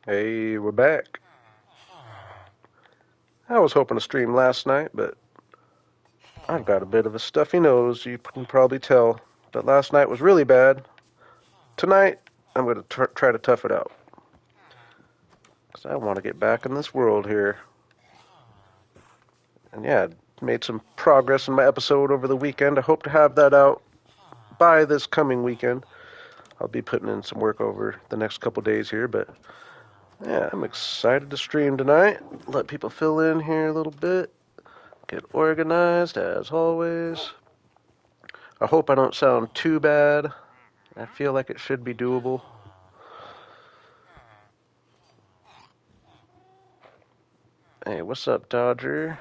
Hey, we're back. I was hoping to stream last night, but I've got a bit of a stuffy nose, you can probably tell. But last night was really bad. Tonight, I'm going to try to tough it out. Because I want to get back in this world here. And yeah, made some progress in my episode over the weekend. I hope to have that out by this coming weekend. I'll be putting in some work over the next couple days here, but yeah, I'm excited to stream tonight. Let people fill in here a little bit. Get organized as always. I hope I don't sound too bad. I feel like it should be doable. Hey, what's up, Dodger?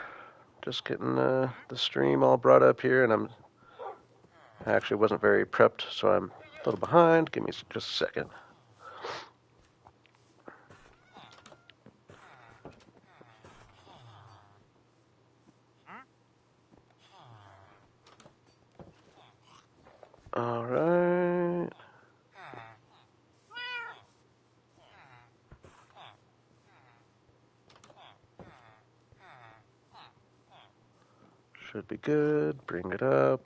Just getting the stream all brought up here, and I actually wasn't very prepped, so I'm a little behind. Give me just a second. All right. Should be good. Bring it up.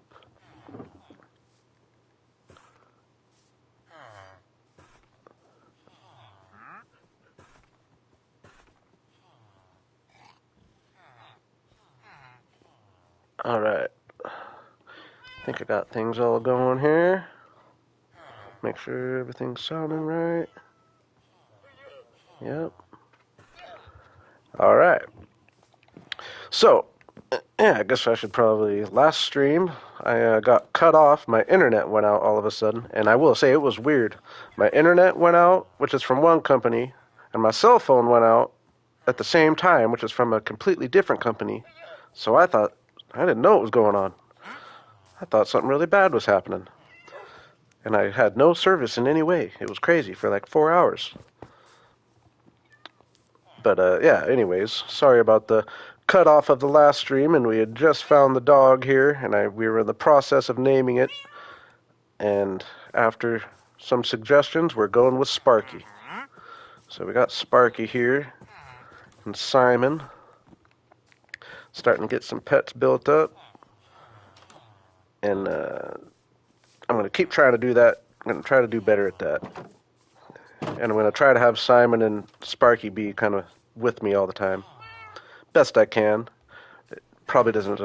All right. I think I got things all going here. Make sure everything's sounding right. Yep. All right. So, yeah, I guess I should probably. Last stream, I got cut off. My internet went out all of a sudden. And I will say it was weird. My internet went out, which is from one company, and my cell phone went out at the same time, which is from a completely different company. So I didn't know what was going on. I thought something really bad was happening. And I had no service in any way. It was crazy for like 4 hours. But yeah, anyways, sorry about the cut off of the last stream, and we had just found the dog here, and we were in the process of naming it. And after some suggestions, we're going with Sparky. So we got Sparky here, and Simon. Starting to get some pets built up. And I'm going to keep trying to do that. I'm going to try to do better at that. And I'm going to try to have Simon and Sparky be kind of with me all the time. Best I can. It probably doesn't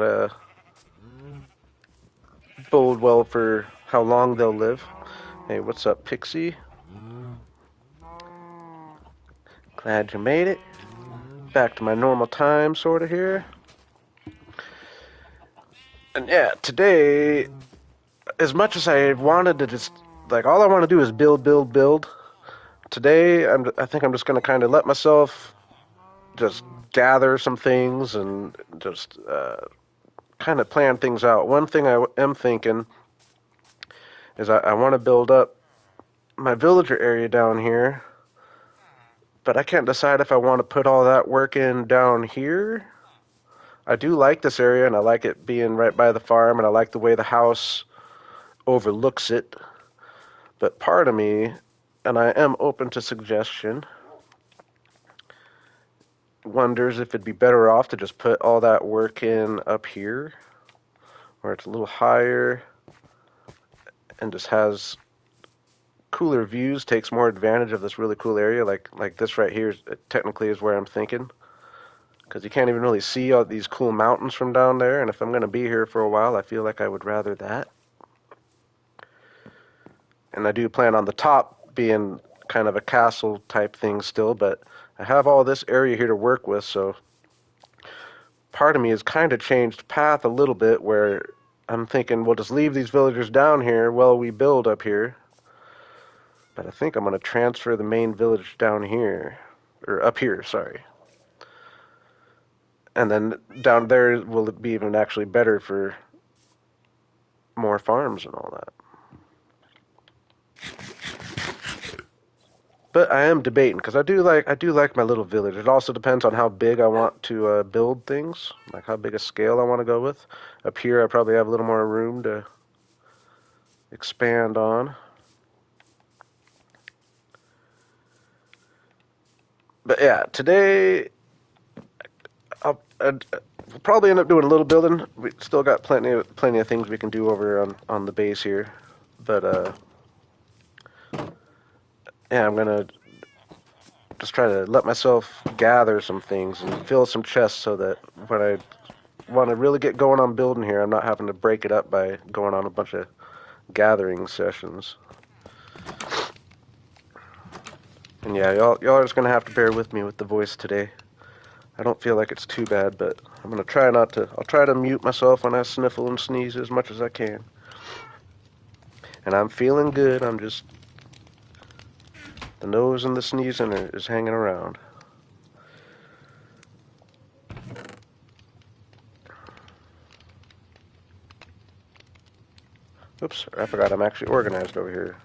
bode well for how long they'll live. Hey, what's up, Pixie? Glad you made it. Back to my normal time, sort of here. And yeah, today, as much as I wanted to just, like, all I want to do is build, build, build. Today, I think I'm just going to kind of let myself just gather some things and just kind of plan things out. One thing I am thinking is I want to build up my villager area down here, but I can't decide if I want to put all that work in down here. I do like this area, and I like it being right by the farm, and I like the way the house overlooks it. But part of me, and I am open to suggestion, wonders if it'd be better off to just put all that work in up here, where it's a little higher and just has cooler views, takes more advantage of this really cool area. Like this right here technically is where I'm thinking, because you can't even really see all these cool mountains from down there. And if I'm going to be here for a while, I feel like I would rather that. And I do plan on the top being kind of a castle type thing still, but I have all this area here to work with, so part of me has kind of changed path a little bit, where I'm thinking we'll just leave these villagers down here while we build up here. But I think I'm going to transfer the main village down here, or up here, sorry. And then down there will it be even actually better for more farms and all that. But I am debating, because I do like my little village. It also depends on how big I want to build things, like how big a scale I want to go with. Up here I probably have a little more room to expand on. But yeah, today we'll probably end up doing a little building. We still got plenty of things we can do over on the base here. But yeah, I'm gonna just try to let myself gather some things and fill some chests so that when I want to really get going on building here, I'm not having to break it up by going on a bunch of gathering sessions. And yeah, y'all are just gonna have to bear with me with the voice today. I don't feel like it's too bad, but I'm gonna try not to. I'll try to mute myself when I sniffle and sneeze as much as I can. And I'm feeling good. I'm just the nose and the sneezing is hanging around. Oops, I forgot I'm actually organized over here.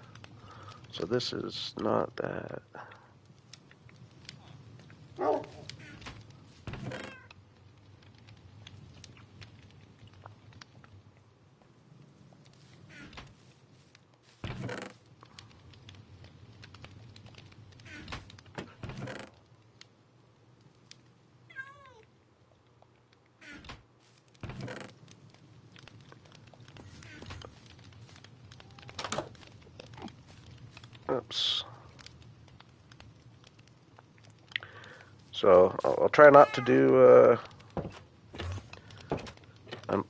So this is not that. Oops. So I'll try not to do.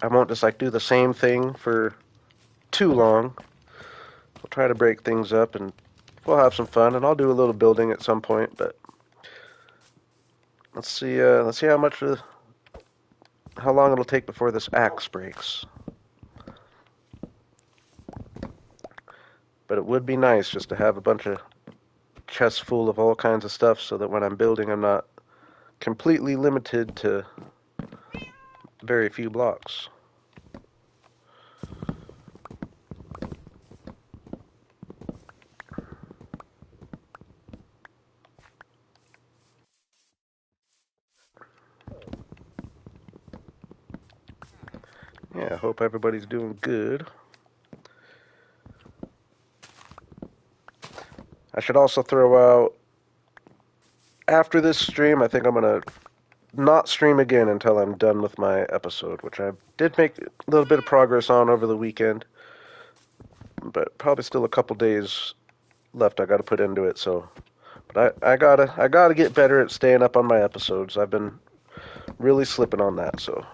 I won't just like do the same thing for too long. We'll try to break things up and we'll have some fun. And I'll do a little building at some point. But let's see. Let's see how long it'll take before this axe breaks. But it would be nice just to have a bunch of chests full of all kinds of stuff so that when I'm building, I'm not completely limited to very few blocks. Yeah, I hope everybody's doing good. I should also throw out, after this stream, I think I'm going to not stream again until I'm done with my episode, which I did make a little bit of progress on over the weekend, but probably still a couple days left I got to put into it. So, but I gotta get better at staying up on my episodes. I've been really slipping on that. So,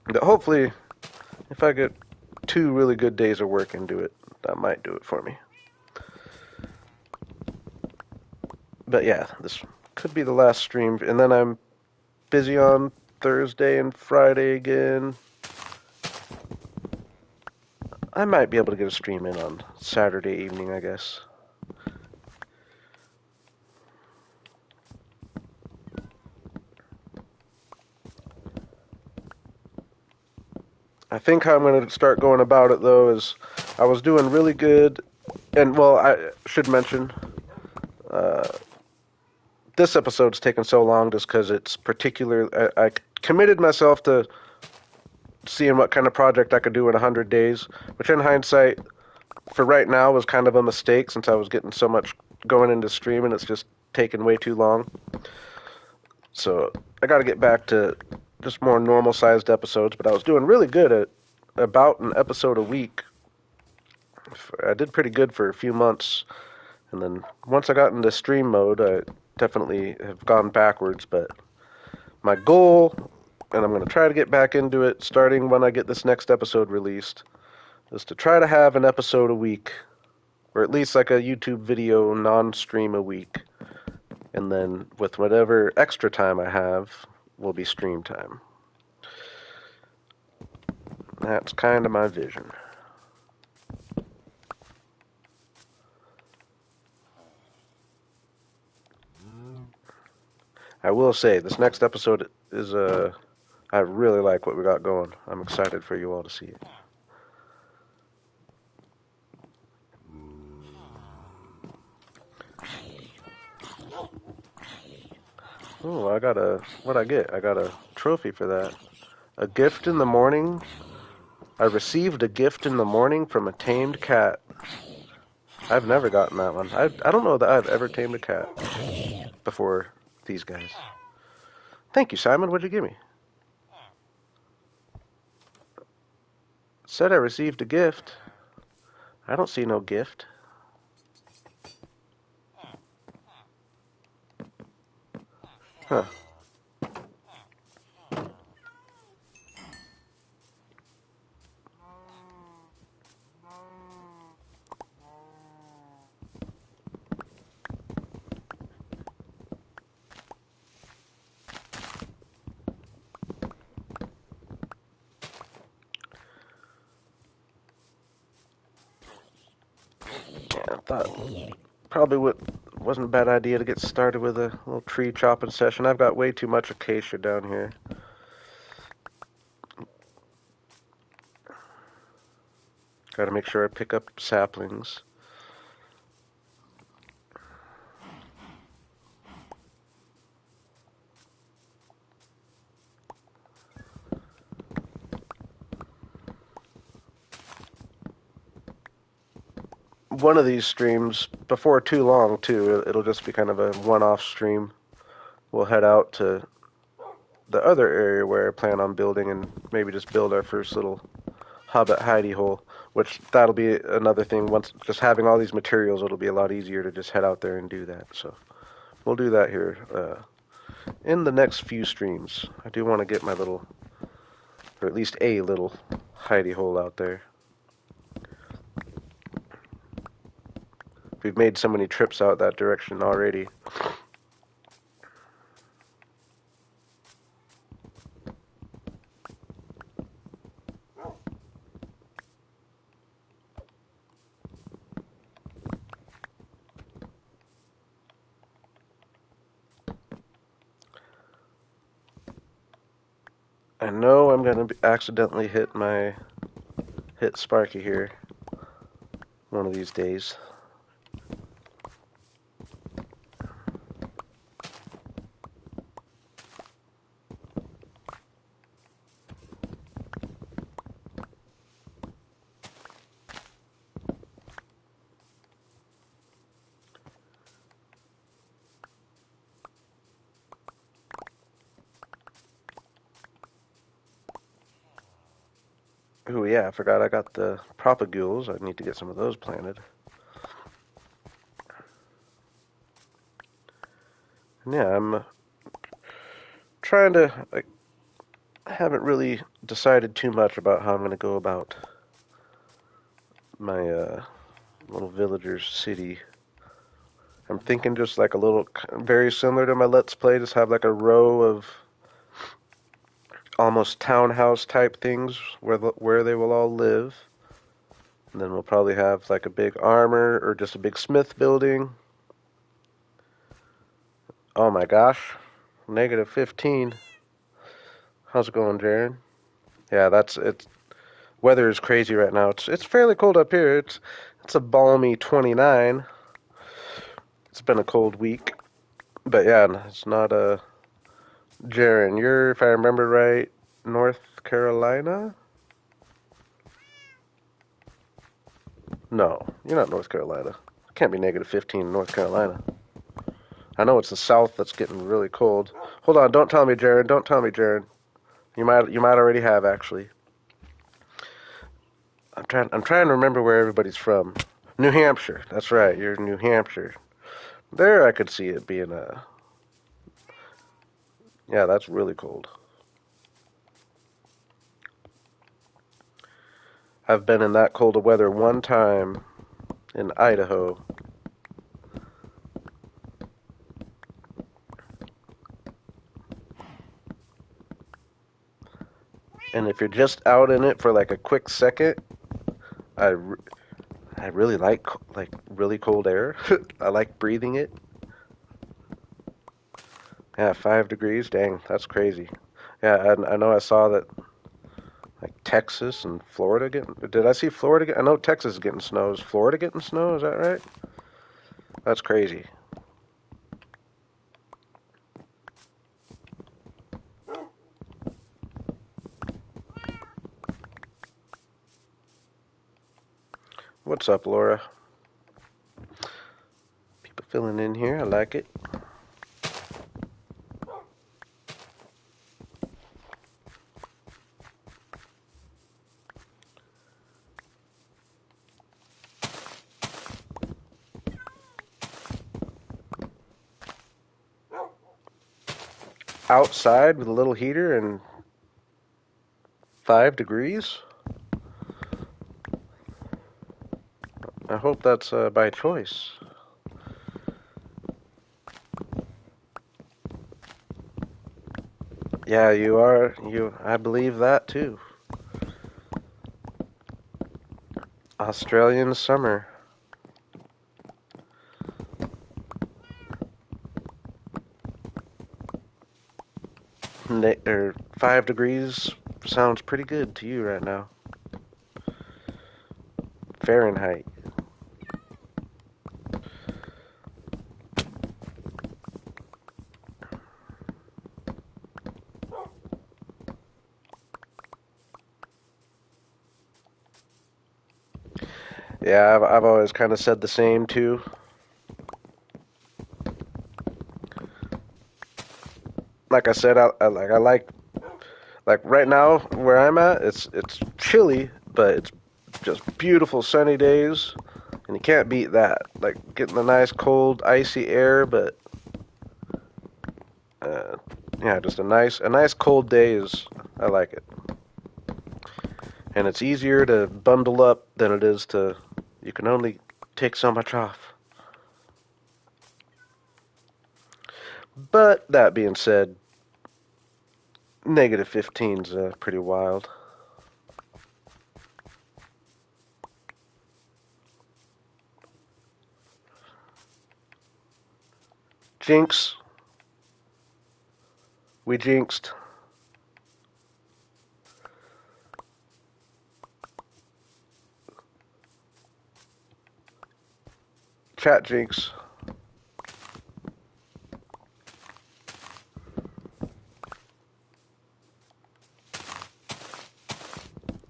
but hopefully, if I get 2 really good days of work into it, that might do it for me. But yeah, this could be the last stream, and then I'm busy on Thursday and Friday again. I might be able to get a stream in on Saturday evening, I guess. I think how I'm going to start going about it, though, is I was doing really good, and, well, I should mention, this episode's taken so long just because it's particular. I committed myself to seeing what kind of project I could do in 100 days, which in hindsight, for right now, was kind of a mistake since I was getting so much going into stream and it's just taken way too long. So I got to get back to just more normal sized episodes, but I was doing really good at about an episode a week. I did pretty good for a few months, and then once I got into stream mode, I definitely have gone backwards, but my goal, and I'm going to try to get back into it starting when I get this next episode released, is to try to have an episode a week, or at least like a YouTube video non-stream a week. And then with whatever extra time I have will be stream time. That's kind of my vision. I will say, this next episode is, I really like what we got going. I'm excited for you all to see it. Oh, what'd I get? I got a trophy for that. A gift in the morning. I received a gift in the morning from a tamed cat. I've never gotten that one. I don't know that I've ever tamed a cat before these guys. Thank you, Simon. What'd you give me? Said I received a gift. I don't see no gift. Huh. Yeah, I thought probably wasn't a bad idea to get started with a little tree chopping session. I've got way too much acacia down here. Got to make sure I pick up saplings. One of these streams, before too long, too, it'll just be kind of a one-off stream. We'll head out to the other area where I plan on building and maybe just build our first little hobbit hidey hole, which that'll be another thing. Once just having all these materials, it'll be a lot easier to just head out there and do that. So we'll do that here in the next few streams. I do want to get my little, or at least a little hidey hole out there. We've made so many trips out that direction already. I know I'm gonna accidentally hit Sparky here one of these days. Ooh, yeah, I forgot I got the propagules. I need to get some of those planted. And yeah, I'm trying to, like, I haven't really decided too much about how I'm going to go about my little villager's city. I'm thinking just like a little, very similar to my Let's Play, just have like a row of almost townhouse type things where they will all live. And then we'll probably have like a big armor or just a big smith building. Oh my gosh, negative 15. How's it going, Jared? Yeah, it's weather is crazy right now. It's fairly cold up here. It's a balmy 29. It's been a cold week, but yeah, it's not a. Jaren, you're, if I remember right, North Carolina? No, you're not North Carolina. It can't be negative 15 in North Carolina. I know it's the South that's getting really cold. Hold on, don't tell me, Jaren. Don't tell me, Jaren. You might already have actually. I'm trying to remember where everybody's from. New Hampshire. That's right. You're in New Hampshire. There, I could see it being a. Yeah, that's really cold. I've been in that cold of weather one time in Idaho. And if you're just out in it for like a quick second, I, I really like really cold air. I like breathing it. Yeah, 5 degrees. Dang, that's crazy. Yeah, I know I saw that like Texas and Florida getting. Did I see Florida get? I know Texas is getting snow. Is Florida getting snow? Is that right? That's crazy. What's up, Laura? Filling in here, I like it. Outside with a little heater and 5 degrees. I hope that's by choice. Yeah, you are. I believe that too. Australian summer. Or 5 degrees sounds pretty good to you right now. Fahrenheit. Yeah, I've always kind of said the same too. Like I said, I like right now where I'm at. It's chilly, but it's just beautiful sunny days, and you can't beat that. Like getting the nice cold icy air, but uh, yeah, just a nice cold day is I like it. And it's easier to bundle up than it is to you can only take so much off. But that being said, negative 15's pretty wild. Jinx, we jinxed. Chat jinx.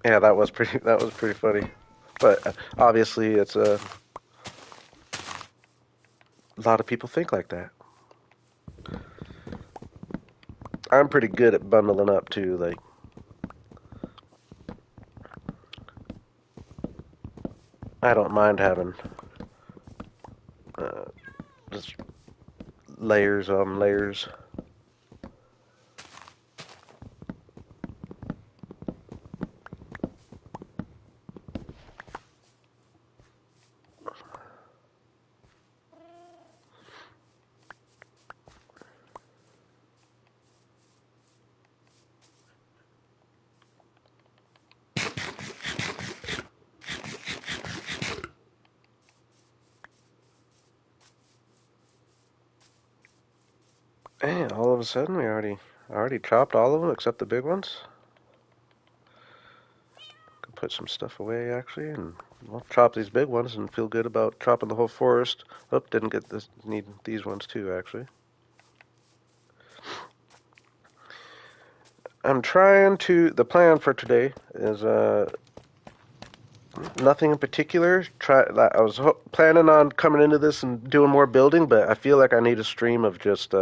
Yeah, that was pretty. That was pretty funny. But obviously, it's a lot of people think like that. I'm pretty good at bundling up too. Like, I don't mind having uh, just layers on layers. And all of a sudden, I already chopped all of them except the big ones. Could put some stuff away actually, and we'll chop these big ones and feel good about chopping the whole forest. Oh, didn't get this. Need these ones too actually. I'm trying to. The plan for today is nothing in particular. I was planning on coming into this and doing more building, but I feel like I need a stream of just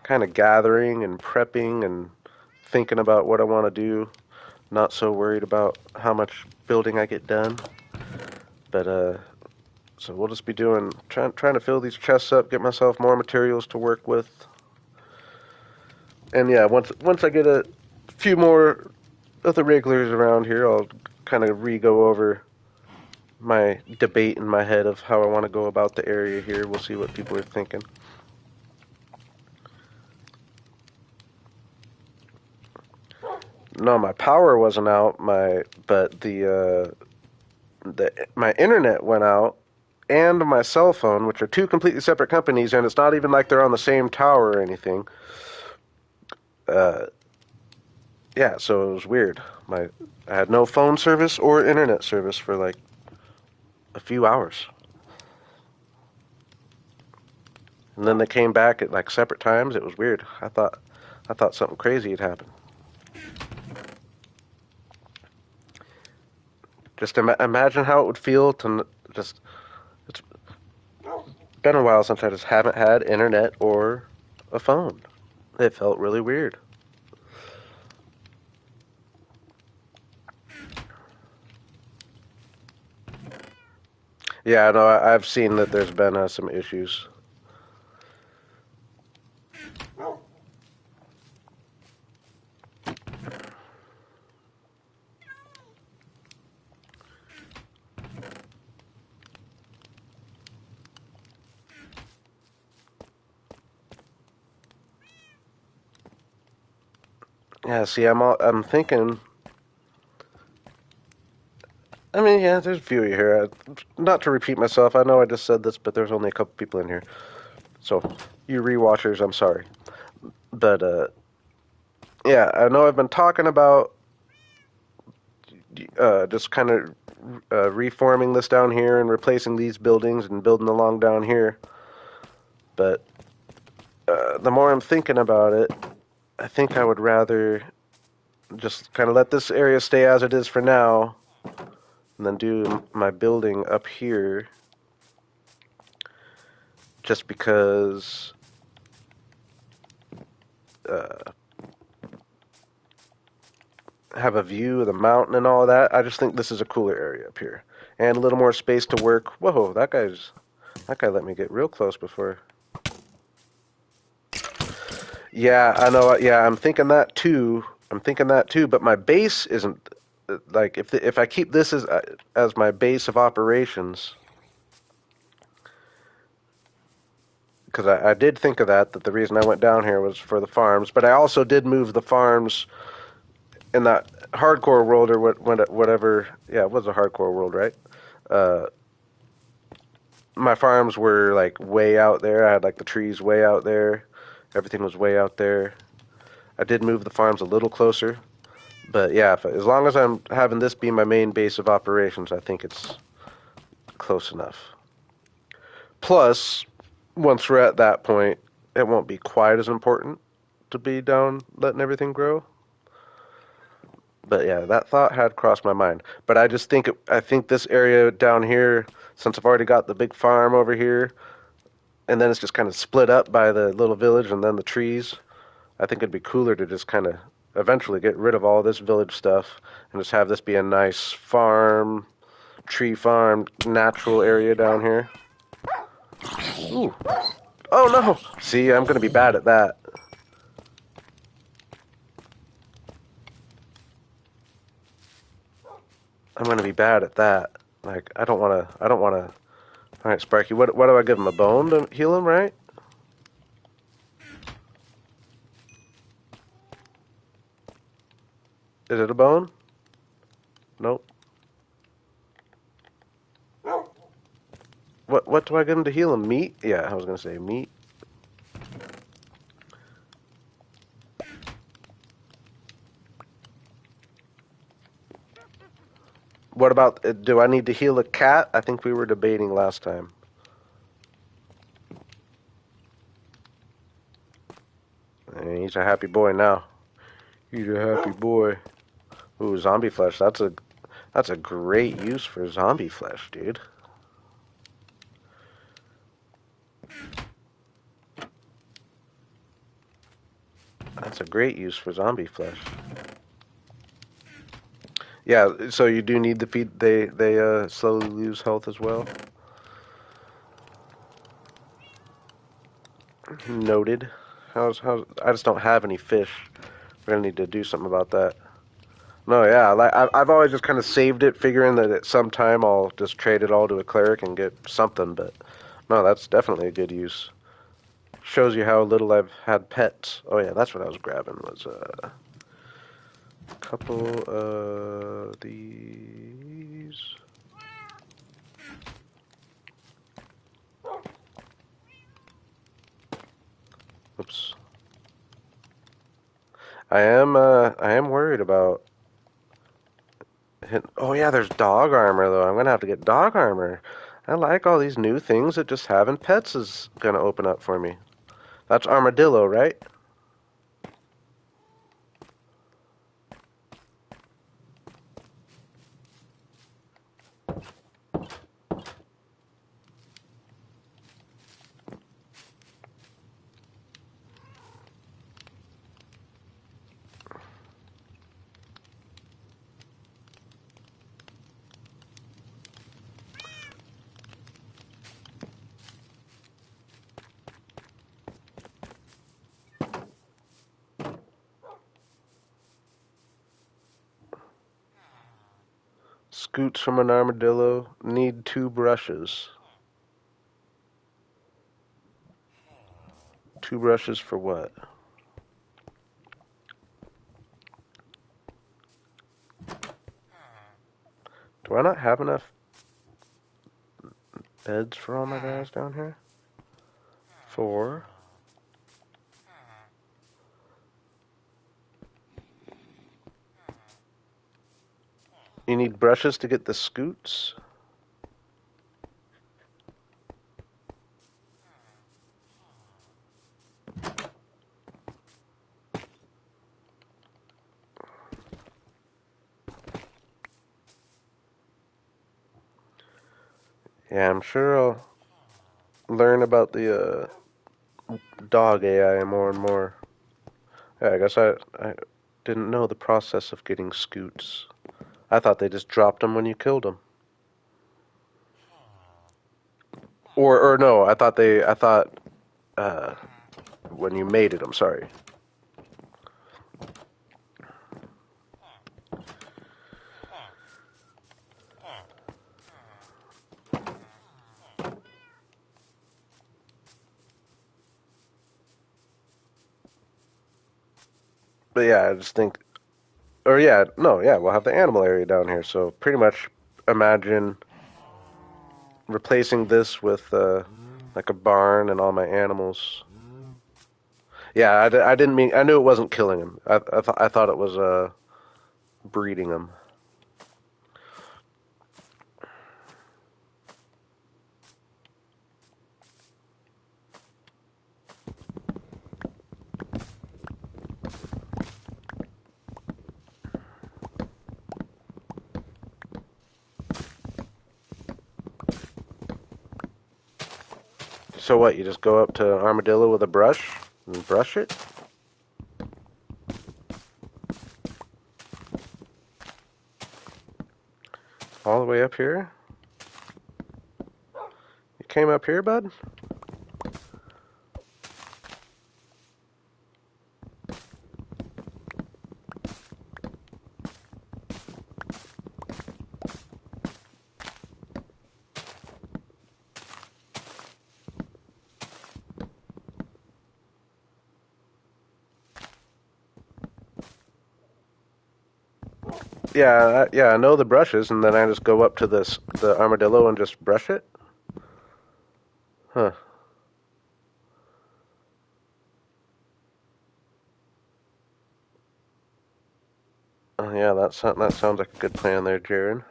kind of gathering and prepping and thinking about what I want to do. Not so worried about how much building I get done. But so we'll just be trying to fill these chests up, get myself more materials to work with. And yeah, once I get a few more of the regulars around here, I'll kind of re-go over my debate in my head of how I want to go about the area here. We'll see what people are thinking. No, my power wasn't out. But my internet went out, and my cell phone, which are two completely separate companies, and it's not even like they're on the same tower or anything. Uh, yeah, so it was weird. I had no phone service or internet service for like a few hours, and then they came back at like separate times. It was weird. I thought something crazy had happened. Just imagine how it would feel to just it's been a while since I just haven't had internet or a phone. It felt really weird. Yeah, no, I've seen that there's been some issues. Yeah, see, I'm thinking. I mean, yeah, there's a few here. Not to repeat myself, I know I just said this, but there's only a couple people in here. So, you rewatchers, I'm sorry. But, yeah, I know I've been talking about just kind of reforming this down here and replacing these buildings and building along down here. But the more I'm thinking about it, I think I would rather just kind of let this area stay as it is for now and then do my building up here just because uh, have a view of the mountain and all that. I just think this is a cooler area up here and a little more space to work. Whoa, that guy let me get real close before. Yeah, I know. Yeah, I'm thinking that too. I'm thinking that too. But my base isn't like if I keep this as my base of operations, because I did think of that the reason I went down here was for the farms, but I also did move the farms in that hardcore world or whatever. Yeah, it was a hardcore world, right? Uh, my farms were like way out there. I had like the trees way out there. Everything was way out there. I did move the farms a little closer, but yeah, as long as I'm having this be my main base of operations, I think it's close enough. Plus, once we're at that point, it won't be quite as important to be down letting everything grow. But yeah, that thought had crossed my mind. But I just think I think this area down here, since I've already got the big farm over here, and then it's just kind of split up by the little village and then the trees. I think it'd be cooler to just kind of eventually get rid of all this village stuff and just have this be a nice farm, tree farm, natural area down here. Ooh. Oh no! See, I'm gonna be bad at that. I'm gonna be bad at that. Like, I don't wanna. I don't wanna. All right, Sparky. What do I give him? A bone to heal him, right? Is it a bone? Nope. What do I give him to heal him? Meat? Yeah, I was gonna say meat. What about? Do I need to heal a cat? I think we were debating last time. And he's a happy boy now. He's a happy boy. Ooh, zombie flesh. That's a great use for zombie flesh, dude. That's a great use for zombie flesh. Yeah, so you do need the feed. They slowly lose health as well. Noted. How's I just don't have any fish. We're gonna need to do something about that. No, yeah, like I've always just kind of saved it, figuring that at some time I'll just trade it all to a cleric and get something. But no, that's definitely a good use. Shows you how little I've had pets. Oh yeah, that's what I was grabbing was a couple of these. Oops. I am worried about oh yeah, there's dog armor though. I'm gonna have to get dog armor. I like all these new things that just having pets is gonna open up for me. That's armadillo, right? Scoots from an armadillo. Need 2 brushes. 2 brushes for what? Do I not have enough beds for all my guys down here? 4. You need brushes to get the scoots? Yeah, I'm sure I'll learn about the dog AI more and more. Yeah, I guess I didn't know the process of getting scoots. I thought they just dropped them when you killed them. Or no, I thought uh, when you mated them. Sorry. But yeah, I just think, or yeah, no, yeah, we'll have the animal area down here. So pretty much imagine replacing this with like a barn and all my animals. Yeah, I didn't mean. I knew it wasn't killing them. I thought it was breeding them. So what? You just go up to armadillo with a brush and brush it? All the way up here? You came up here, bud? Yeah, yeah, I know the brushes, and then I just go up to the armadillo and just brush it? Huh. Oh, yeah, that sounds like a good plan there, Jaren.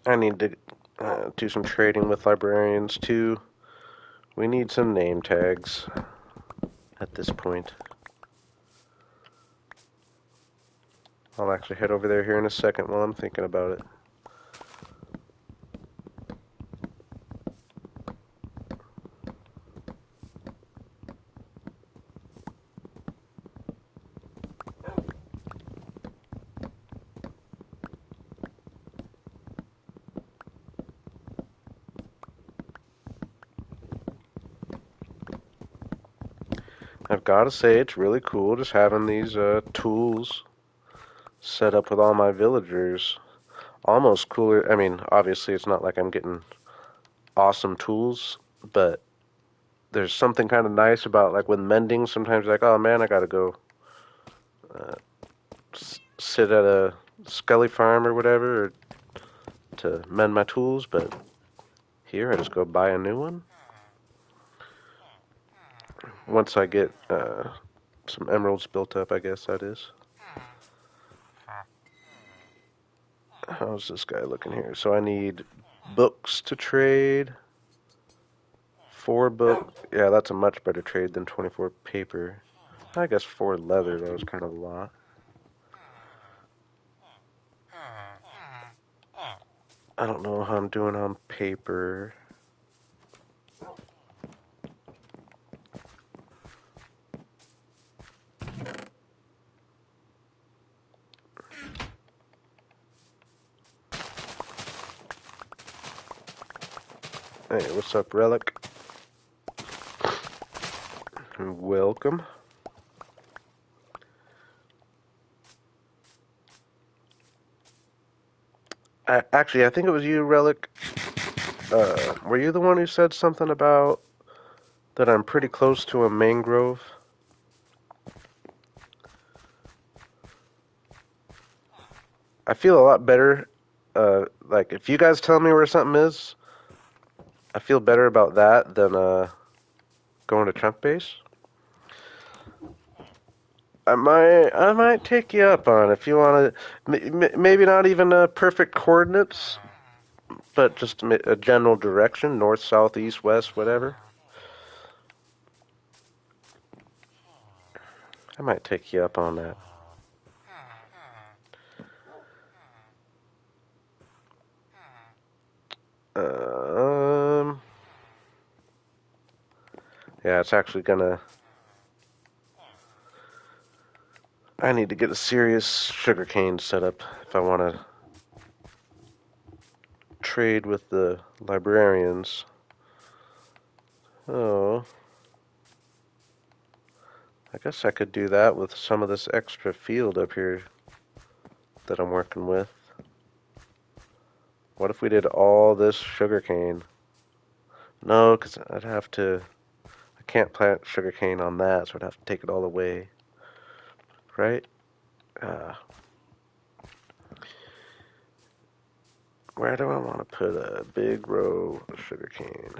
I need to do some trading with librarians, too. We need some name tags at this point. I'll actually head over there here in a second while I'm thinking about it. I've got to say, it's really cool just having these tools set up with all my villagers. almost cooler. I mean, obviously, it's not like I'm getting awesome tools, but there's something kind of nice about like with mending. Sometimes you're like, oh man, I gotta go uh, sit at a Scully farm or whatever to mend my tools, but here I just go buy a new one. Once I get some emeralds built up, I guess that is. How's this guy looking here? So I need books to trade. 4 book. Yeah, that's a much better trade than 24 paper. I guess 4 leather, that was kind of a lot. I don't know how I'm doing on paper. Hey, what's up, Relic? Welcome. Actually, I think it was you, Relic. Were you the one who said something about that I'm pretty close to a mangrove? I feel a lot better. Like, if you guys tell me where something is, I feel better about that than going to chunk base. I might take you up on it if you want to. Maybe not even perfect coordinates, but just a general direction: north, south, east, west, whatever. I might take you up on that. Um, yeah, it's actually gonna. I need to get a serious sugarcane set up if I want to trade with the librarians. Oh, I guess I could do that with some of this extra field up here that I'm working with. What if we did all this sugarcane? No, because I'd have to. I can't plant sugarcane on that, so I'd have to take it all away. Right? Uh, where do I want to put a big row of sugarcane?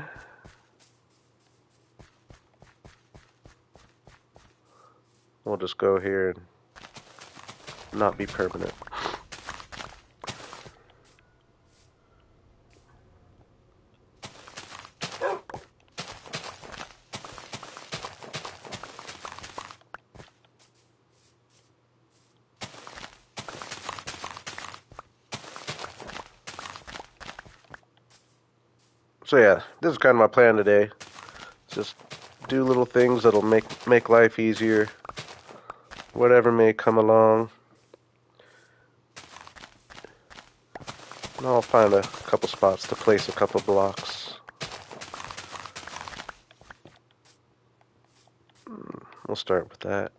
We'll just go here and not be permanent. So yeah, this is kind of my plan today. Just do little things that'll make life easier. Whatever may come along. And I'll find a couple spots to place a couple blocks. We'll start with that.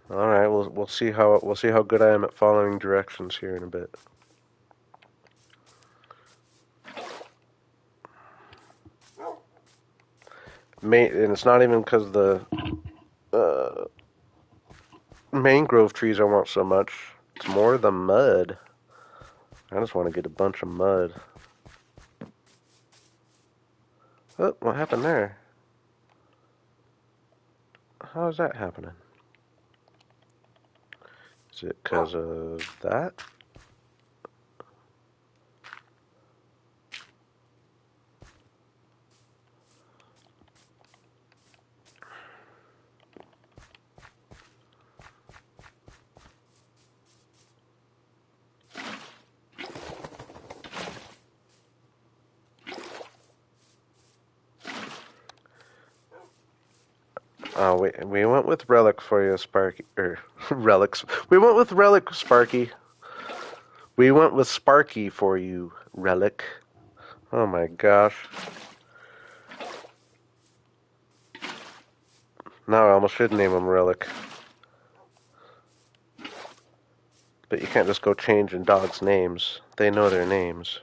All right, we'll see how good I am at following directions here in a bit. And it's not even because the uh, mangrove trees I want so much. It's more the mud. I just want to get a bunch of mud. Oh, what happened there? How is that happening? Is it because of that? Oh, we went with relic for you, Sparky. Relics. We went with Relic, Sparky. We went with Sparky for you, Relic. Oh my gosh. Now I almost should name him Relic. But you can't just go changing dogs' names. They know their names.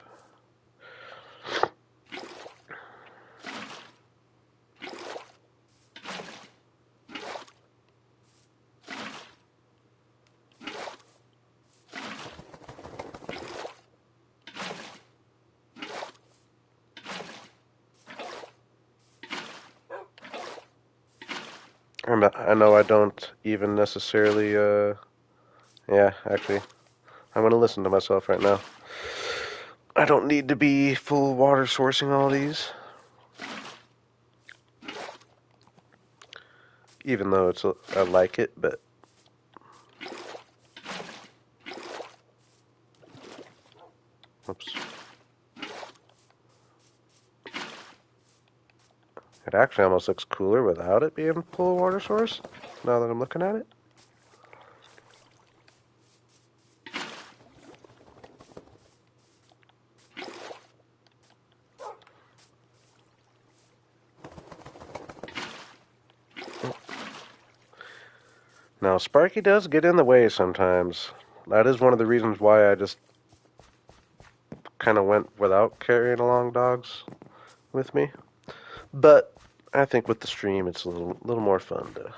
I know I don't even necessarily, yeah, actually, I'm gonna listen to myself right now. I don't need to be full water sourcing all these. Even though I like it, but oops. It actually almost looks cooler without it being full water source, now that I'm looking at it. Now, Sparky does get in the way sometimes. That is one of the reasons why I just kind of went without carrying along dogs with me. But I think with the stream, it's a little more fun to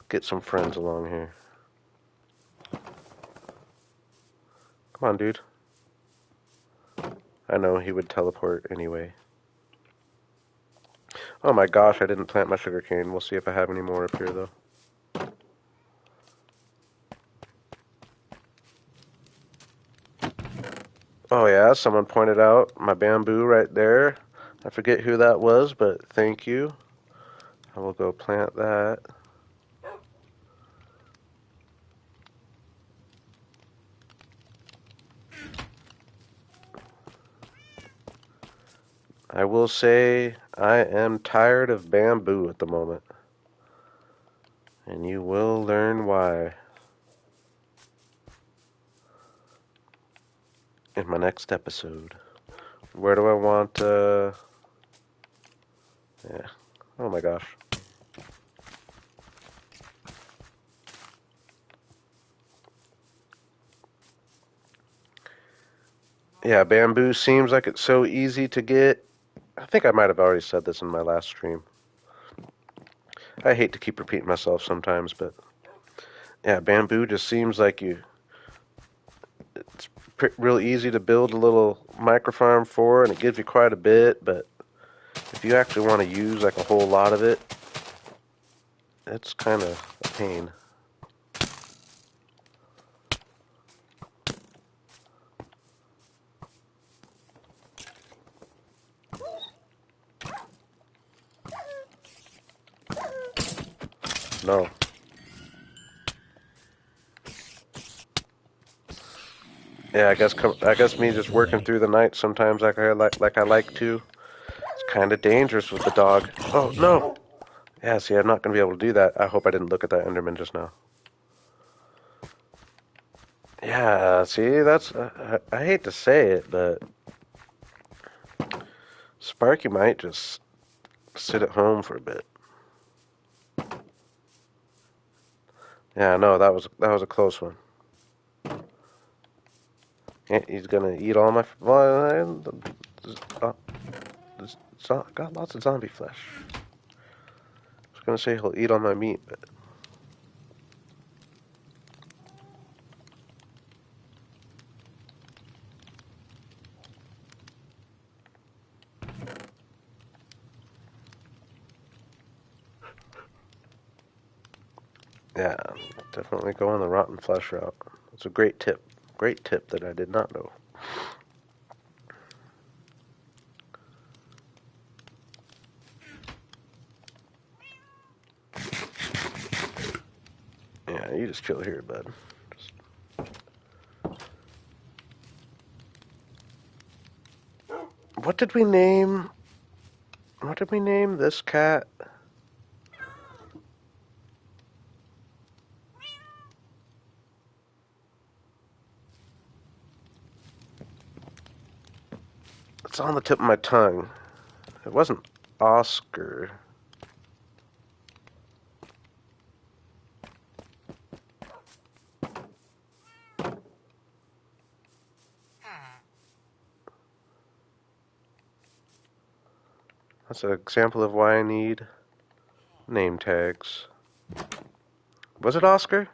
get some friends along here. Come on, dude. I know he would teleport anyway. Oh my gosh, I didn't plant my sugarcane. We'll see if I have any more up here, though. Oh yeah, someone pointed out my bamboo right there. I forget who that was, but thank you. I will go plant that. I will say I am tired of bamboo at the moment. And you will learn why in my next episode. Where do I want, yeah. Oh my gosh. Yeah, bamboo seems like it's so easy to get. I think I might have already said this in my last stream. I hate to keep repeating myself sometimes, but yeah, bamboo just seems like it's real easy to build a little micro farm for, and it gives you quite a bit, but if you actually want to use like a whole lot of it, it's kind of a pain. No. Yeah, I guess me just working through the night sometimes like I like to. It's kind of dangerous with the dog. Oh no. Yeah, see, I'm not gonna be able to do that. I hope I didn't look at that Enderman just now. Yeah, see, that's I hate to say it, but Sparky might just sit at home for a bit. Yeah, no, that was a close one. He's gonna eat all my. Well, it's got lots of zombie flesh. I was gonna say he'll eat all my meat, but yeah, definitely go on the rotten flesh route. It's a great tip. Great tip that I did not know. Yeah, you just chill here, bud. What did we name? What did we name this cat? It's on the tip of my tongue. It wasn't Oscar. That's an example of why I need name tags. Was it Oscar?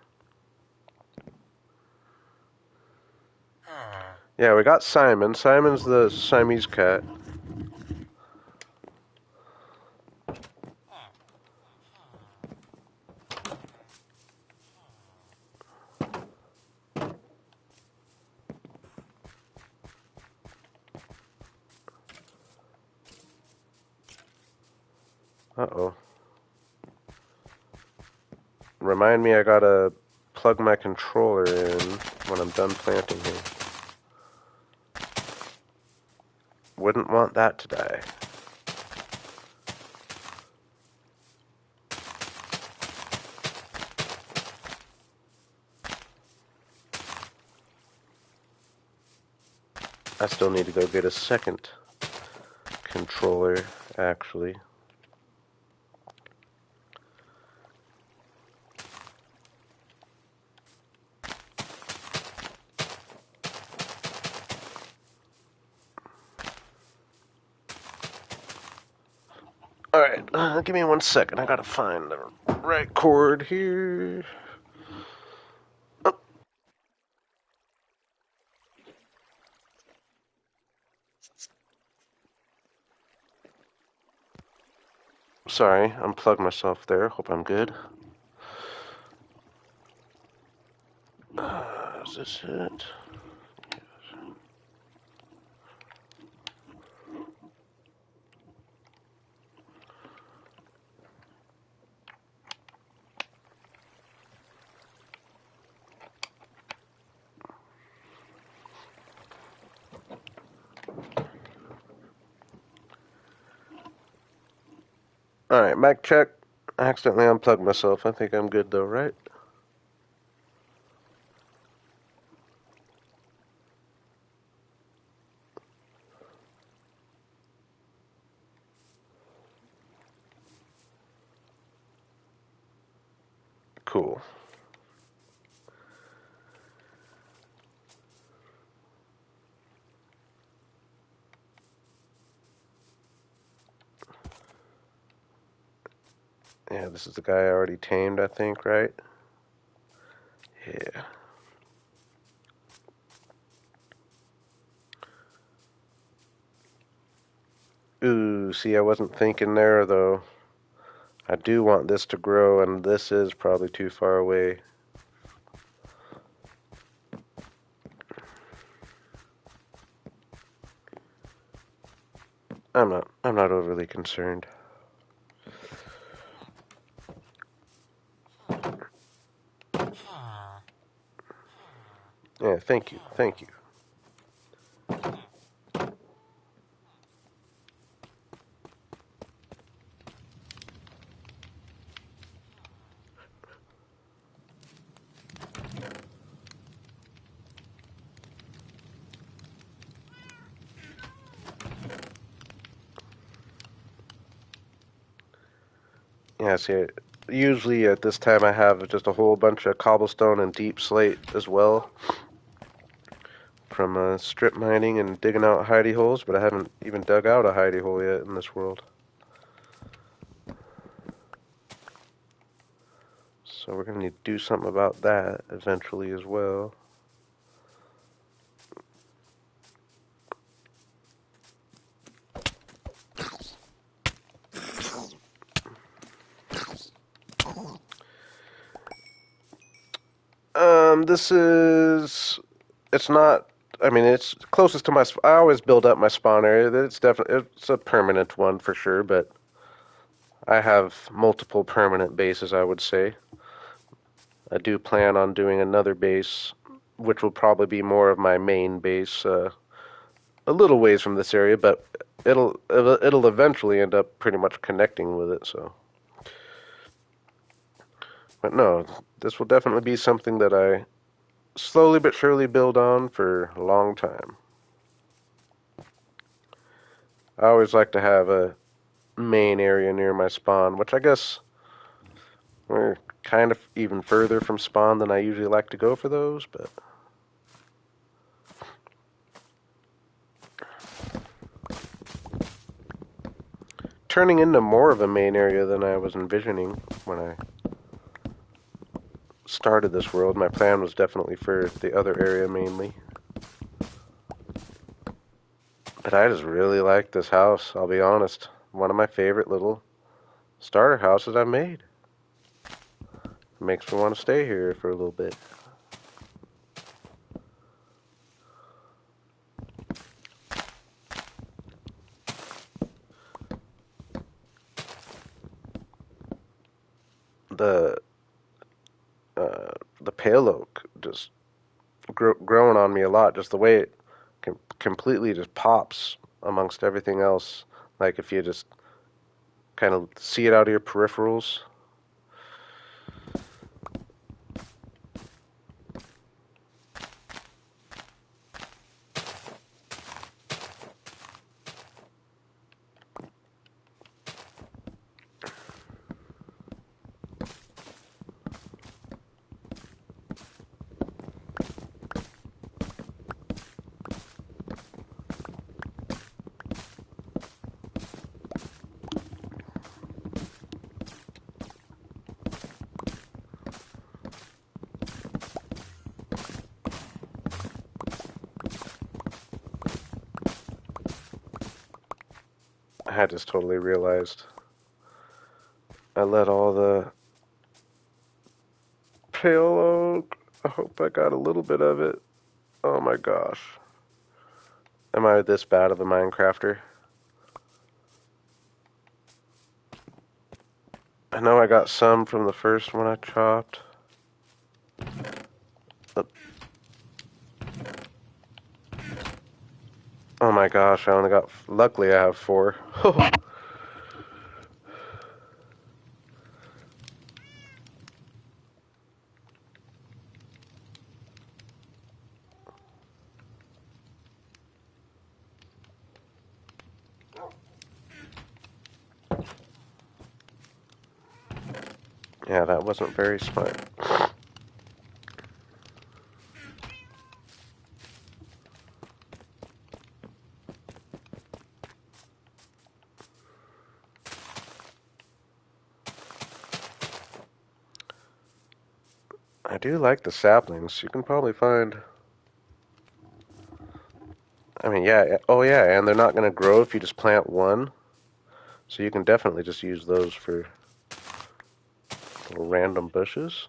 Yeah, we got Simon. Simon's the Siamese cat. Uh-oh. Remind me I gotta plug my controller in when I'm done planting here. Wouldn't want that to die. I still need to go get a second controller, actually. Alright, give me 1 second. I gotta find the right cord here. Oh. Sorry, unplugged myself there. Hope I'm good. Is this it? Alright, mic check. I accidentally unplugged myself. I think I'm good though, right? Cool. Yeah, this is the guy I already tamed, I think, right? Yeah. Ooh, see, I wasn't thinking there, though. I do want this to grow, and this is probably too far away. I'm not overly concerned. Yeah, thank you. Thank you. Yeah, see, usually at this time I have just a whole bunch of cobblestone and deep slate as well from strip mining and digging out hidey holes, but I haven't even dug out a hidey hole yet in this world. So we're going to need to do something about that eventually as well. This is, it's not, I mean, it's closest to my, I always build up my spawn area. It's definitely, it's a permanent one for sure, but I have multiple permanent bases, I would say. I do plan on doing another base, which will probably be more of my main base, a little ways from this area, but it'll eventually end up pretty much connecting with it, so. But no, this will definitely be something that I slowly but surely build on for a long time. I always like to have a main area near my spawn, which I guess we're kind of even further from spawn than I usually like to go for those, but turning into more of a main area than I was envisioning when I started this world. My plan was definitely for the other area mainly. But I just really like this house, I'll be honest. One of my favorite little starter houses I've made. It makes me want to stay here for a little bit. The the pale oak just growing on me a lot. Just the way it completely just pops amongst everything else. Like if you just kind of see it out of your peripherals. I just totally realized I let all the pale oak. I hope I got a little bit of it. Oh my gosh. Am I this bad of a Minecrafter? I know I got some from the first one I chopped. But, oh my gosh, I only got. Luckily, I have 4. Yeah, that wasn't very smart. I do like the saplings. You can probably find. I mean, yeah. Oh, yeah, and they're not going to grow if you just plant one. So you can definitely just use those for little random bushes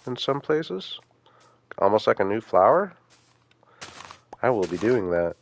in some places. Almost like a new flower. I will be doing that.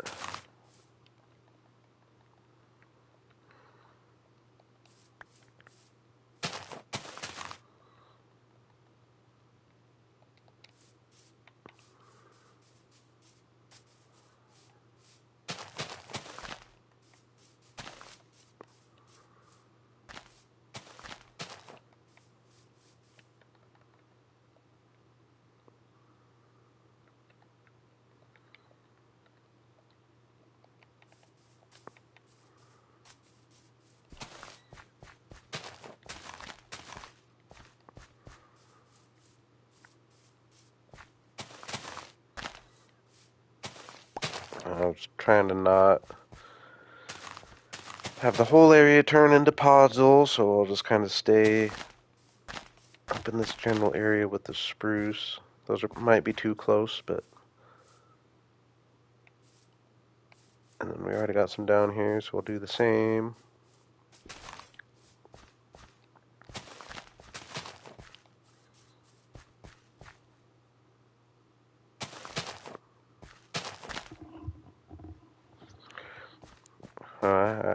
I was trying to not have the whole area turn into podzol, so I'll just kind of stay up in this general area with the spruce. Might be too close, but. And then we already got some down here, so we'll do the same.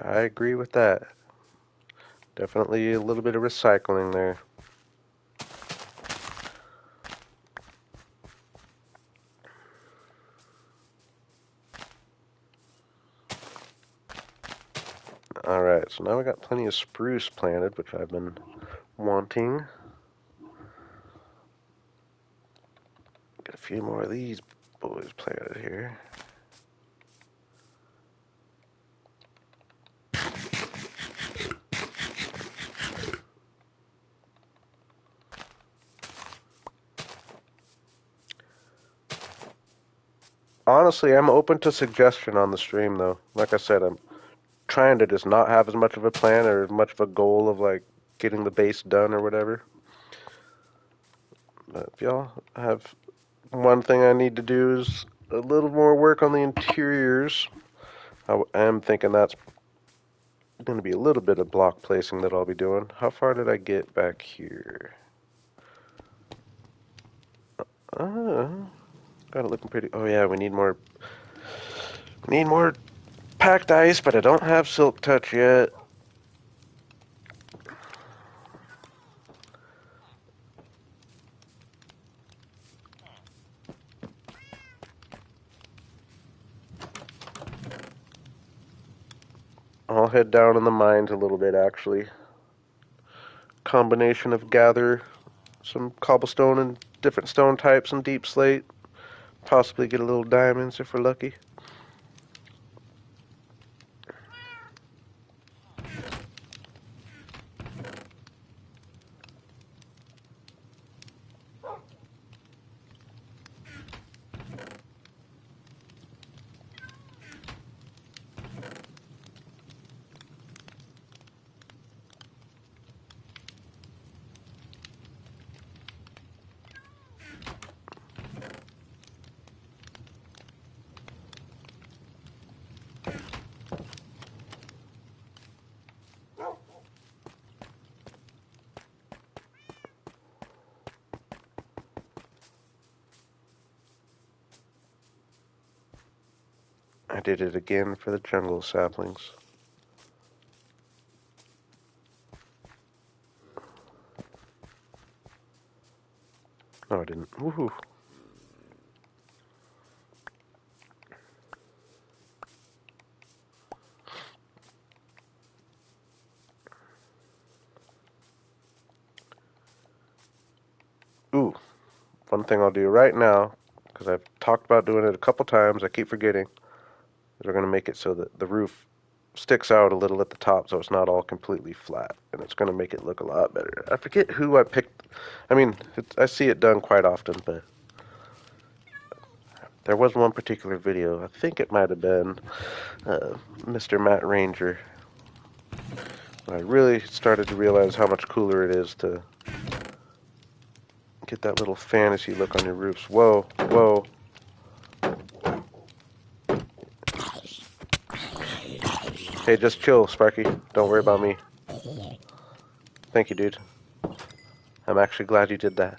I agree with that. Definitely a little bit of recycling there. Alright, so now we got plenty of spruce planted, which I've been wanting. Get a few more of these boys planted here. honestly, I'm open to suggestion on the stream, though. Like I said, I'm trying to just not have as much of a plan or as much of a goal of like getting the base done or whatever. But if y'all have one thing I need to do is a little more work on the interiors. I am thinking that's going to be a little bit of block placing that I'll be doing. How far did I get back here? Got it looking pretty. Oh yeah, we need more. Need more packed ice, but I don't have silk touch yet. I'll head down in the mines a little bit actually. Combination of gather some cobblestone and different stone types and deep slate. Possibly get a little diamonds if we're lucky. I did it again for the jungle saplings. No, I didn't. Woohoo. Ooh, one thing I'll do right now, because I've talked about doing it a couple times, I keep forgetting, is we're going to make it so that the roof sticks out a little at the top so it's not all completely flat. And it's going to make it look a lot better. I forget who I picked. I mean, I see it done quite often, but there was one particular video. I think it might have been Mr. Matt Ranger. I really started to realize how much cooler it is to get that little fantasy look on your roofs. Whoa, whoa. Hey, just chill, Sparky. Don't worry about me. Thank you, dude. I'm actually glad you did that.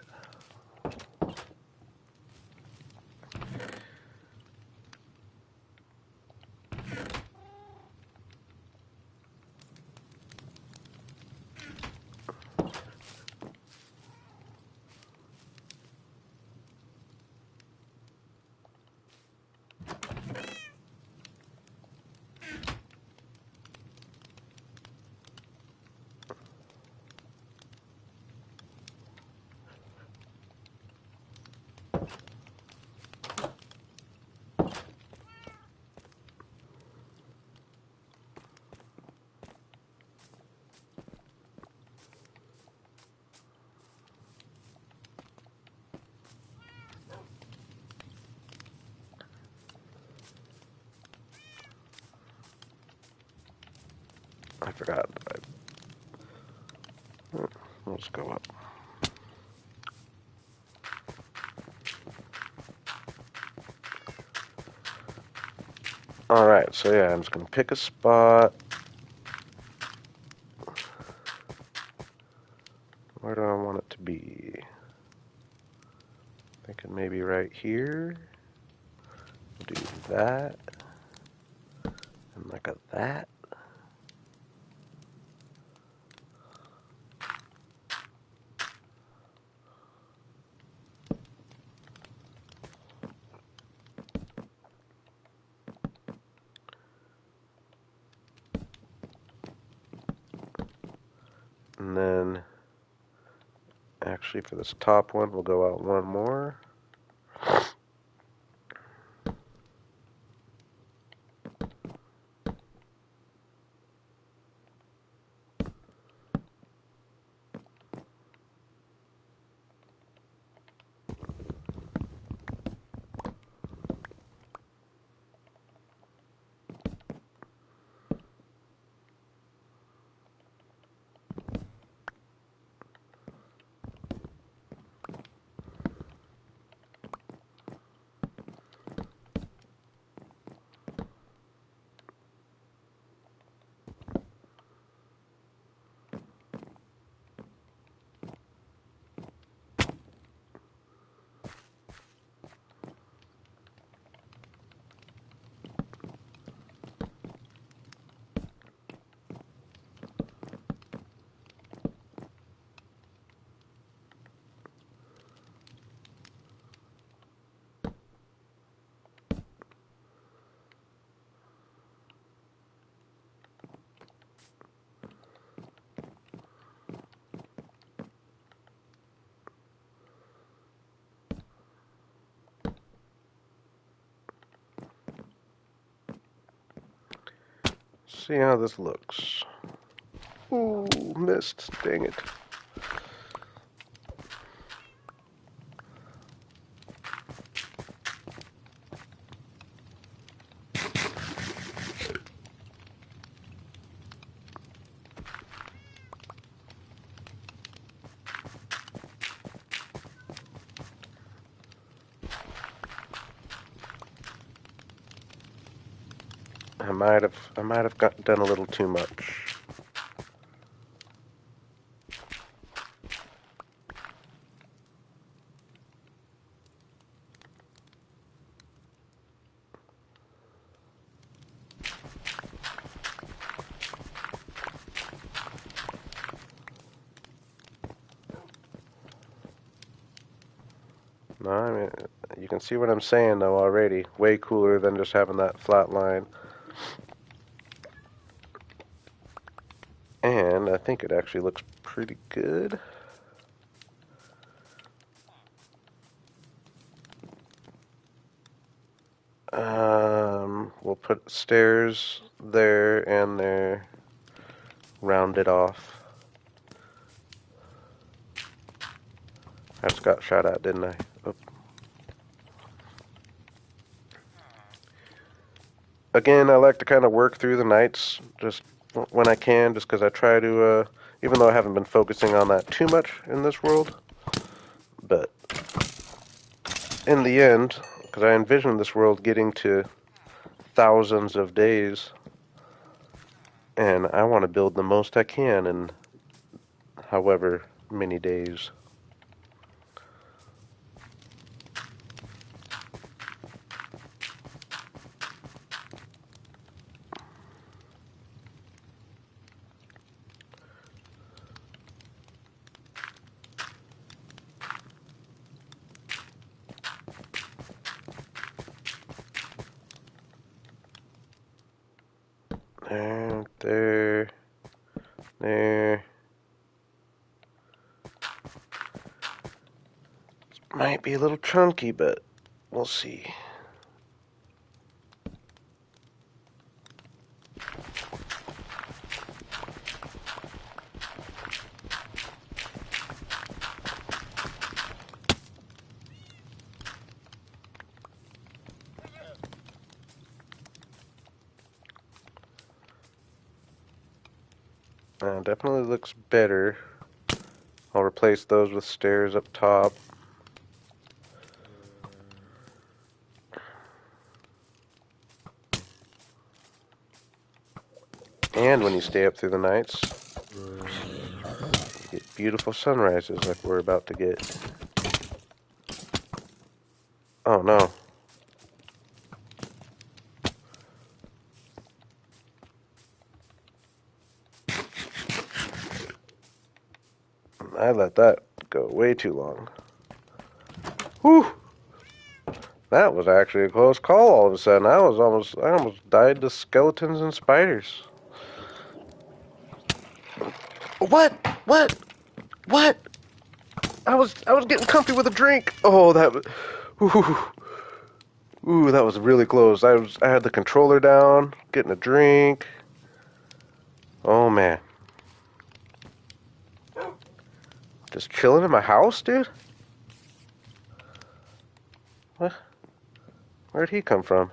I forgot. Let's go up. Alright, so yeah, I'm just going to pick a spot. Where do I want it to be? Thinking maybe right here. Do that. And like a that. And then, actually for this top one, we'll go out one more. see how this looks. Ooh, missed. Dang it. I might have done a little too much. No, I mean, you can see what I'm saying though already. Way cooler than just having that flat line. And I think it actually looks pretty good. We'll put stairs there and there. Round it off. I just got shot at, didn't I? Oop. Again, I like to kind of work through the nights just when I can, just because I try to, even though I haven't been focusing on that too much in this world, but in the end, because I envision this world getting to thousands of days, and I want to build the most I can in however many days. There, there, there. Might be a little chunky, but we'll see. Definitely looks better. I'll replace those with stairs up top. And when you stay up through the nights, you get beautiful sunrises like we're about to get. Oh no. I let that go way too long. Whew! That was actually a close call all of a sudden. I almost died to skeletons and spiders. What? What? What? I was getting comfy with a drink. Oh, that was ooh, that was really close. I had the controller down, getting a drink. Oh man. Just chilling in my house, dude? What? Where'd he come from?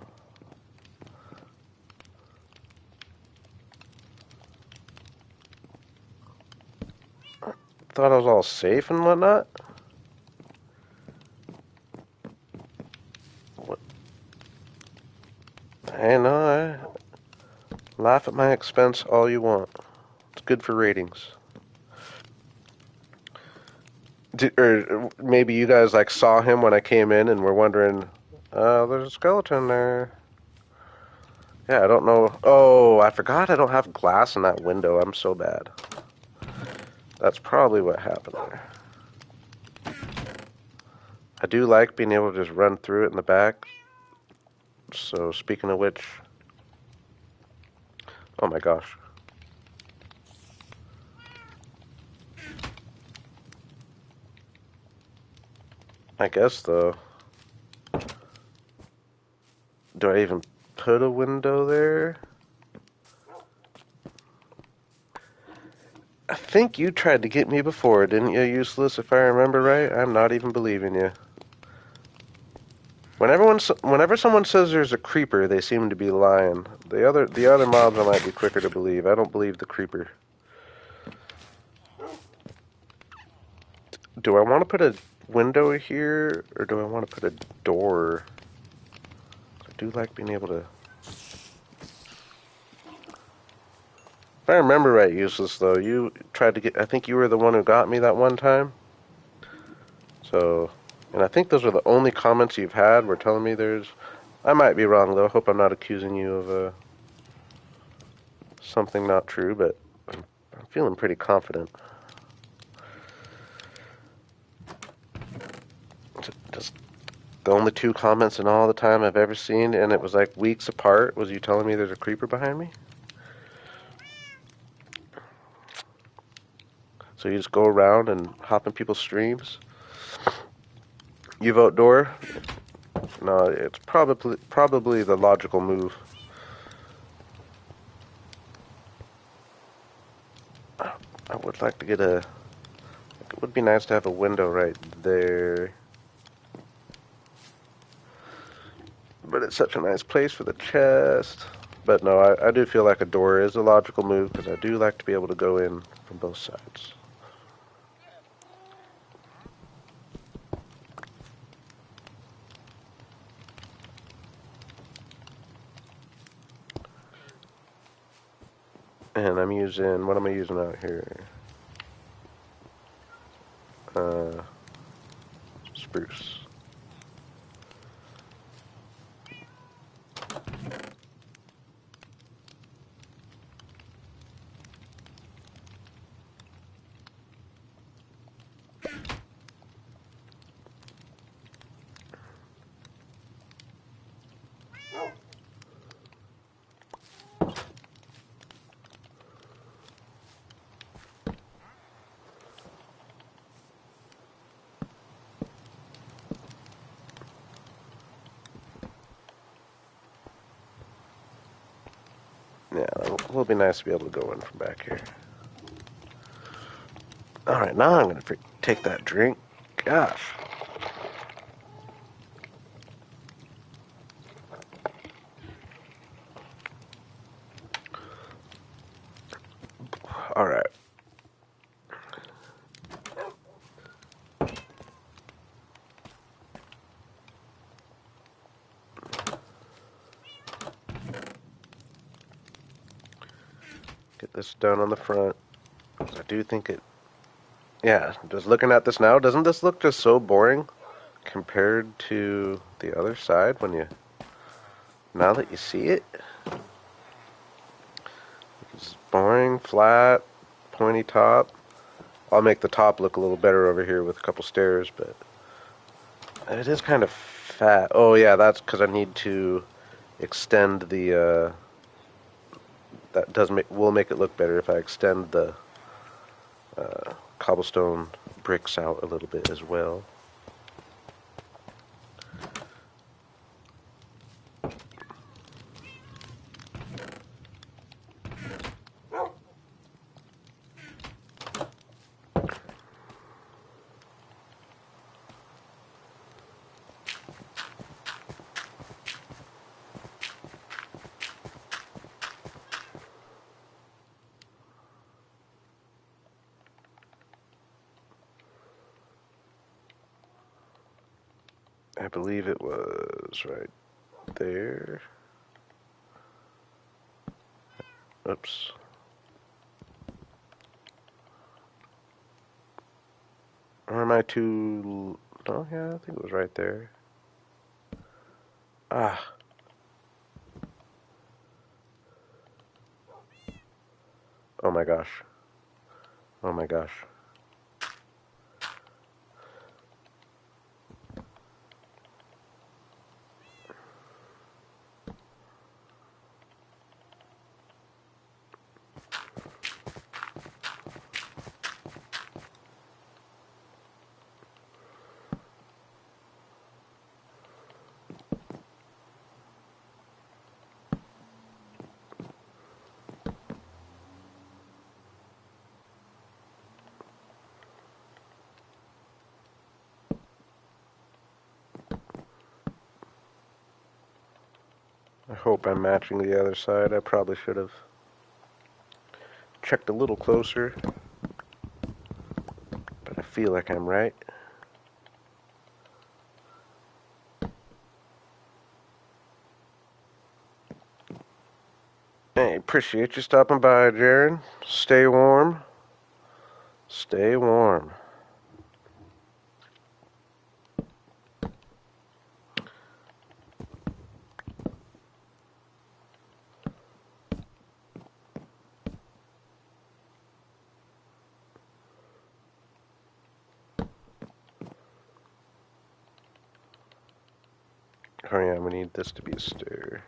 Thought I was all safe and whatnot. What? Hey, no, laugh at my expense all you want. It's good for ratings. Or maybe you guys like saw him when I came in and were wondering, there's a skeleton there. Yeah, I don't know. Oh, I forgot I don't have glass in that window. I'm so bad. That's probably what happened there. I do like being able to just run through it in the back. So speaking of which, oh my gosh. I guess though, do I even put a window there? I think you tried to get me before, didn't you, Useless? If I remember right, I'm not even believing you. Whenever someone says there's a creeper, they seem to be lying. The other mobs I might be quicker to believe. I don't believe the creeper. Do I want to put a window here, or do I want to put a door? I do like being able to... If I remember right, Useless, though, you tried to get... I think you were the one who got me that one time. So... And I think those are the only comments you've had were telling me there's... I might be wrong, though. I hope I'm not accusing you of something not true, but I'm feeling pretty confident. Just the only two comments in all the time I've ever seen, and it was like weeks apart, was you telling me there's a creeper behind me? So you just go around and hop in people's streams? You vote door? No, it's probably the logical move. I would like to get a... It would be nice to have a window right there. But it's such a nice place for the chest. But no, I do feel like a door is a logical move, because I do like to be able to go in from both sides. And I'm using... What am I using out here? Spruce. Yeah, it will be nice to be able to go in from back here. Alright, now I'm going to take that drink. Gosh. Alright. Get this done on the front. I do think it... Yeah, just looking at this now, doesn't this look just so boring compared to the other side when you... Now that you see it? It's boring, flat, pointy top. I'll make the top look a little better over here with a couple stairs, but... It is kind of fat. Oh yeah, that's because I need to extend the... That will make it look better if I extend the cobblestone bricks out a little bit as well. I believe it was right there. Oops. Or am I too... No, yeah, I think it was right there. Ah. Oh my gosh. Oh my gosh. I hope I'm matching the other side. I probably should have checked a little closer, but I feel like I'm right. Hey, appreciate you stopping by, Jared. Stay warm. Stay warm. Oh yeah, we need this to be a stair.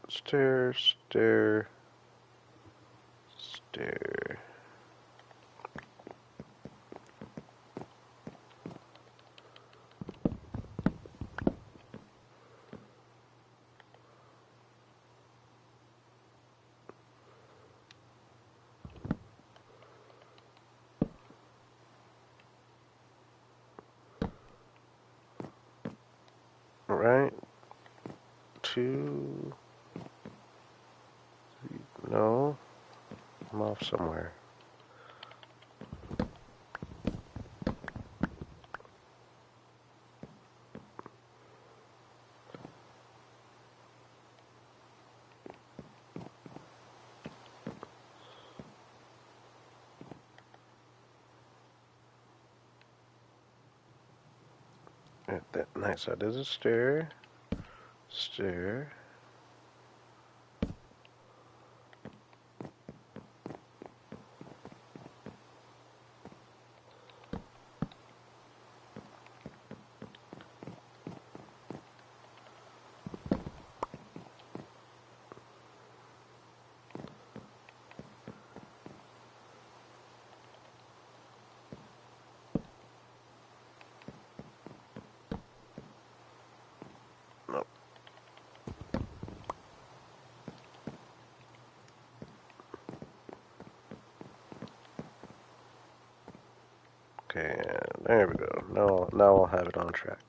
Stair, stair, stair. Right? 2. No. I'm off somewhere. Nice. That is a stair. Stair. Nope. Okay, there we go. Now I'll have it on track.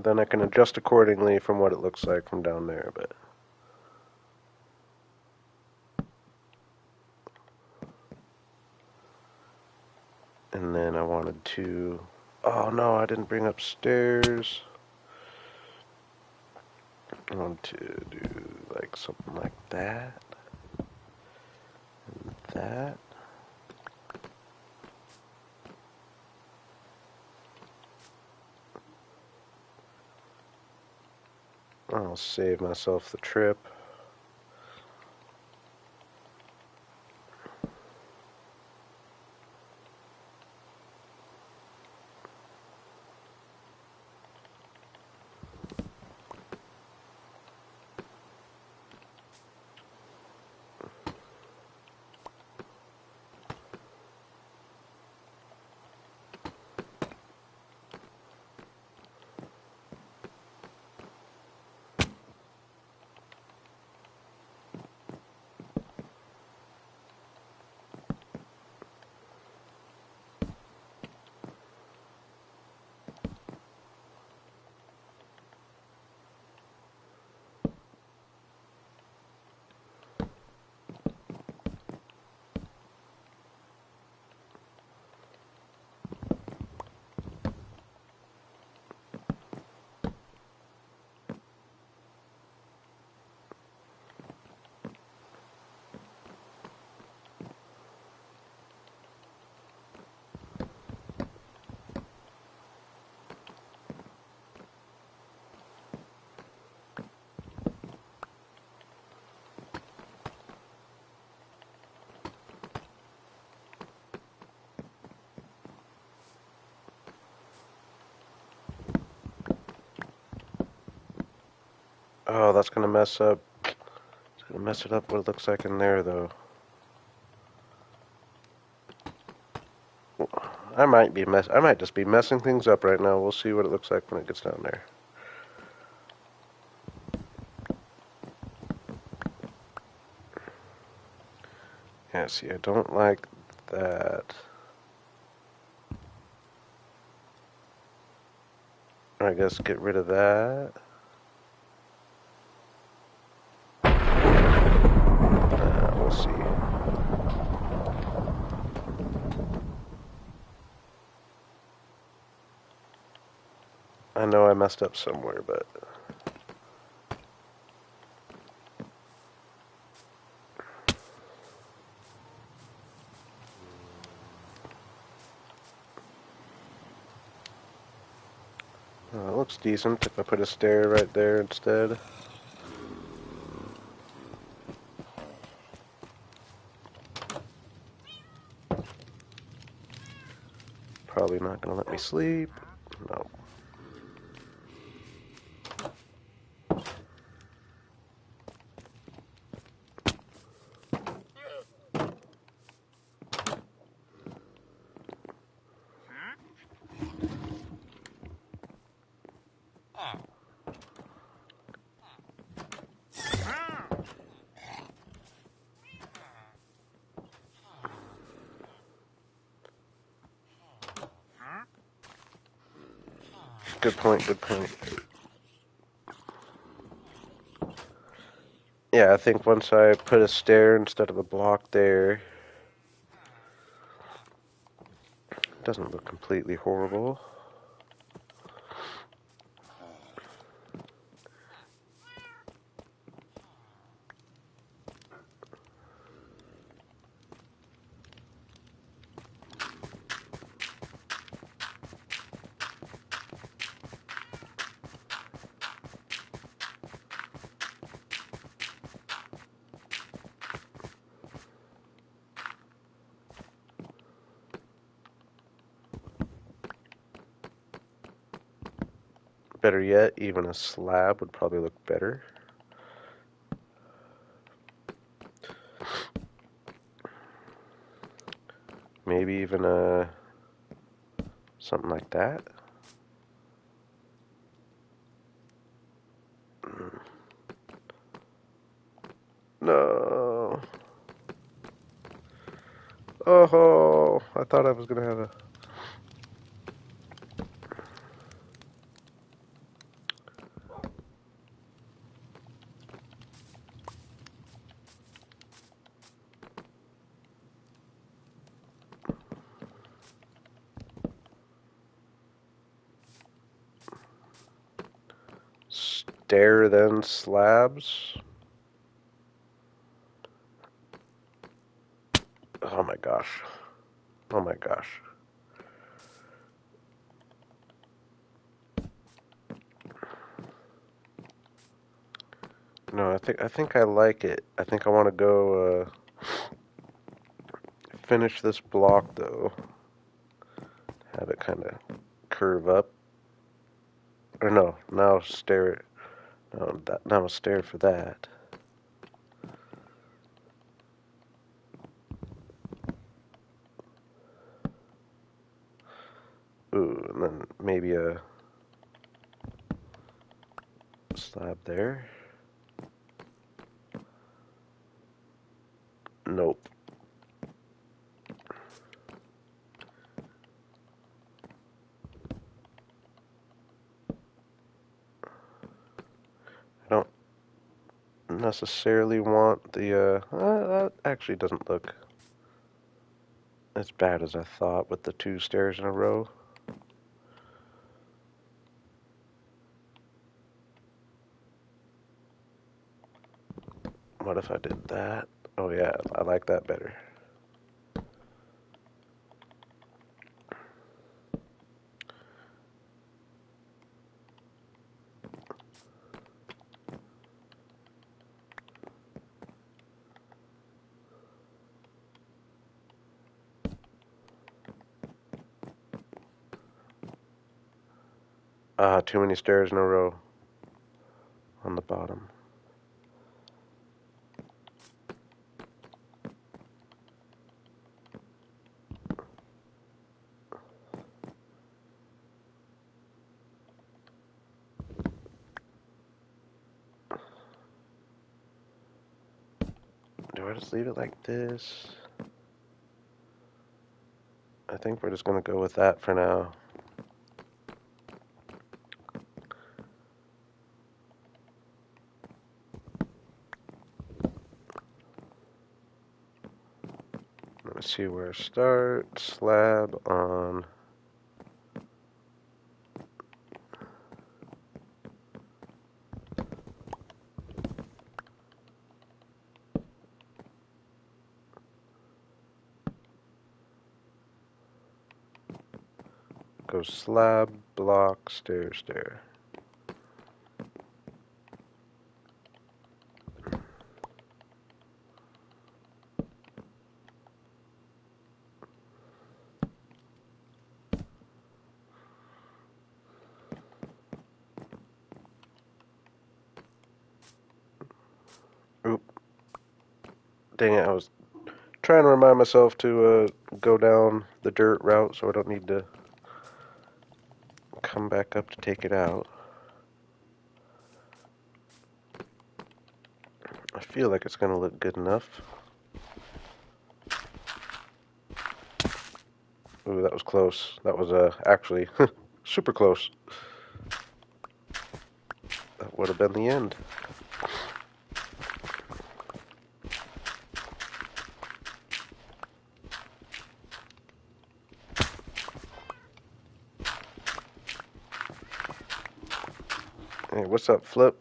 Then I can adjust accordingly from what it looks like from down there, but and then I wanted to oh no, I didn't bring up stairs. I wanted to do like something like that. And that. I'll save myself the trip. Oh, that's gonna mess up. It's gonna mess it up what it looks like in there, though. I might just be messing things up right now. We'll see what it looks like when it gets down there. Yeah, see, I don't like that. I guess get rid of that. We'll see. I know I messed up somewhere, but it looks decent if I put a stair right there instead. Probably not gonna let me sleep. No. Good point, good point. Yeah, I think once I put a stair instead of a block there, it doesn't look completely horrible. Better yet, even a slab would probably look better. Maybe even something like that. No. Oh, I thought I was gonna have a stair then slabs. Oh my gosh. Oh my gosh. No, I think I like it. I think I want to go finish this block though. Have it kind of curve up. Or no, now stare. No, now stare for that. Ooh, and then maybe a slab there. Nope. I don't necessarily want that actually doesn't look as bad as I thought with the two stairs in a row. What if I did that? Oh yeah, I like that better. Too many stairs in a row. on the bottom. Do I just leave it like this? I think we're just going to go with that for now. Let me see where I start. Slab on. Go slab, block, stair, stair. Oop. Dang it, I was trying to remind myself to go down the dirt route so I don't need to come back up to take it out. I feel like it's going to look good enough. Ooh, that was close. That was actually super close. That would have been the end. Hey, what's up, Flip?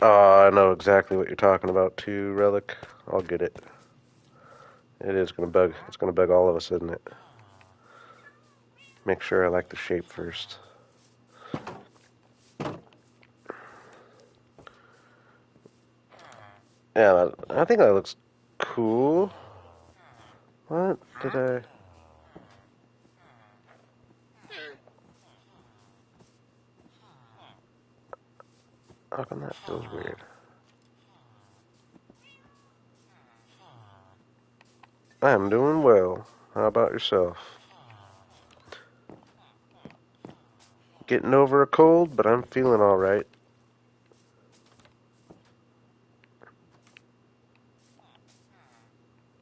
Oh, I know exactly what you're talking about too, Relic. I'll get it. It is gonna bug. It's gonna bug all of us, isn't it? Make sure I like the shape first. Yeah, I think that looks cool. What did I? How come that feels weird? I'm doing well. How about yourself? Getting over a cold, but I'm feeling all right.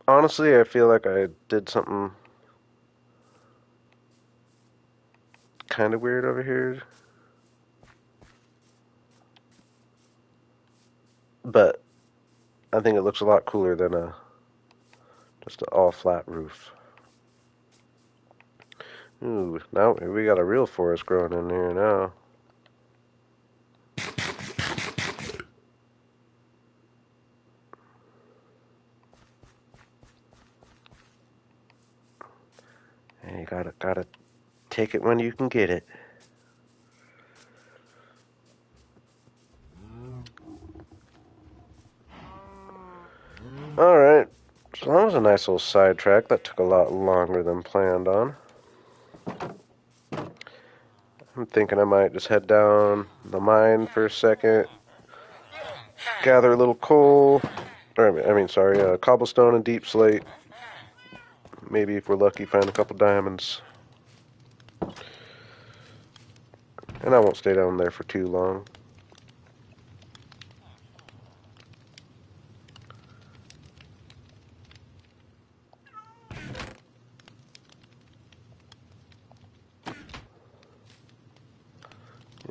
Honestly, I feel like I did something kind of weird over here. But I think it looks a lot cooler than just an all flat roof. Ooh, now we got a real forest growing in here now. And you gotta take it when you can get it. Alright, so that was a nice little sidetrack. That took a lot longer than planned on. I'm thinking I might just head down the mine for a second, gather a little coal, or sorry, cobblestone and deep slate. Maybe if we're lucky, find a couple diamonds. And I won't stay down there for too long.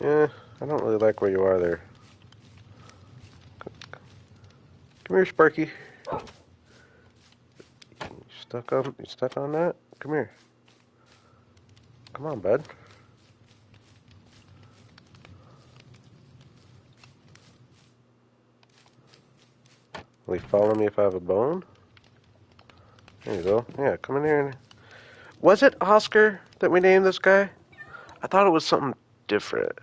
Yeah, I don't really like where you are there. Come here, Sparky. You stuck on that? Come here. Come on, bud. Will he follow me if I have a bone? There you go. Yeah, come in here. Was it Oscar that we named this guy? I thought it was something different.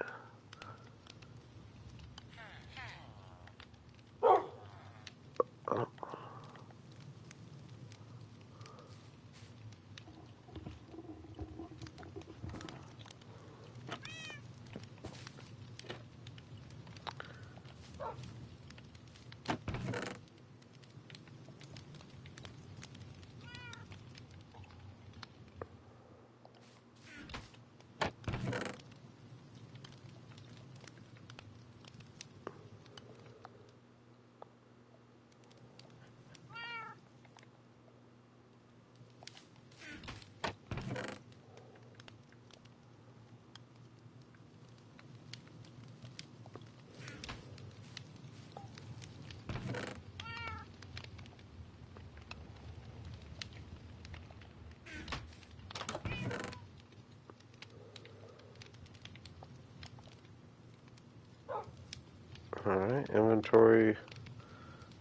inventory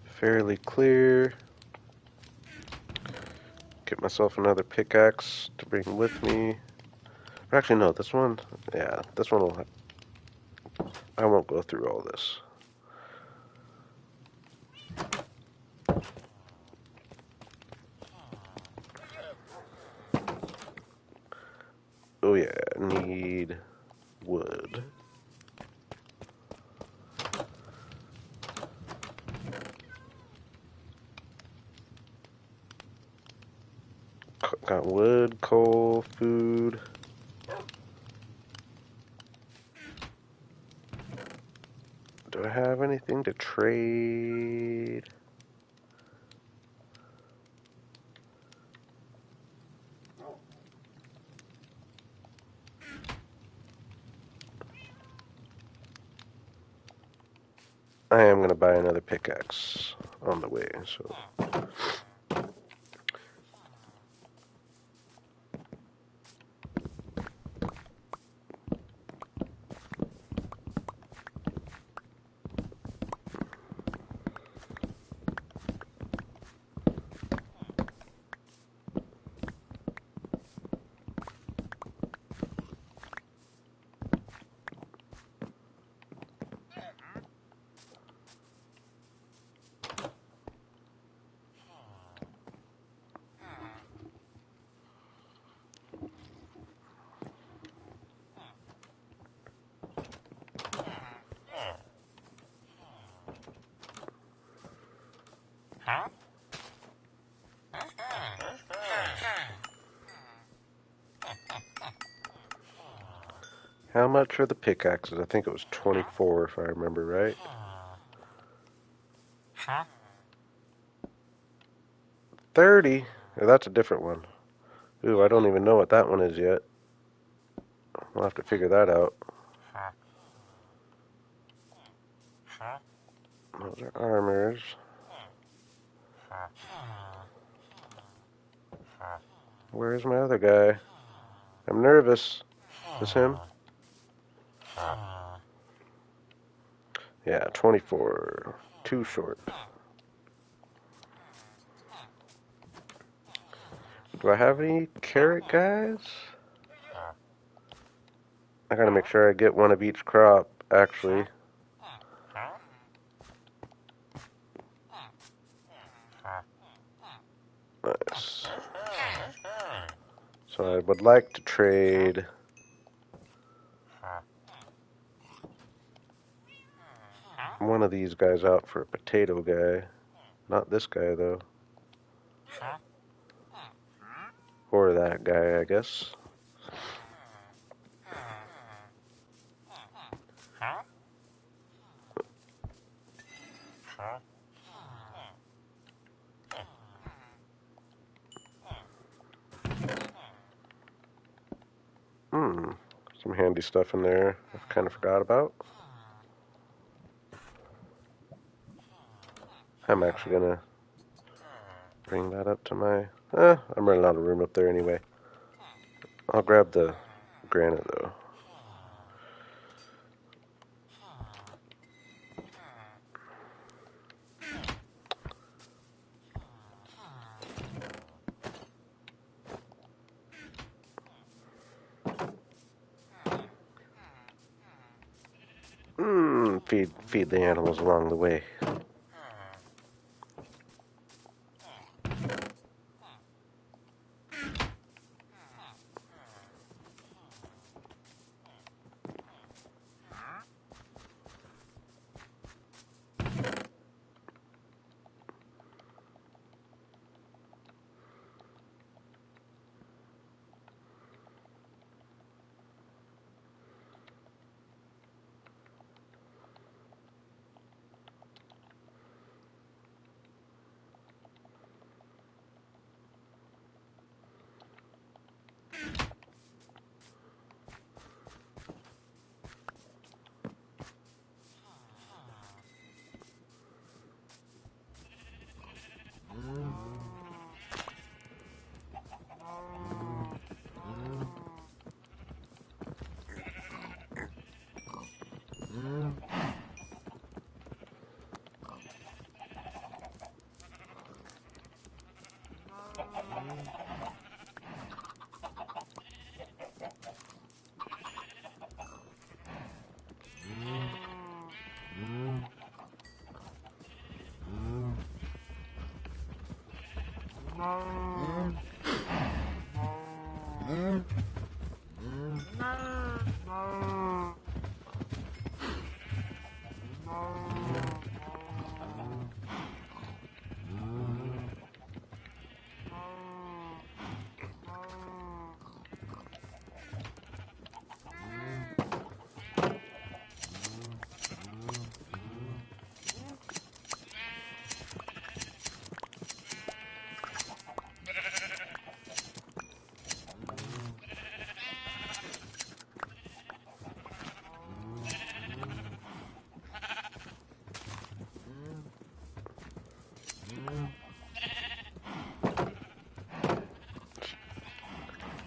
fairly clear. Get myself another pickaxe to bring with me. Or actually, no, this one, yeah, this one will, I won't go through all this. Oh yeah, need wood. Got wood, coal, food. Do I have anything to trade? I am going to buy another pickaxe on the way, so. How much are the pickaxes? I think it was 24 if I remember right. 30? Oh, that's a different one. Ooh, I don't even know what that one is yet. We'll have to figure that out. Those are armors. Where's my other guy? I'm nervous. Is him? Yeah, 24. Too short. Do I have any carrot guys? I gotta make sure I get one of each crop, actually. Nice. So I would like to trade one of these guys out for a potato guy. Not this guy, though. Or that guy, I guess. Hmm. Some handy stuff in there I kind of forgot about. I'm actually gonna bring that up to my... I'm running out of room up there anyway. I'll grab the granite, though. Feed the animals along the way.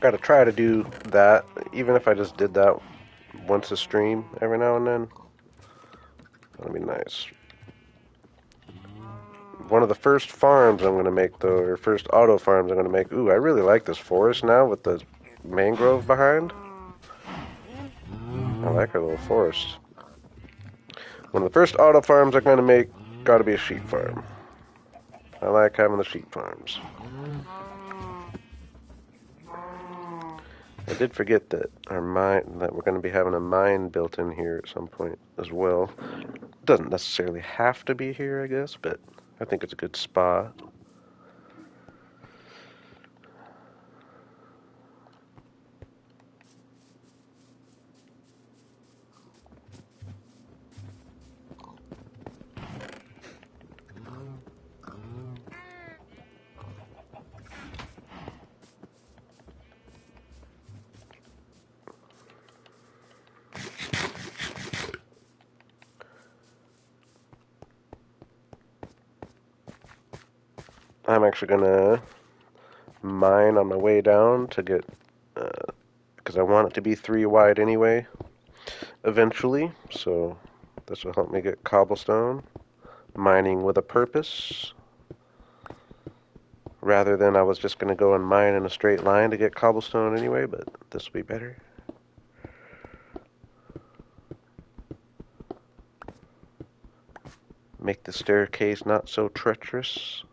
Gotta try to do that, even if I just did that once a stream every now and then. That'd be nice. One of the first farms I'm gonna make though, or first auto farms I'm gonna make. Ooh, I really like this forest now with the mangrove behind. I like our little forest. One of the first auto farms I'm gonna make gotta be a sheep farm. I like having the sheep farms. I did forget that we're going to be having a mine built in here at some point as well. Doesn't necessarily have to be here, I guess, but I think it's a good spot. I'm actually going to mine on my way down to get, because I want it to be 3 wide anyway, eventually. So this will help me get cobblestone. Mining with a purpose. Rather than I was just going to go and mine in a straight line to get cobblestone anyway, but this will be better. Make the staircase not so treacherous.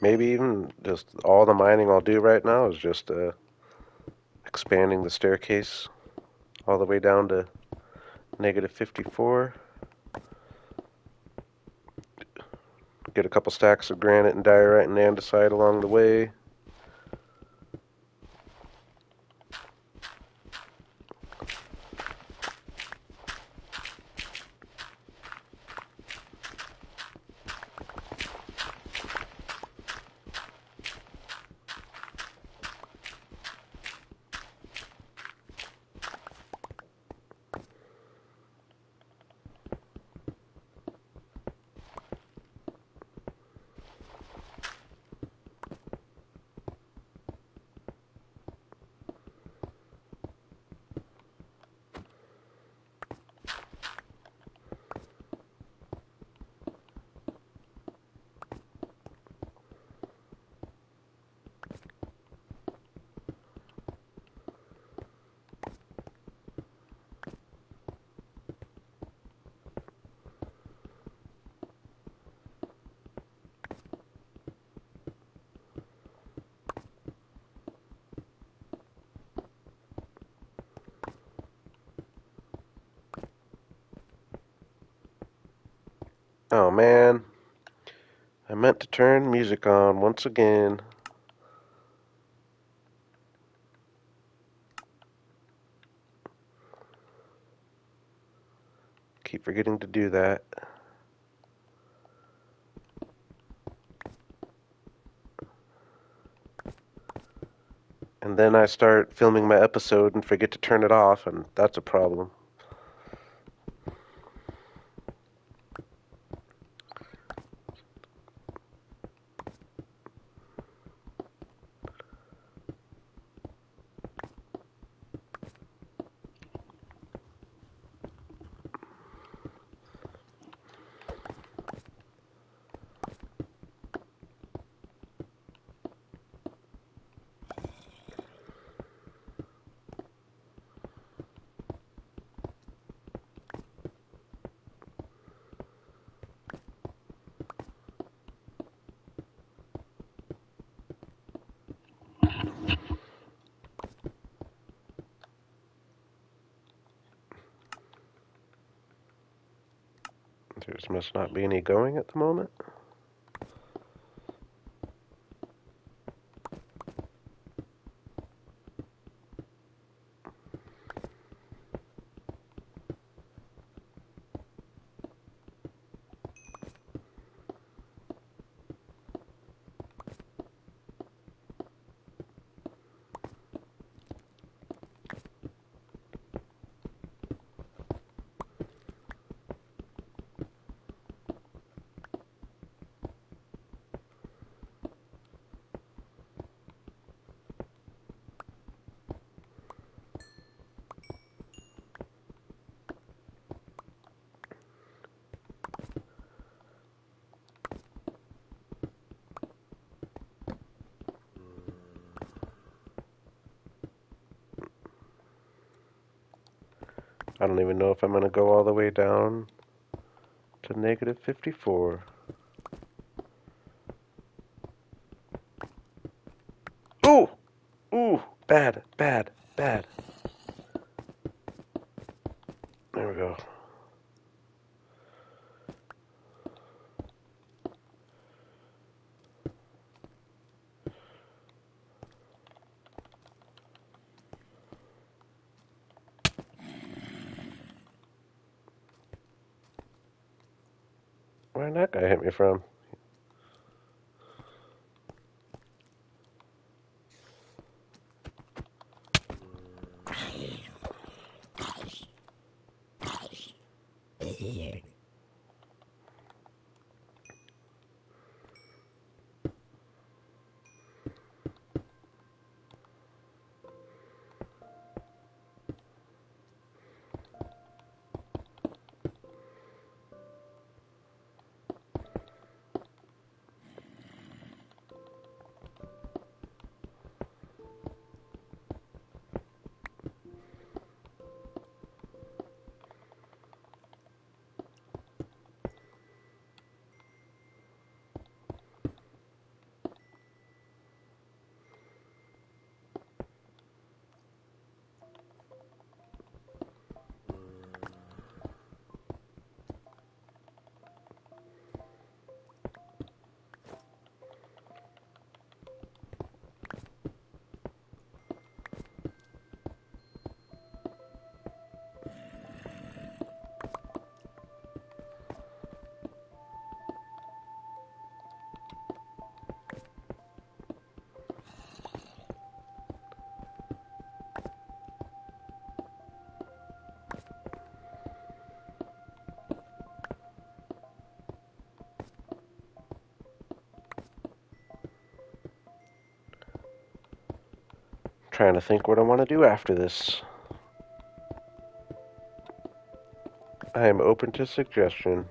Maybe even just all the mining I'll do right now is just expanding the staircase all the way down to negative 54. Get a couple stacks of granite and diorite and andesite along the way. Oh man, I meant to turn music on once again. Keep forgetting to do that. And And then I start filming my episode and forget to turn it off, and that's a problem. There must not be any going at the moment. I don't even know if I'm going to go all the way down to negative 54. Ooh! Ooh! Bad, bad, bad. There we go. Where'd that guy hit me from? Trying to think what I want to do after this. I am open to suggestion.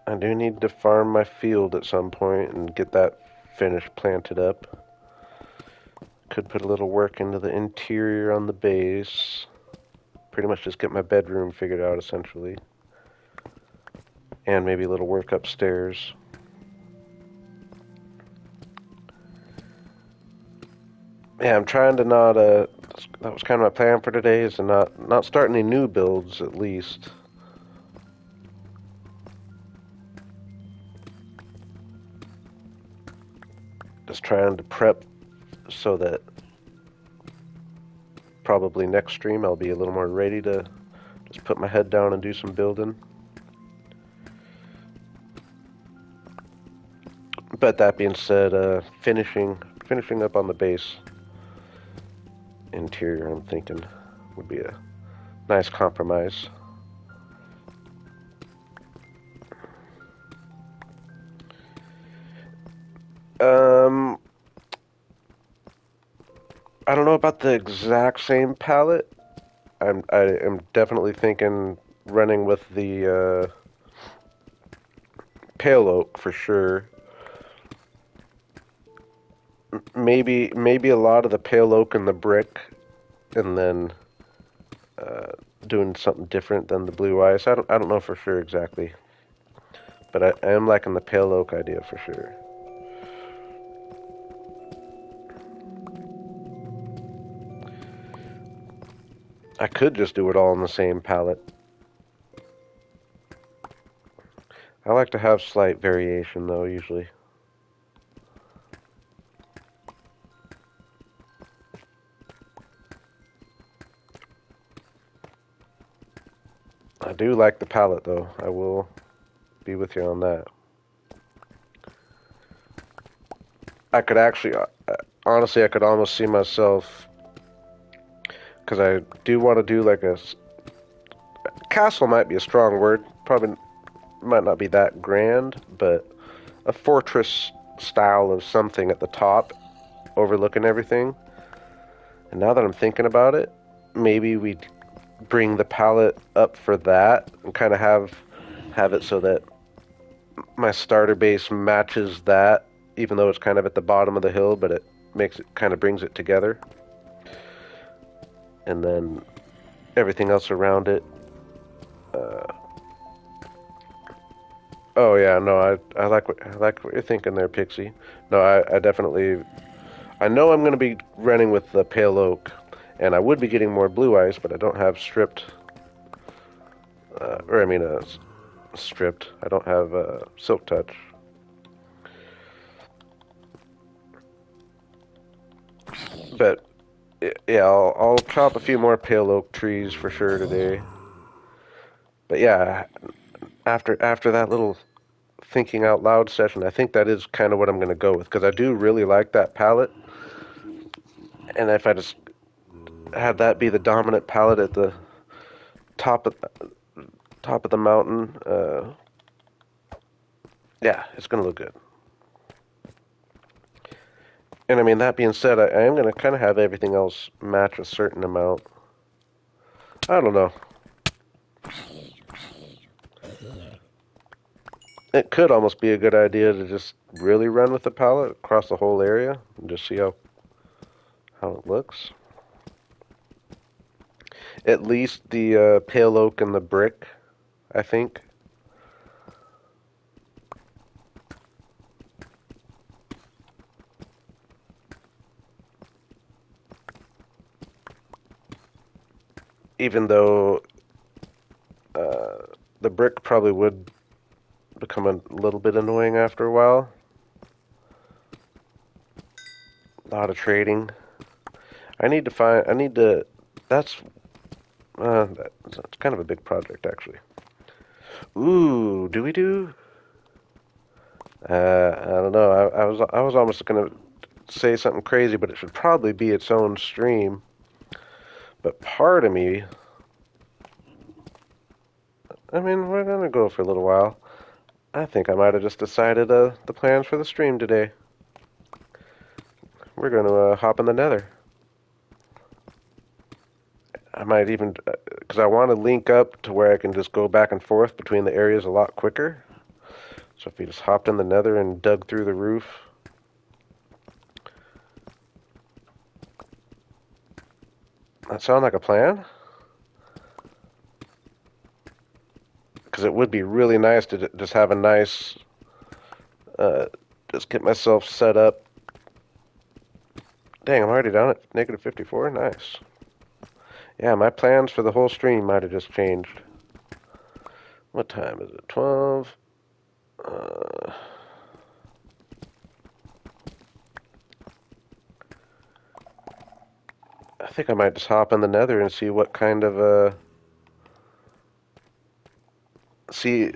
I do need to farm my field at some point and get that finished, planted up. Could put a little work into the interior on the base. Pretty much just get my bedroom figured out, essentially. And maybe a little work upstairs. Yeah, I'm trying to not, that was kind of my plan for today, is to not start any new builds, at least. Just trying to prep so that probably next stream I'll be a little more ready to just put my head down and do some building. But that being said, finishing up on the base interior, I'm thinking would be a nice compromise. I don't know about the exact same palette. I am definitely thinking running with the pale oak for sure. Maybe a lot of the pale oak and the brick, and then doing something different than the blue ice. I don't know for sure exactly, but I am liking the pale oak idea for sure. I could just do it all in the same palette. I like to have slight variation though, usually. I do like the palette though. I will be with you on that. I could actually, honestly, I could almost see myself, because I do want to do like a castle might be a strong word. Probably might not be that grand, but a fortress style of something at the top, overlooking everything. And now that I'm thinking about it, maybe we bring the palette up for that and kind of have it so that my starter base matches that, even though it's kind of at the bottom of the hill, but it makes it kind of brings it together. And then everything else around it. Oh yeah, no, I like what you're thinking there, Pixie. No, I definitely I know I'm going to be running with the pale oak, and I would be getting more blue ice, but I don't have stripped, or I mean stripped. I don't have silk touch. But yeah, I'll chop a few more pale oak trees for sure today. But yeah, after that little thinking out loud session, I think that is kind of what I'm going to go with because I do really like that palette, and if I just had that be the dominant palette at the top of top of the mountain, yeah, it's going to look good. And I mean, that being said, I am going to kind of have everything else match a certain amount. I don't know. It could almost be a good idea to just really run with the palette across the whole area and just see how it looks. At least the pale oak and the brick, I think. Even though the brick probably would become a little bit annoying after a while. A lot of trading. I need to find. I need to. That's that's kind of a big project actually. Ooh, do we do? I don't know. I was almost gonna say something crazy, but it should probably be its own stream. But part of me, I mean, we're gonna go for a little while. I think I might have just decided the plans for the stream today. We're gonna hop in the Nether. I might even, because I want to link up to where I can just go back and forth between the areas a lot quicker. So if we just hopped in the Nether and dug through the roof. That sound like a plan? Because it would be really nice to just have a nice, just get myself set up. Dang, I'm already down at negative 54. Nice. Yeah, my plans for the whole stream might have just changed. What time is it? 12? I think I might just hop in the Nether and see what kind of See,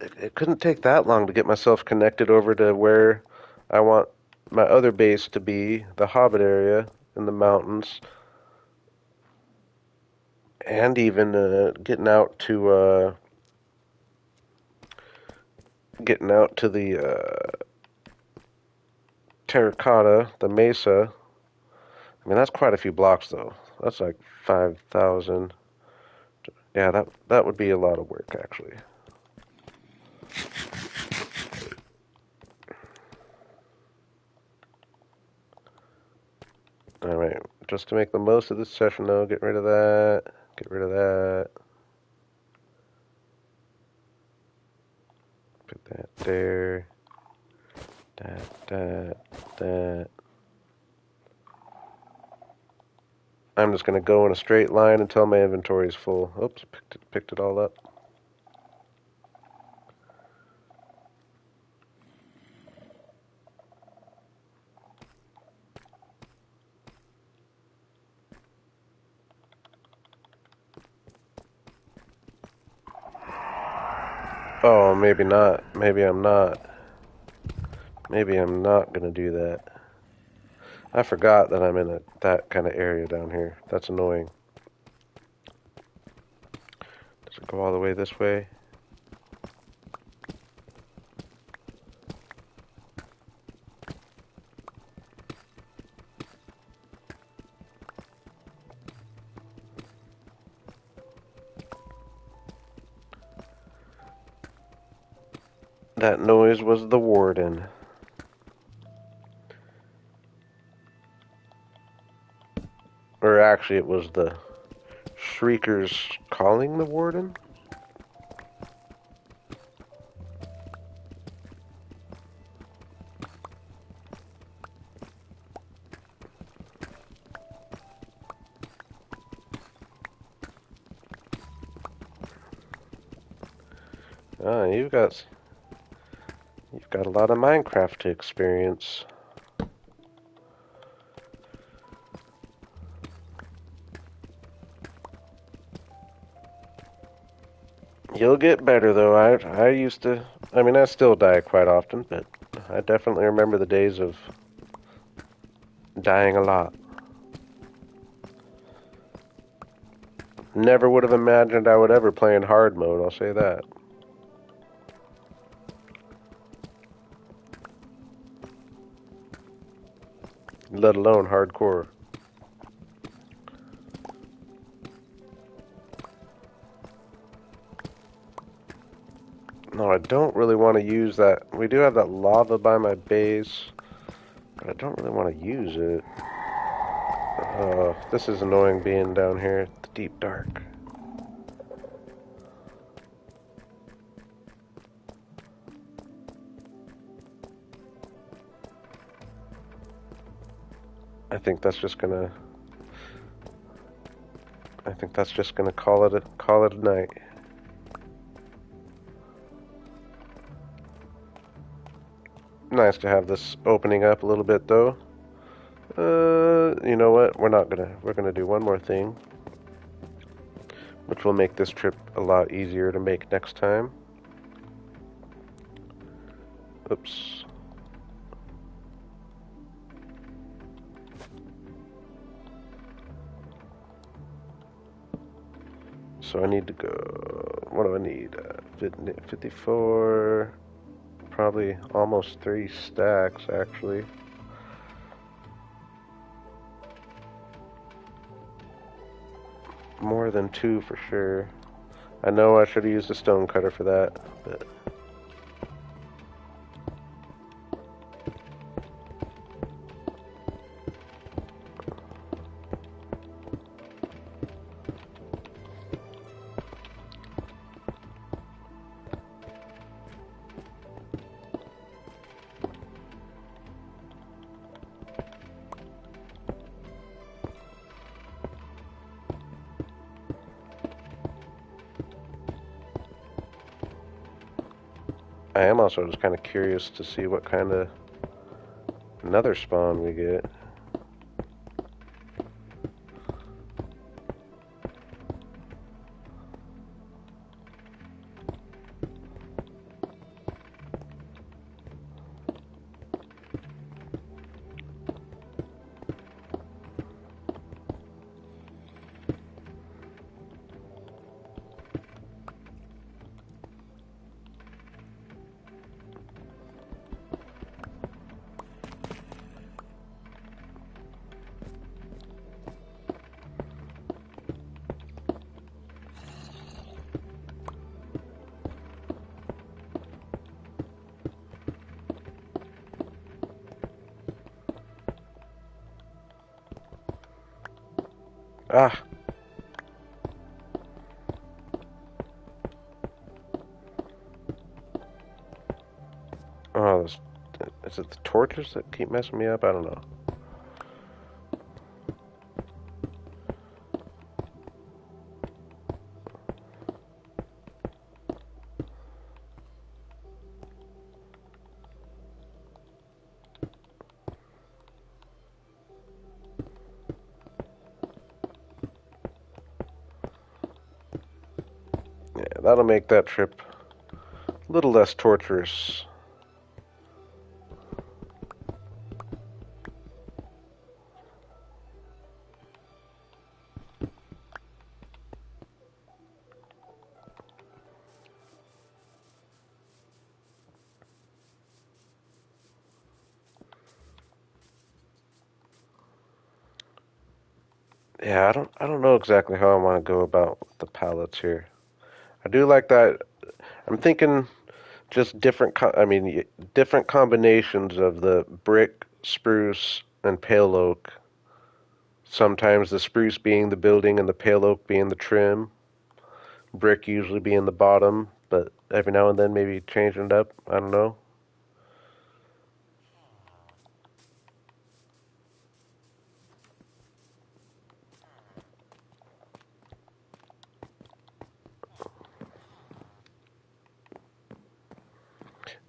it couldn't take that long to get myself connected over to where I want my other base to be, the Hobbit area in the mountains, and even getting out to the Terracotta, the Mesa. I mean, that's quite a few blocks though. That's like 5,000. Yeah, that would be a lot of work actually. All right, just to make the most of this session though, get rid of that. Get rid of that. Put that there. That. I'm just going to go in a straight line until my inventory is full. Oops, picked it all up. Oh, maybe not. Maybe I'm not. Maybe I'm not going to do that. I forgot that I'm in that kind of area down here. That's annoying. Does it go all the way this way? That noise was the warden. Or actually, it was the shriekers calling the warden? Ah, you've got a lot of Minecraft to experience. You'll get better though. I used to. I mean, I still die quite often, but I definitely remember the days of dying a lot. Never would have imagined I would ever play in hard mode, I'll say that. Let alone hardcore. No, I don't really want to use that. We do have that lava by my base, but I don't really want to use it. This is annoying being down here at the deep dark. I think that's just gonna call it a night. Nice to have this opening up a little bit though. You know what? We're gonna do one more thing, which will make this trip a lot easier to make next time. Oops. So I need to go, what do I need? 54, probably almost 3 stacks actually. More than 2 for sure. I know I should have used a stone cutter for that, but I am also just kind of curious to see what kind of nether spawn we get. Ah. Oh, is it the torches that keep messing me up? I don't know. Yeah, that'll make that trip a little less torturous. Yeah, I don't know exactly how I want to go about the pallets here. I do like that. I'm thinking just different combinations of the brick, spruce, and pale oak. Sometimes the spruce being the building and the pale oak being the trim. Brick usually being the bottom, but every now and then maybe changing it up. I don't know.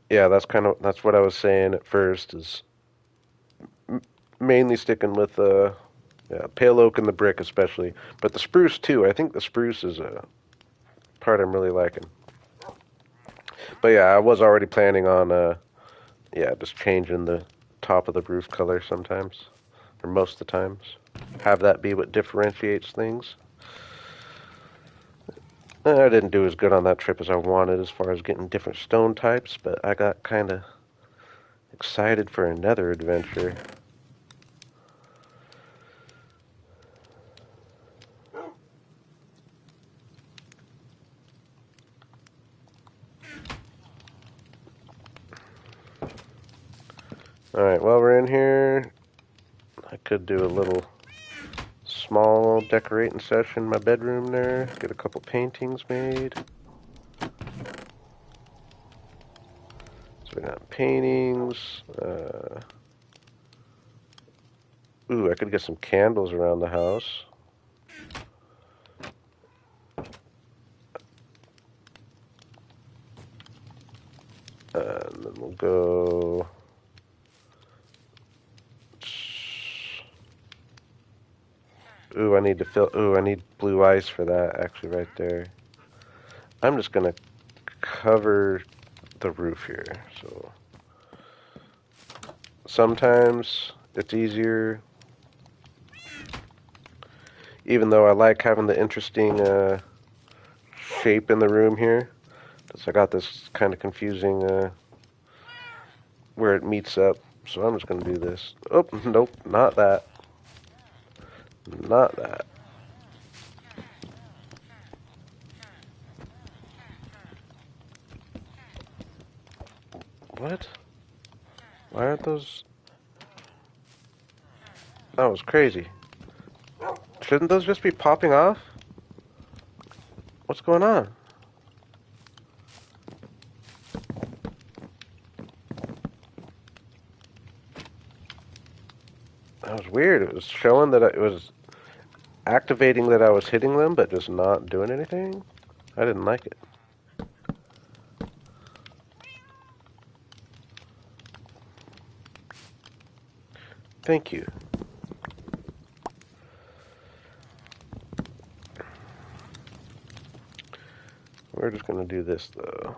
Yeah, that's what I was saying at first. Is mainly sticking with yeah, pale oak and the brick especially, but the spruce too. I think the spruce is a part I'm really liking. But yeah, I was already planning on yeah, just changing the top of the roof color sometimes, or most of the times. Have that be what differentiates things. I didn't do as good on that trip as I wanted as far as getting different stone types, but I got kind of excited for another adventure. Alright, while we're in here, I could do a little small decorating session in my bedroom there. Get a couple paintings made. So we got paintings. Ooh, I could get some candles around the house. And then we'll go. Ooh, I need to fill. Ooh, I need blue ice for that. Actually, right there. I'm just gonna cover the roof here. So sometimes it's easier, even though I like having the interesting shape in the room here. So I got this kind of confusing where it meets up. So I'm just gonna do this. Oh, nope, not that. Not that. What? Why aren't those? That was crazy. Shouldn't those just be popping off? What's going on? That was weird. It was showing that it was activating that I was hitting them, but just not doing anything. I didn't like it. Thank you. We're just gonna do this though.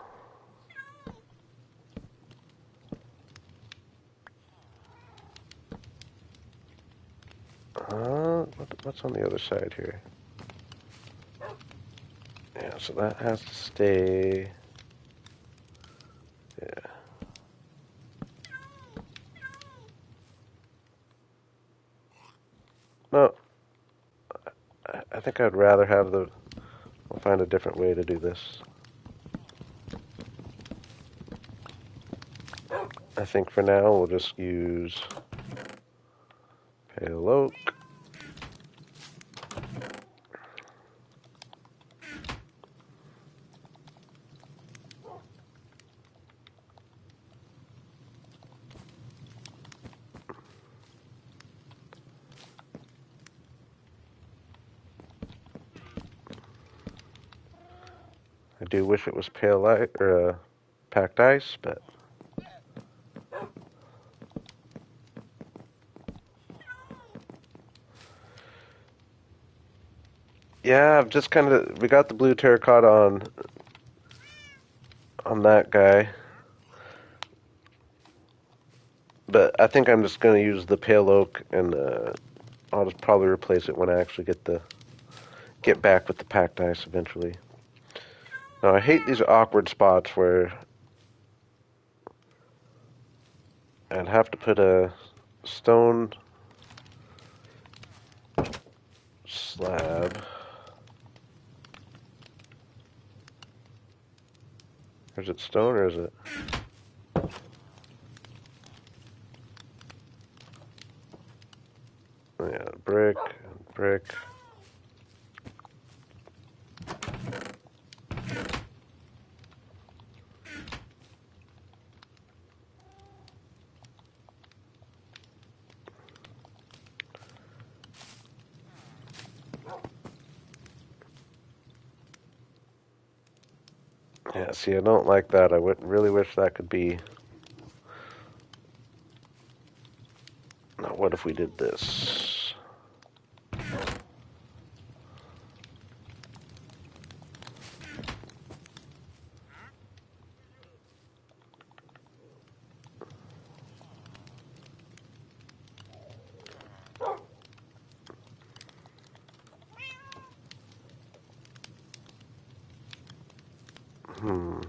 What's on the other side here? Yeah, so that has to stay. Yeah. No, I think I'd rather have the. I'll find a different way to do this. I think for now we'll just use pale oak. I do wish it was pale light or packed ice, but yeah, I've just kind of we got the blue terracotta on that guy, but I think I'm just gonna use the pale oak, and I'll just probably replace it when I actually get back with the packed ice eventually. Now I hate these awkward spots where I'd have to put a stone slab. Is it stone or is it? Yeah, brick, brick. Yeah, see, I don't like that. I would really wish that could be. Now, what if we did this? Hmm.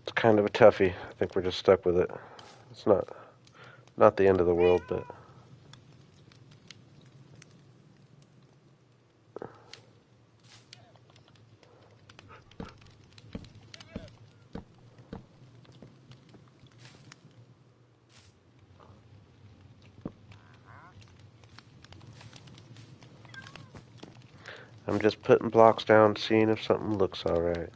It's kind of a toughie. I think we're just stuck with it. It's not the end of the world, but I'm just putting blocks down, seeing if something looks all right.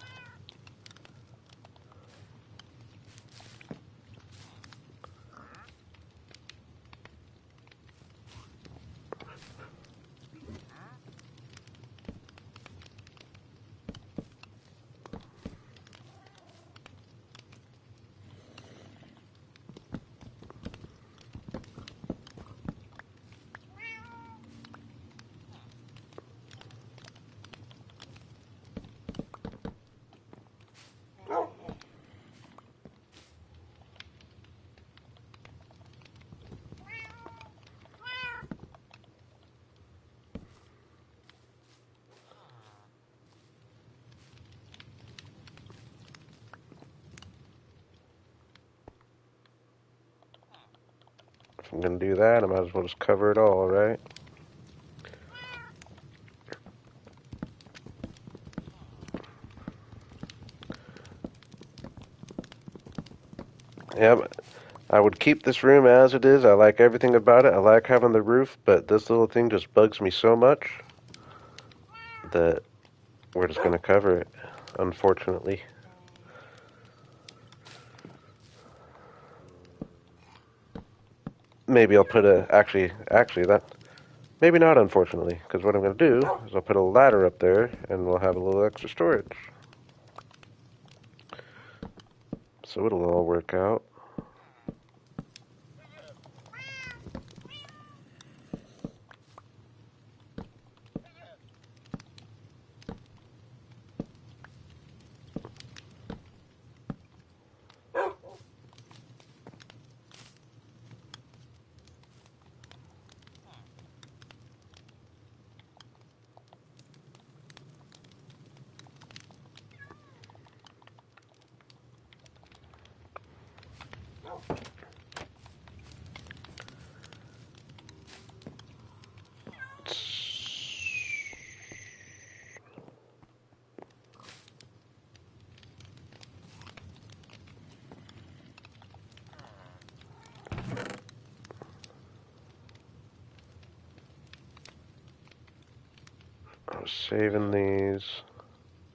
If I'm gonna do that, I might as well just cover it all, right? Yeah, I would keep this room as it is. I like everything about it. I like having the roof, but this little thing just bugs me so much that we're just gonna cover it, unfortunately. Maybe I'll put a actually that maybe not unfortunately, because what I'm gonna do is I'll put a ladder up there and we'll have a little extra storage. So it'll all work out. I was saving these.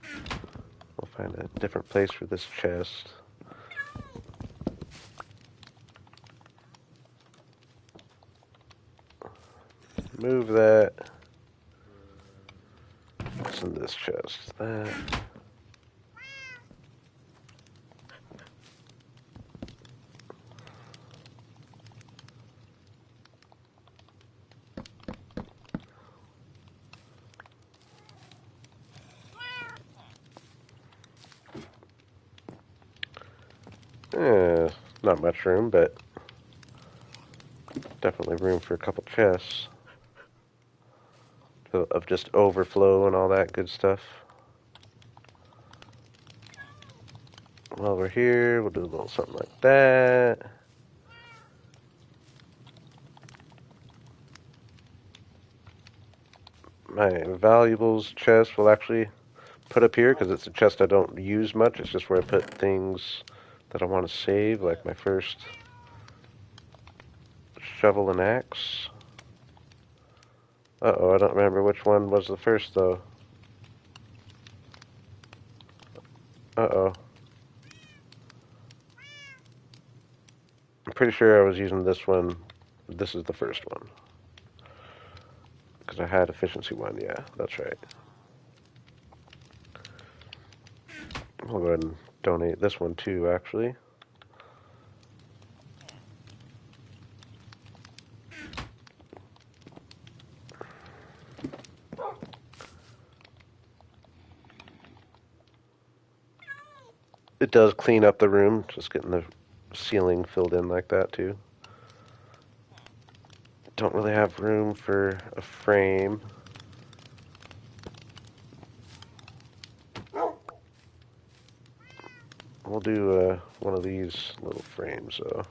We'll find a different place for this chest. Move that. What's in this chest? That. Not much room, but definitely room for a couple chests of just overflow and all that good stuff. While we're here, we'll do a little something like that. My valuables chest will actually put up here because it's a chest I don't use much. It's just where I put things that I want to save, like my first shovel and axe. Uh-oh, I don't remember which one was the first, though. Uh-oh. I'm pretty sure I was using this one. This is the first one. Because I had efficiency 1, yeah, that's right. I'll go ahead and donate this one, too, actually. It does clean up the room, just getting the ceiling filled in like that, too. Don't really have room for a frame. We'll do one of these little frames, though.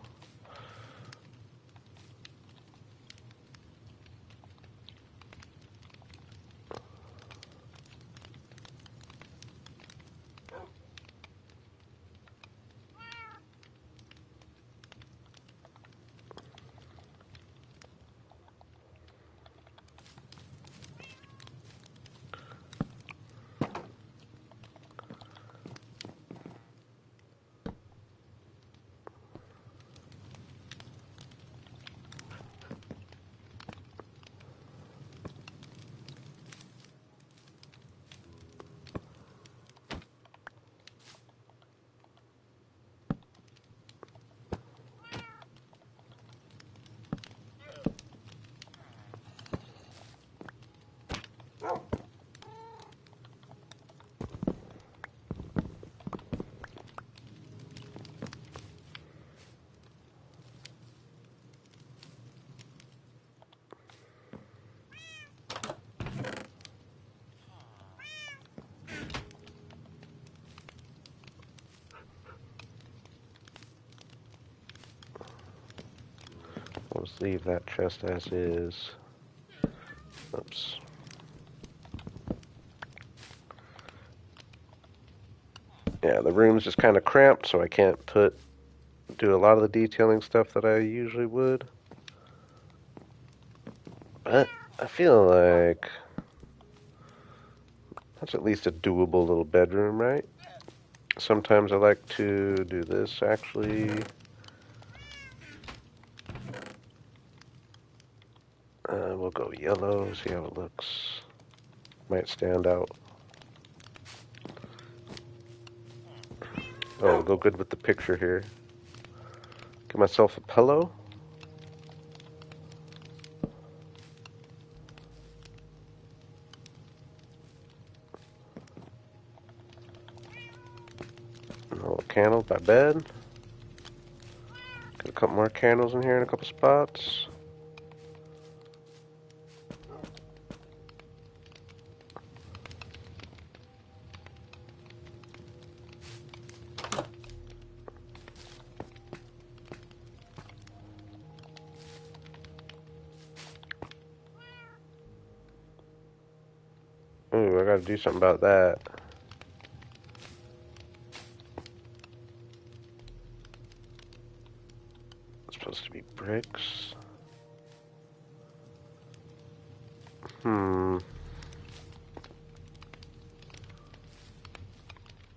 We'll just leave that chest as is. Oops. Yeah, the room's just kind of cramped, so I can't do a lot of the detailing stuff that I usually would. But I feel like that's at least a doable little bedroom, right? Sometimes I like to do this, actually. We'll go yellow, see how it looks. Might stand out. Oh, we'll go good with the picture here. Get myself a pillow. A little candle by bed. Get a couple more candles in here in a couple spots. Ooh, I gotta do something about that. It's supposed to be bricks.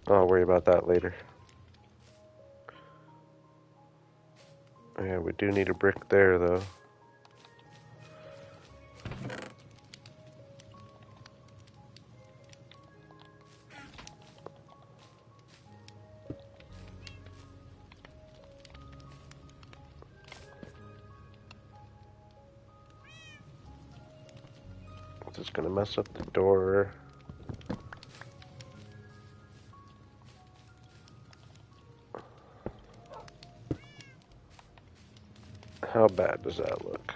I'll worry about that later. Yeah, we do need a brick there, though. is going to mess up the door. How bad does that look?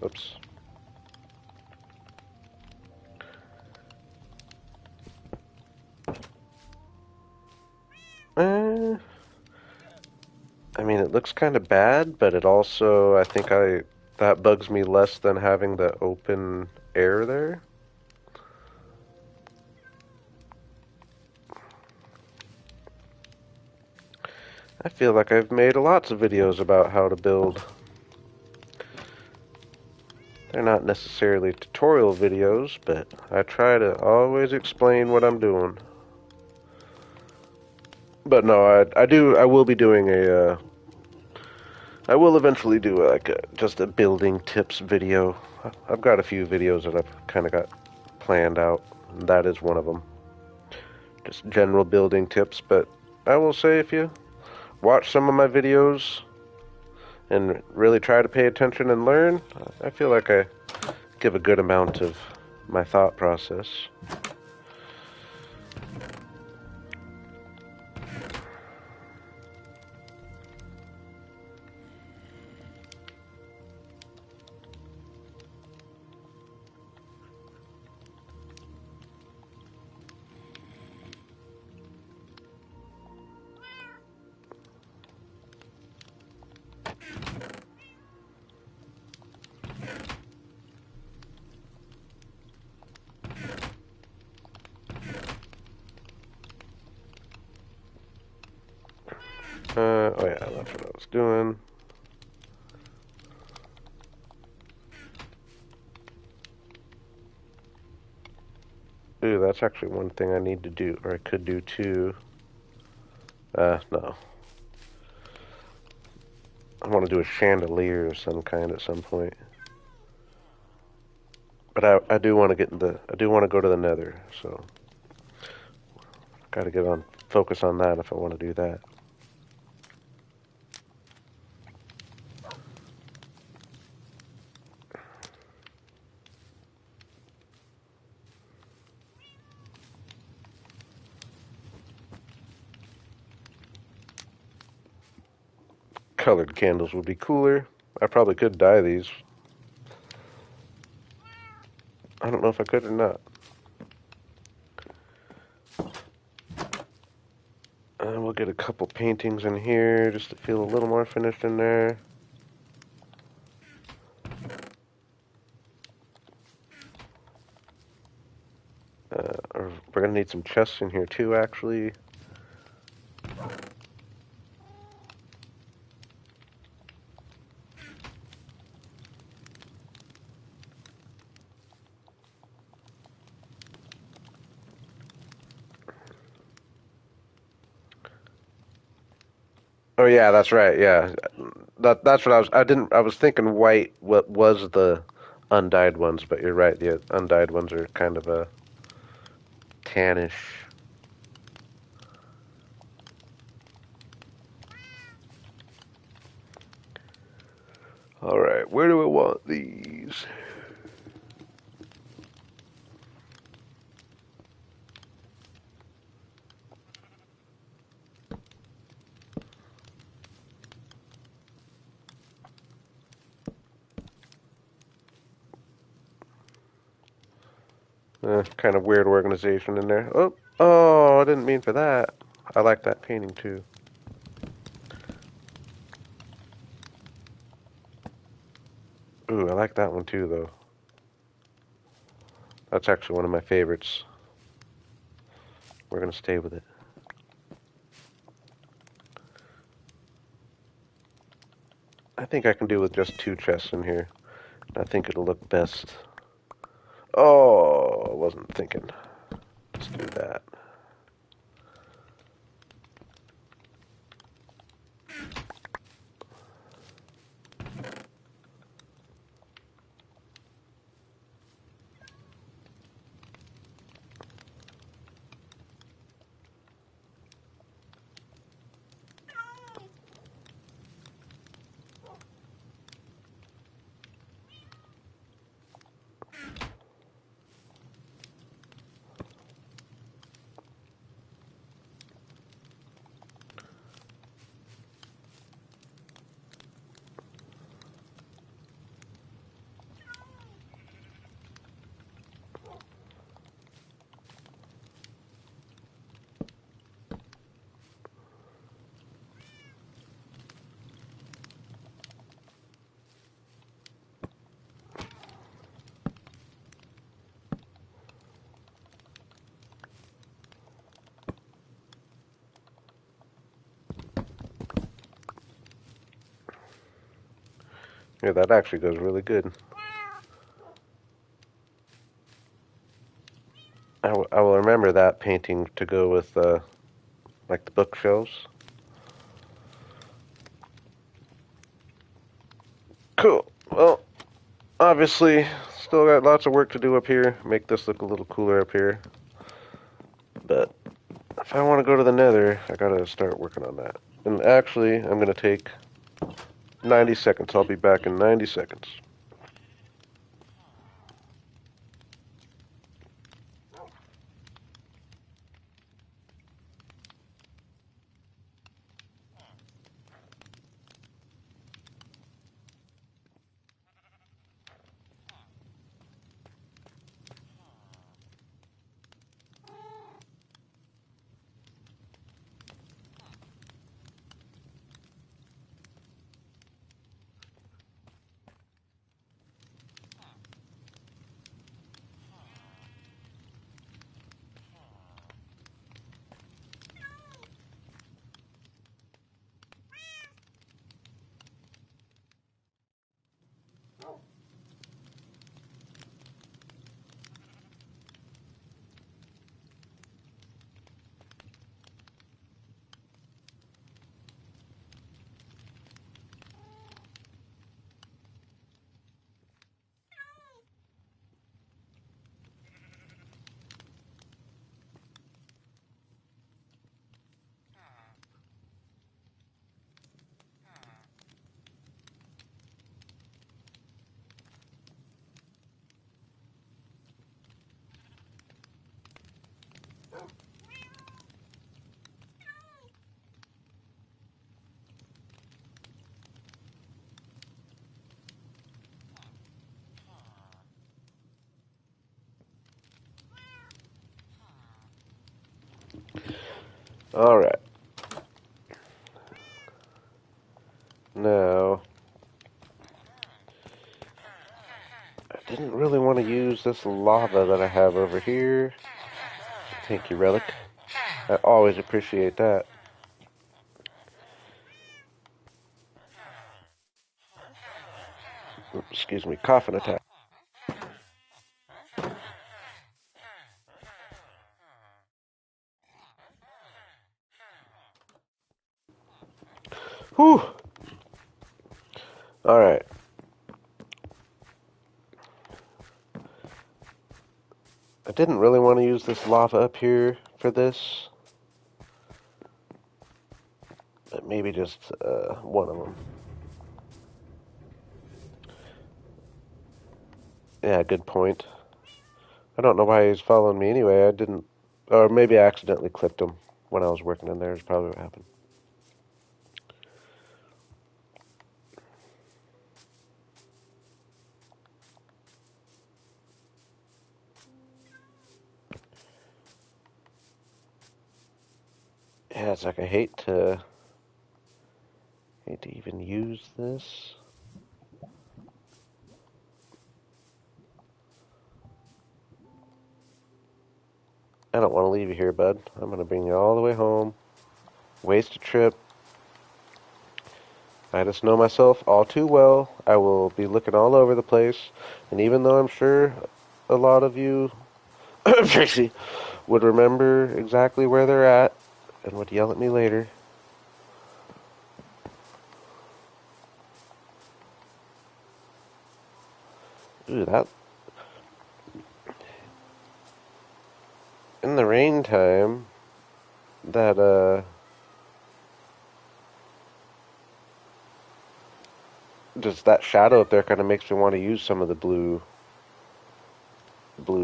Oops. I mean, it looks kind of bad, but it also, I think that bugs me less than having the open air there. I feel like I've made lots of videos about how to build. They're not necessarily tutorial videos, but I try to always explain what I'm doing. But no, I will be doing I will eventually do just a building tips video. I've got a few videos that I've kind of got planned out, and that is one of them. Just general building tips, but I will say if you watch some of my videos and really try to pay attention and learn, I feel like I give a good amount of my thought process. Oh yeah, that's what I was doing. Ooh, that's actually one thing I need to do, or I could do too. No. I want to do a chandelier of some kind at some point. But I do want to I do want to go to the Nether, so got to focus on that if I want to do that. Colored candles would be cooler. I probably could dye these. I don't know if I could or not. We'll get a couple paintings in here just to feel a little more finished in there. We're gonna need some chests in here too, actually. Oh yeah, that's right. Yeah, that's what I was thinking white. What was the undyed ones? But you're right. The undyed ones are kind of a tannish. All right, where do I want these? Kind of weird organization in there. Oh, I didn't mean for that. I like that painting too. Ooh, I like that one too, though. That's actually one of my favorites. We're gonna stay with it. I think I can do with just 2 chests in here. I think it'll look best. Oh, I wasn't thinking. Let's do that. Yeah, that actually goes really good. I will remember that painting to go with, like the bookshelves. Cool. Well, obviously, still got lots of work to do up here. Make this look a little cooler up here. But if I want to go to the nether, I gotta start working on that. And actually, I'm gonna take 90 seconds. I'll be back in 90 seconds. Alright. Now, I didn't really want to use this lava that I have over here. Thank you, Relic. I always appreciate that. Oops, excuse me, coughing attack. Whew. Alright. I didn't really want to use this lava up here for this. But maybe just one of them. Yeah, good point. I don't know why he's following me anyway. I didn't... Or maybe I accidentally clicked him when I was working in there is probably what happened. Yeah, it's like I hate to even use this. I don't want to leave you here, bud. I'm gonna bring you all the way home. Waste a trip. I just know myself all too well. I will be looking all over the place, and even though I'm sure a lot of you, Tracy, would remember exactly where they're at and would yell at me later. Ooh, that in the rain time, that just that shadow up there kind of makes me want to use some of the blue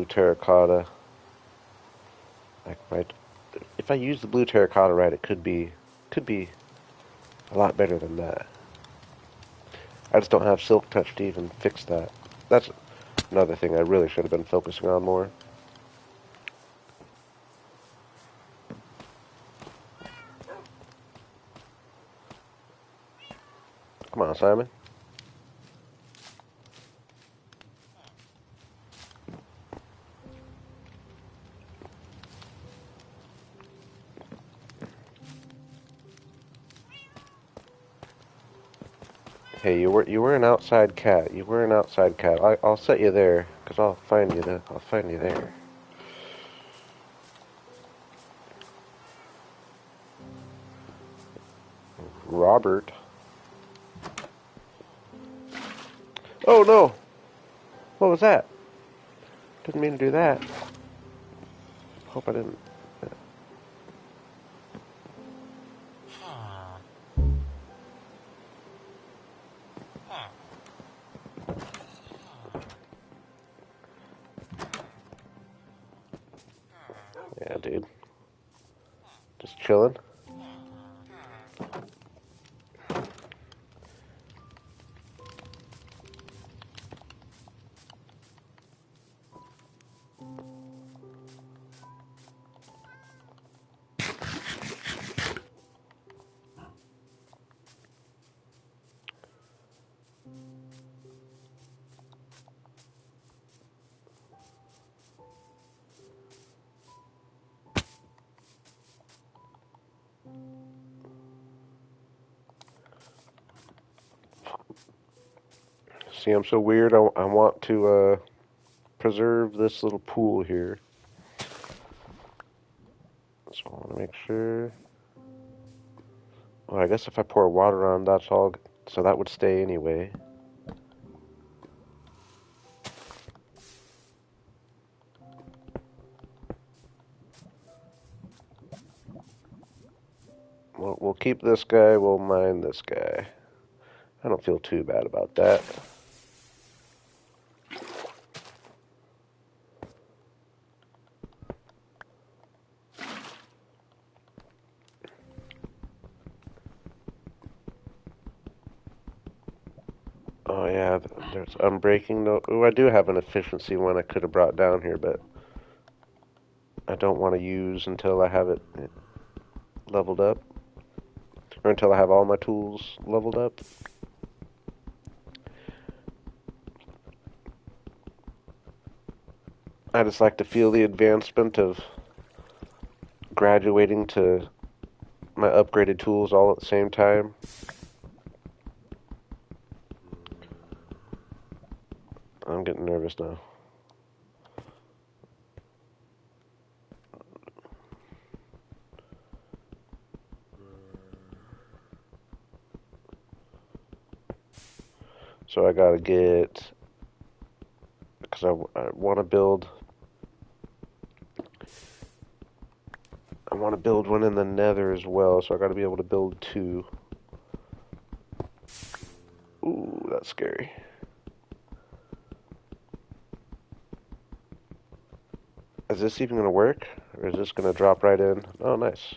terracotta. Like if I use the blue terracotta right, it could be a lot better than that. I just don't have silk touch to even fix that. That's another thing I really should have been focusing on more. Come on, Simon. Hey, you were an outside cat. You were an outside cat. I'll set you there, 'cause I'll find you there. I'll find you there. Robert. Oh no! What was that? Didn't mean to do that. Hope I didn't. Yeah, dude. Just chilling. See, I'm so weird. I want to preserve this little pool here. So I want to make sure. Well, I guess if I pour water on, that's all. So that would stay anyway. We'll keep this guy. We'll mine this guy. I don't feel too bad about that. Oh yeah, there's unbreaking. No, ooh, I do have an efficiency one I could have brought down here, but I don't want to use until I have it leveled up, or until I have all my tools leveled up. I just like to feel the advancement of graduating to my upgraded tools all at the same time. I'm getting nervous now. So I gotta get, because I want to build. I want to build one in the Nether as well, so I got to be able to build two. Ooh, that's scary. Is this even gonna work, or is this gonna drop right in? Oh, nice.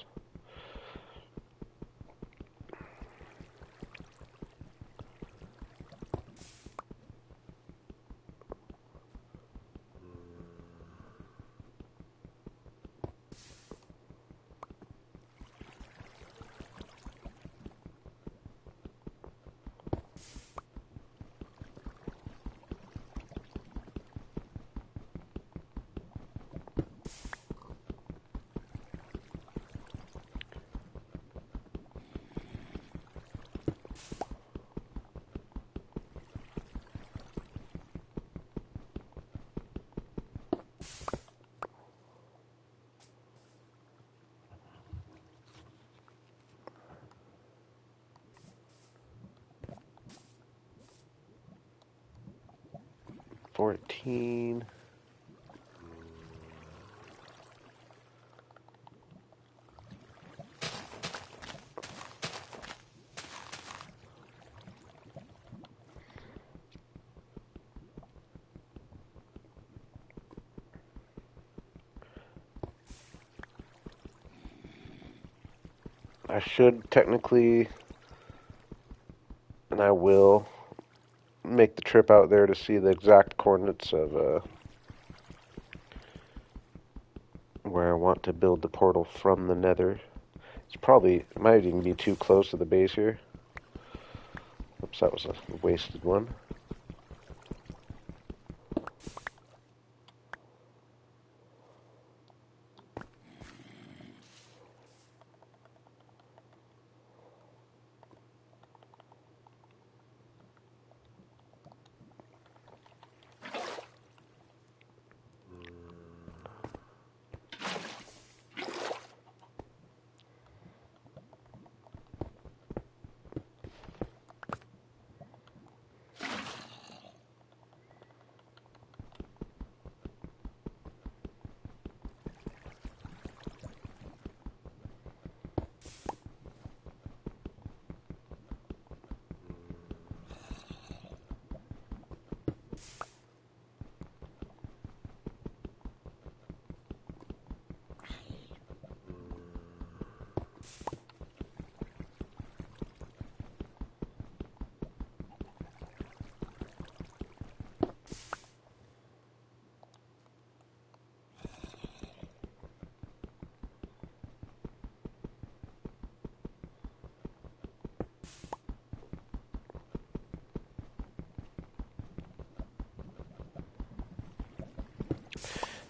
$14. I should technically, and I will, make the trip out there to see the exact coordinates of where I want to build the portal from the Nether. It might even be too close to the base here. Oops, that was a wasted one.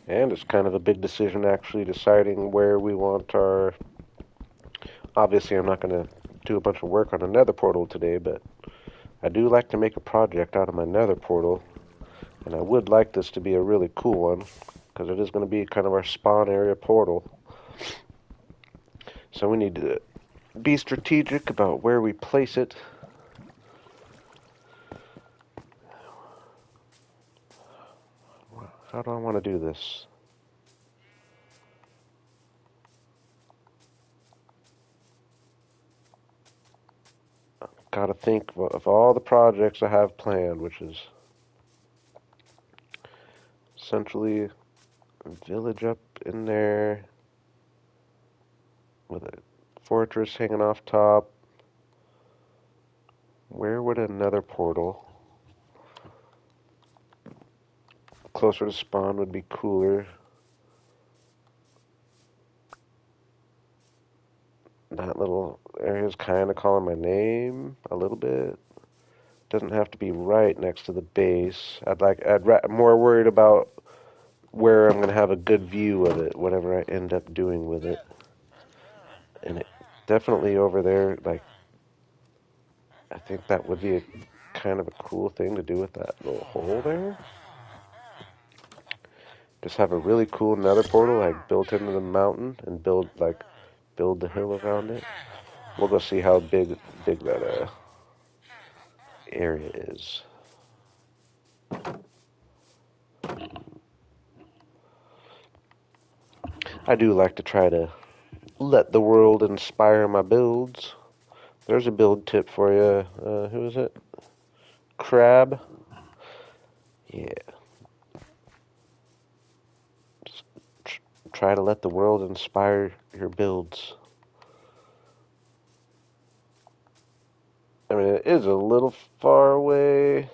And it's kind of a big decision actually deciding where we want our... Obviously, I'm not going to do a bunch of work on a nether portal today, but I do like to make a project out of my nether portal, and I would like this to be a really cool one, because it is going to be kind of our spawn area portal. So we need to be strategic about where we place it. How do I want to do this? Gotta think of all the projects I have planned, which is essentially a village up in there with a fortress hanging off top. Where would another portal closer to spawn would be cooler? That little area is kind of calling my name a little bit. Doesn't have to be right next to the base. I'm more worried about where I'm gonna have a good view of it, whatever I end up doing with it. And it definitely over there, like, I think that would be a kind of a cool thing to do with that little hole there. Just have a really cool nether portal like built into the mountain and build the hill around it. We'll go see how big that area is. I do like to try to let the world inspire my builds. There's a build tip for you. Who is it? Crab. Yeah. Just try to let the world inspire your builds. I mean, it is a little far away,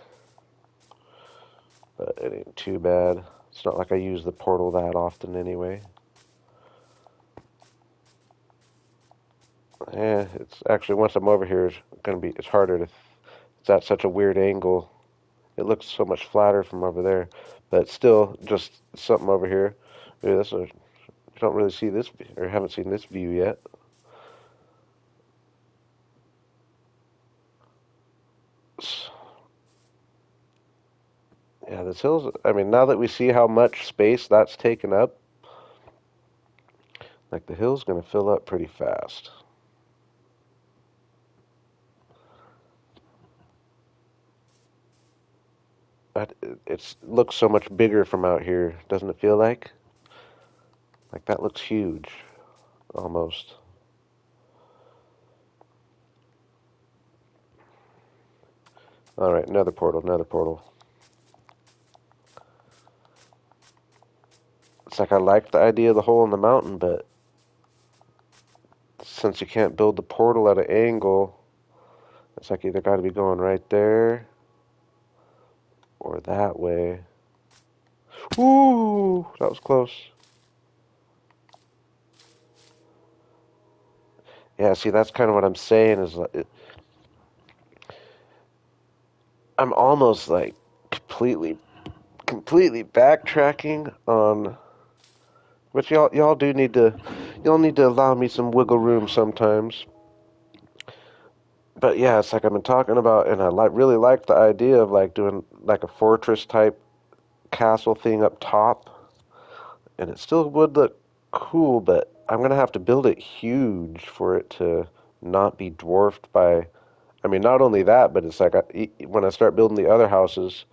but it ain't too bad. It's not like I use the portal that often anyway. Yeah, it's actually, once I'm over here, it's harder to, it's at such a weird angle. It looks so much flatter from over there, but still, just something over here. Maybe you don't really see this, or haven't seen this view yet. Yeah, this hill's, I mean, now that we see how much space that's taken up, like the hill's gonna fill up pretty fast. But it looks so much bigger from out here, doesn't it feel like? Like that looks huge, almost. Alright, another portal, another portal. It's like I like the idea of the hole in the mountain, but since you can't build the portal at an angle, it's like either got to be going right there or that way. Ooh, that was close. Yeah, see, that's kind of what I'm saying is like, I'm almost like completely backtracking on, but y'all need to allow me some wiggle room sometimes. But yeah, it's like I've been talking about, and I really like the idea of like doing like a fortress type castle thing up top, and it still would look cool, but I'm gonna have to build it huge for it to not be dwarfed by. I mean, not only that, but it's like when I start building the other houses,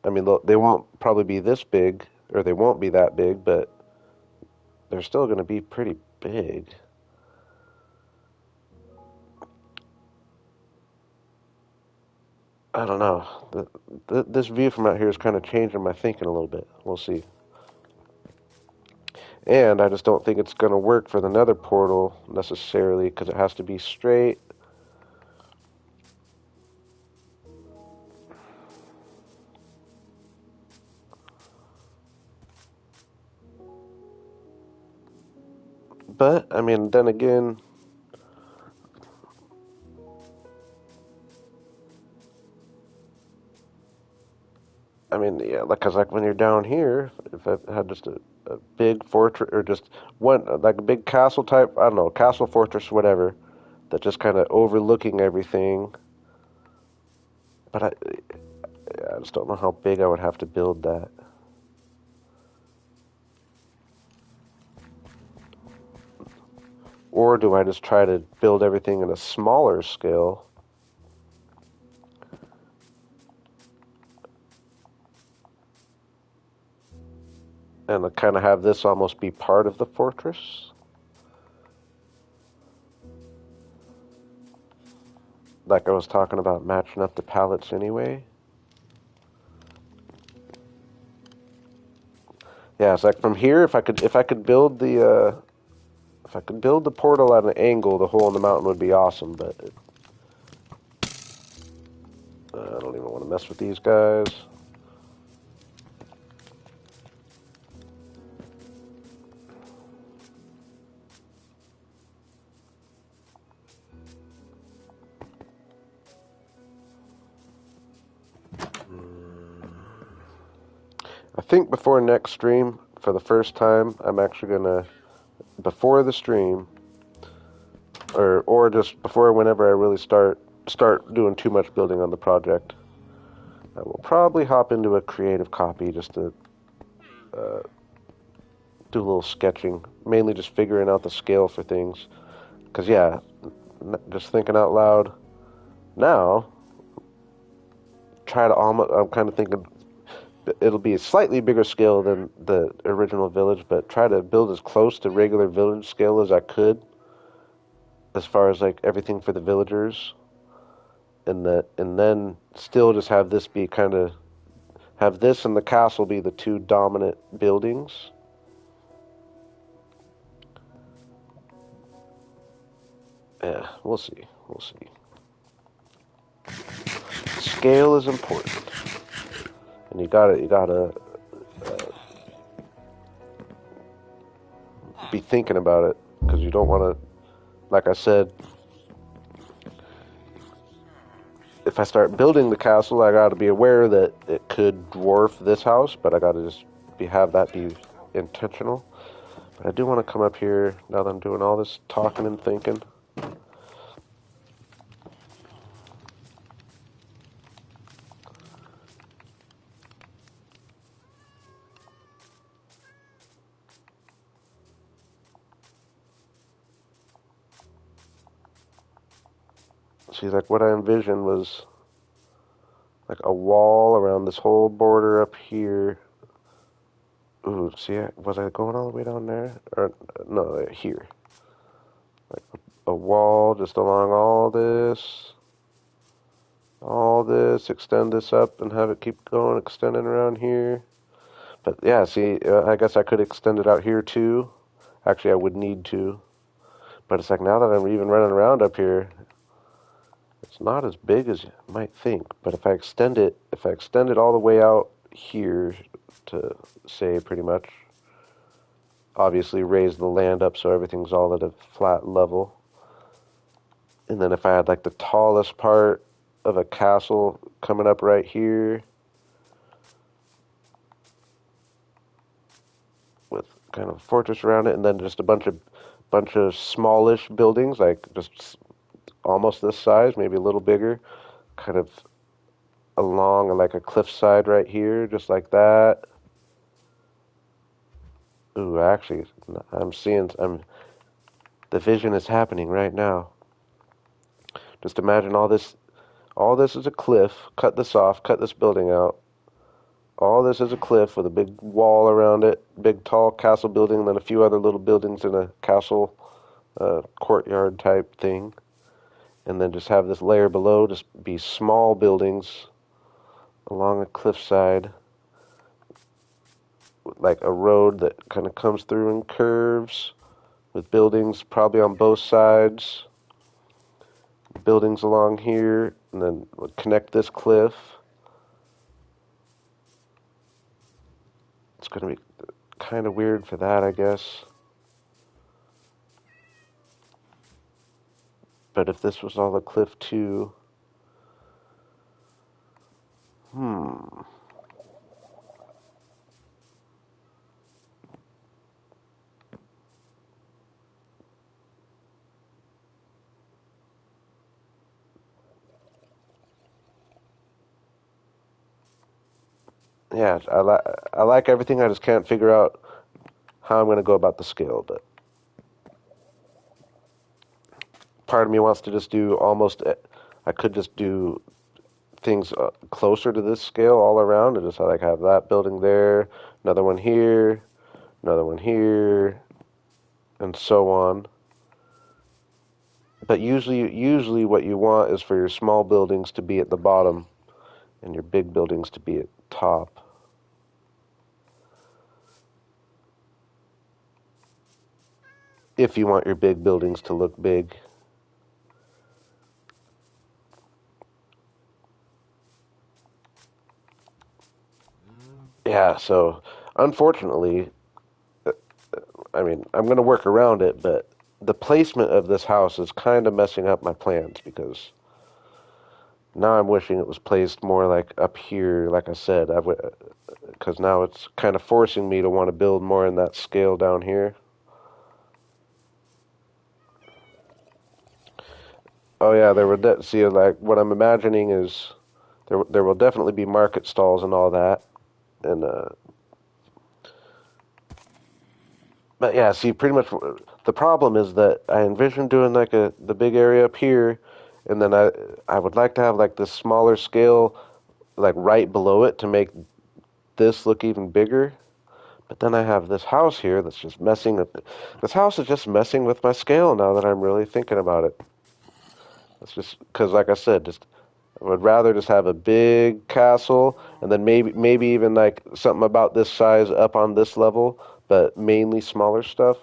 I mean, they won't probably be this big, or they won't be that big, but they're still gonna be pretty big. I don't know. This view from out here is kind of changing my thinking a little bit. We'll see. And I just don't think it's going to work for the nether portal necessarily because it has to be straight. But, I mean, then again, I mean, yeah, like, cause like when you're down here, if I had just a big fortress or just one like a big castle type, I don't know, castle, fortress, whatever, that just kind of overlooking everything. But I just don't know how big I would have to build that. Or do I just try to build everything in a smaller scale? And kind of have this almost be part of the fortress? Like I was talking about matching up the pallets anyway. Yeah, it's like from here, if I could build if I could build the portal at an angle, the hole in the mountain would be awesome. But I don't even want to mess with these guys. I think before next stream, for the first time, I'm actually gonna before the stream, or just before whenever I really start doing too much building on the project, I will probably hop into a creative copy just to uh, do a little sketching, mainly just figuring out the scale for things. Cause yeah, just thinking out loud now, try to almost. I'm kind of thinking it'll be a slightly bigger scale than the original village, but try to build as close to regular village scale as I could, as far as like everything for the villagers, and then still just have this be kind of have this and the castle be the two dominant buildings. Yeah, we'll see. We'll see. Scale is important, and you gotta be thinking about it because you don't want to. Like I said, if I start building the castle, I got to be aware that it could dwarf this house, but I got to just have that be intentional. But I do want to come up here now that I'm doing all this talking and thinking. See, like what I envisioned was like a wall around this whole border up here. Ooh, see, was I going all the way down there? Or no, here. Like a wall just along all this, extend this up and have it keep going, extending around here. But yeah, see, I guess I could extend it out here too. Actually, I would need to. But it's like now that I'm even running around up here, it's not as big as you might think. But if I extend it all the way out here to say pretty much, obviously raise the land up so everything's all at a flat level. And then if I had like the tallest part of a castle coming up right here with kind of a fortress around it, and then just a bunch of smallish buildings, like just almost this size, maybe a little bigger, kind of along like a cliffside right here, just like that. Ooh, actually, the vision is happening right now. Just imagine all this is a cliff. Cut this off, cut this building out. All this is a cliff with a big wall around it, big tall castle building, then a few other little buildings in a castle courtyard type thing. And then just have this layer below just be small buildings along a cliffside, like a road that kind of comes through and curves with buildings probably on both sides, buildings along here, and then connect this cliff. It's going to be kind of weird for that, I guess. But if this was all a cliff, too. Hmm. Yeah, I like everything. I just can't figure out how I'm going to go about the scale. But part of me wants to just do almost. I could just do things closer to this scale all around, and just like have that building there, another one here, another one here, and so on. But usually what you want is for your small buildings to be at the bottom and your big buildings to be at top. If you want your big buildings to look big. Yeah, so unfortunately, I mean, I'm going to work around it, but the placement of this house is kind of messing up my plans because now I'm wishing it was placed more like up here, like I said, because now it's kind of forcing me to want to build more in that scale down here. Oh yeah, see, like what I'm imagining is there will definitely be market stalls and all that, and but yeah, see, pretty much the problem is that I envision doing like the big area up here, and then I would like to have like this smaller scale like right below it to make this look even bigger. But then I have this house here that's just messing with this house is just messing with my scale now that I'm really thinking about it. It's just because, like I said, just I would rather just have a big castle and then maybe even like something about this size up on this level, but mainly smaller stuff.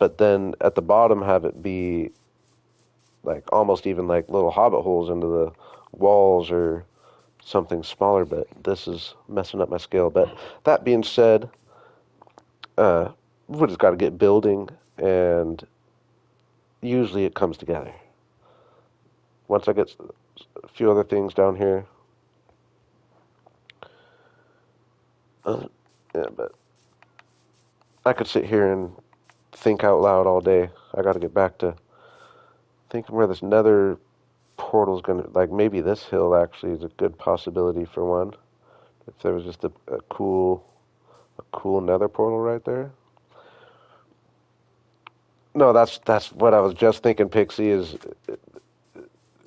But then at the bottom have it be like almost even like little hobbit holes into the walls or something smaller. But this is messing up my scale. But that being said, we just got to get building, and usually it comes together. Once I get a few other things down here, uh, yeah, but I could sit here and think out loud all day. I got to get back to thinking where this nether portal's gonna, like maybe this hill actually is a good possibility for one. If there was just a cool nether portal right there. No, that's what I was just thinking, Pixie, is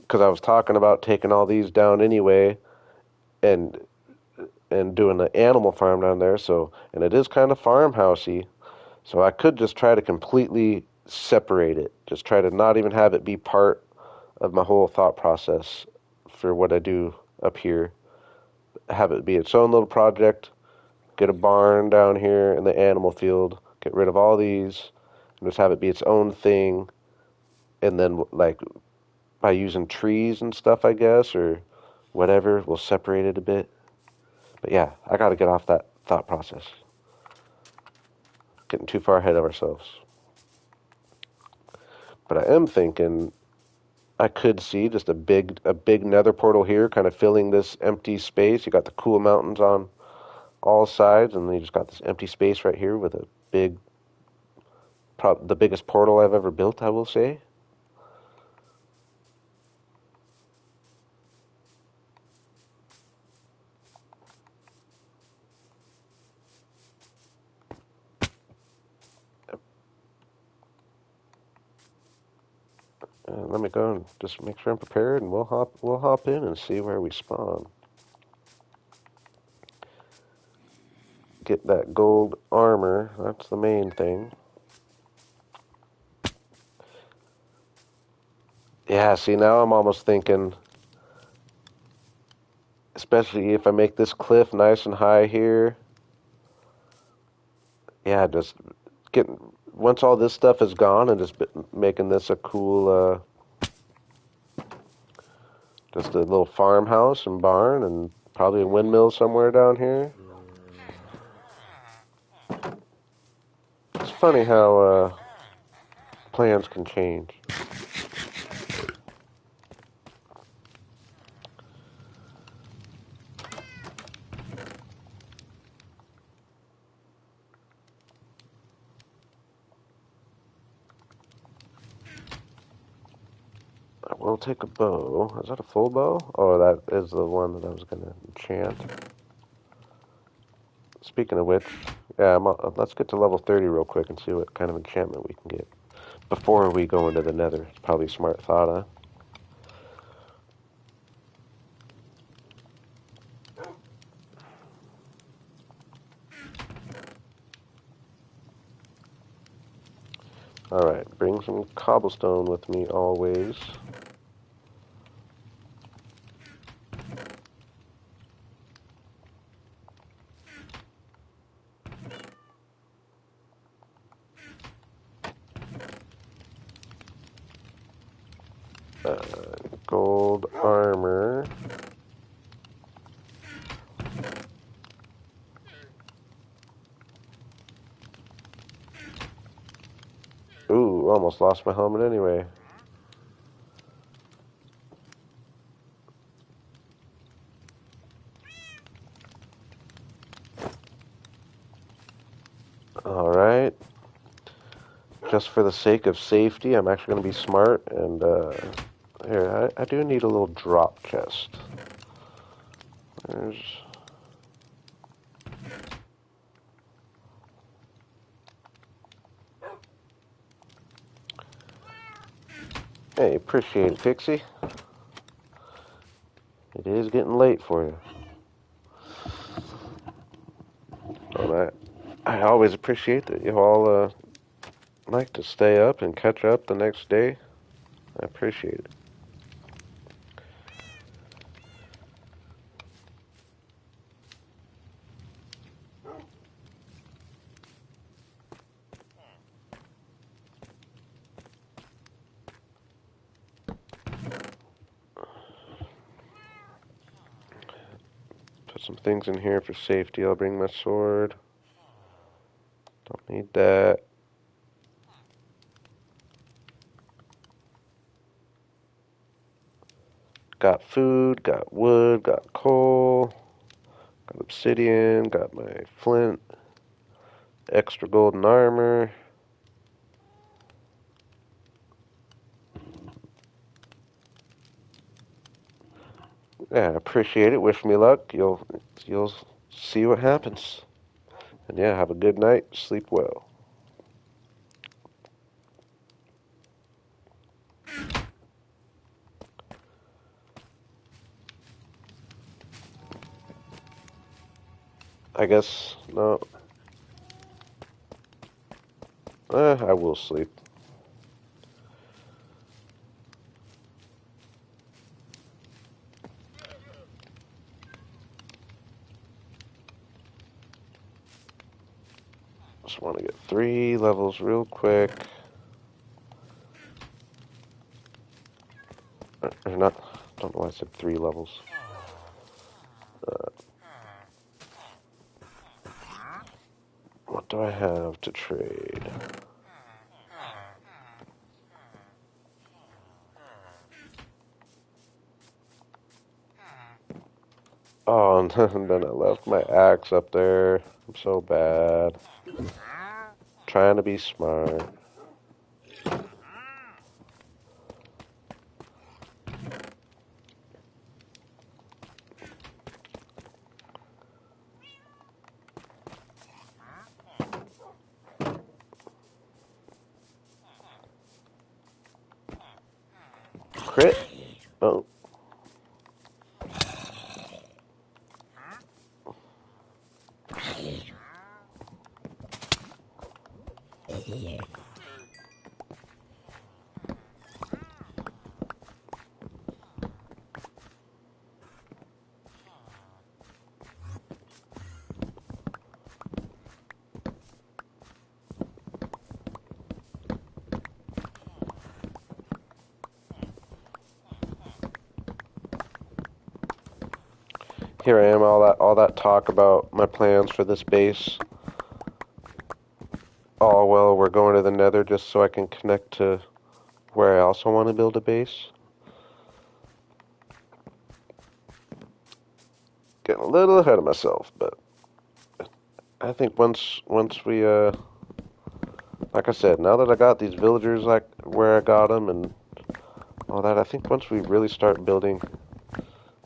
because I was talking about taking all these down anyway, and doing an animal farm down there. So, and it is kind of farmhousey. So I could just try to completely separate it. Just try to not even have it be part of my whole thought process for what I do up here. Have it be its own little project. Get a barn down here in the animal field. Get rid of all these, and just have it be its own thing. And then, like, by using trees and stuff, I guess, or whatever, we'll separate it a bit. But yeah, I got to get off that thought process. Getting too far ahead of ourselves. But I am thinking I could see just a big nether portal here, kind of filling this empty space. You got the cool mountains on all sides, and then you just got this empty space right here with a the biggest portal I've ever built, I will say. Let me go and just make sure I'm prepared, and we'll hop in and see where we spawn. Get that gold armor. That's the main thing. Yeah, see, now I'm almost thinking, especially if I make this cliff nice and high here. Yeah, just getting once all this stuff is gone and just making this a cool, just a little farmhouse and barn and probably a windmill somewhere down here. It's funny how plans can change. I will take a bow. Is that a full bow? Oh, that is the one that I was going to enchant. Speaking of which, yeah, let's get to level 30 real quick and see what kind of enchantment we can get before we go into the nether. It's probably a smart thought, huh? Alright, bring some cobblestone with me always. Gold armor. Ooh, almost lost my helmet anyway. Alright. Just for the sake of safety, I'm actually going to be smart. And, here, I do need a little drop chest. There's... Hey, appreciate it, Pixie. It is getting late for you. And I always appreciate that you all like to stay up and catch up the next day. I appreciate it. Put some things in here for safety. I'll bring my sword. Don't need that. Got food, got wood, got coal, got obsidian, got my flint, extra golden armor. Yeah, appreciate it. Wish me luck. You'll see what happens. And yeah, have a good night. Sleep well. I guess no. I will sleep. Just want to get 3 levels real quick. Or not. Don't know why I said 3 levels. What do I have to trade? Oh, and then I left my axe up there. I'm so bad. Trying to be smart. Crit? Oh. Here I am, all that talk about my plans for this base. Oh well, we're going to the Nether just so I can connect to where I also want to build a base. Getting a little ahead of myself, but I think once we like I said, now that I got these villagers like where I got them and all that, I think once we really start building,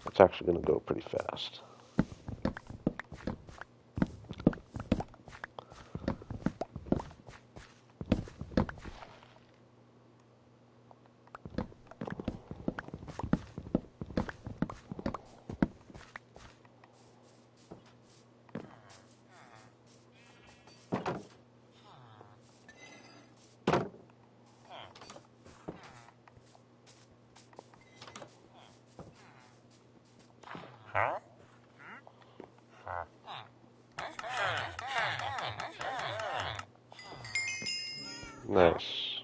it's actually going to go pretty fast. Nice.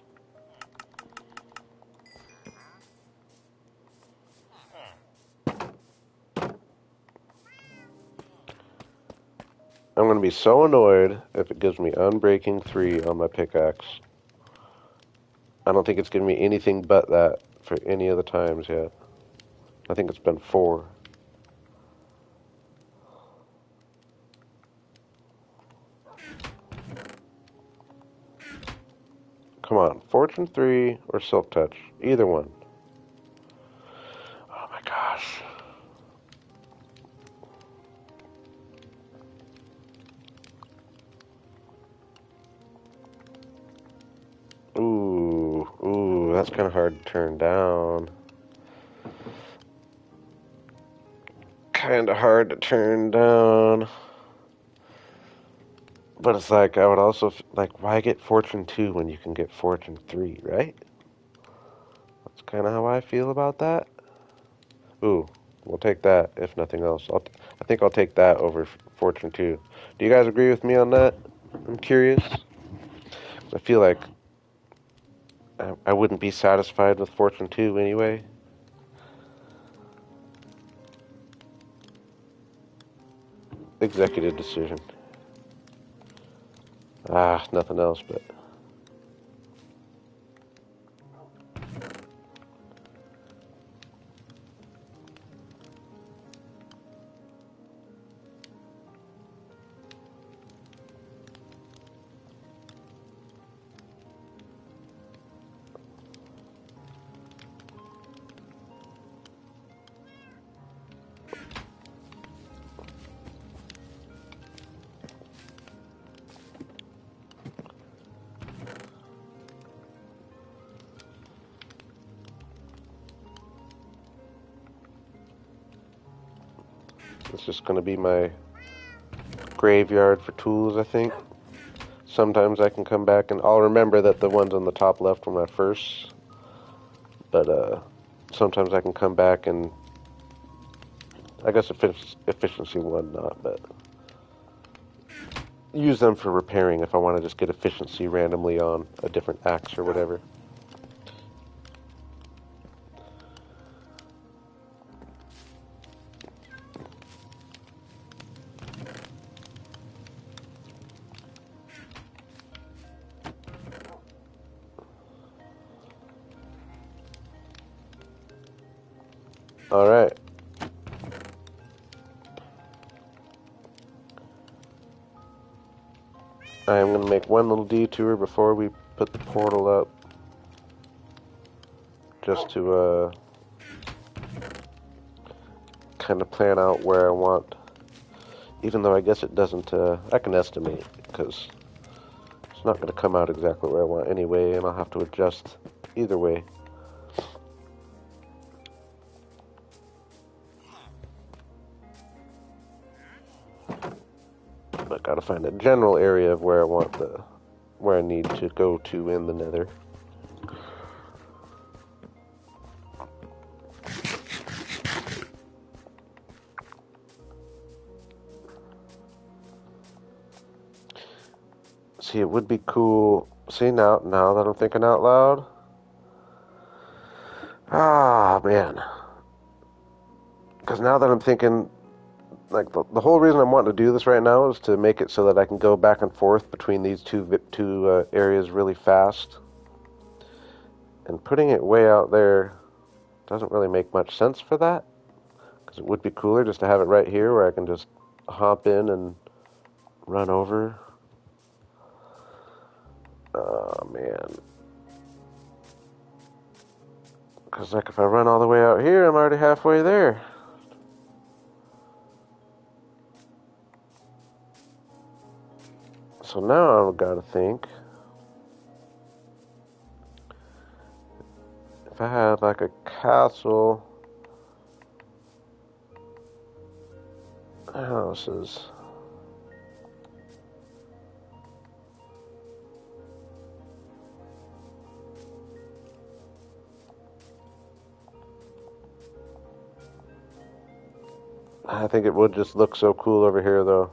I'm going to be so annoyed if it gives me Unbreaking 3 on my pickaxe. I don't think it's given me anything but that for any of the times yet. I think it's been 4. Come on, Fortune 3 or Silk Touch. Either one. Oh my gosh. Ooh, that's kind of hard to turn down. Kind of hard to turn down. But it's like, I would also, like, why get Fortune 2 when you can get Fortune 3, right? That's kind of how I feel about that. Ooh, we'll take that, if nothing else. I think I'll take that over Fortune 2. Do you guys agree with me on that? I'm curious. I feel like I wouldn't be satisfied with Fortune 2 anyway. Executive decision. Nothing else, but... It's just going to be my graveyard for tools, I think. Sometimes I can come back and I'll remember that the ones on the top left were my first. But sometimes I can come back and I guess efficiency one not, but use them for repairing if I want to just get efficiency randomly on a different axe or whatever. Alright. I am going to make one little detour before we put the portal up. Just to kind of plan out where I want. Even though I guess it doesn't, I can estimate, because it's not going to come out exactly where I want anyway, and I'll have to adjust either way. But gotta find a general area of where I want where I need to go to in the nether. See, it would be cool. See, now that I'm thinking out loud. Ah, man. Because now that I'm thinking, like, the whole reason I'm wanting to do this right now is to make it so that I can go back and forth between these two areas really fast. And putting it way out there doesn't really make much sense for that. Because it would be cooler just to have it right here where I can just hop in and run over. Oh, man. Because, like, if I run all the way out here, I'm already halfway there. So now I've got to think. If I had, like, a castle... houses... I think it would just look so cool over here, though.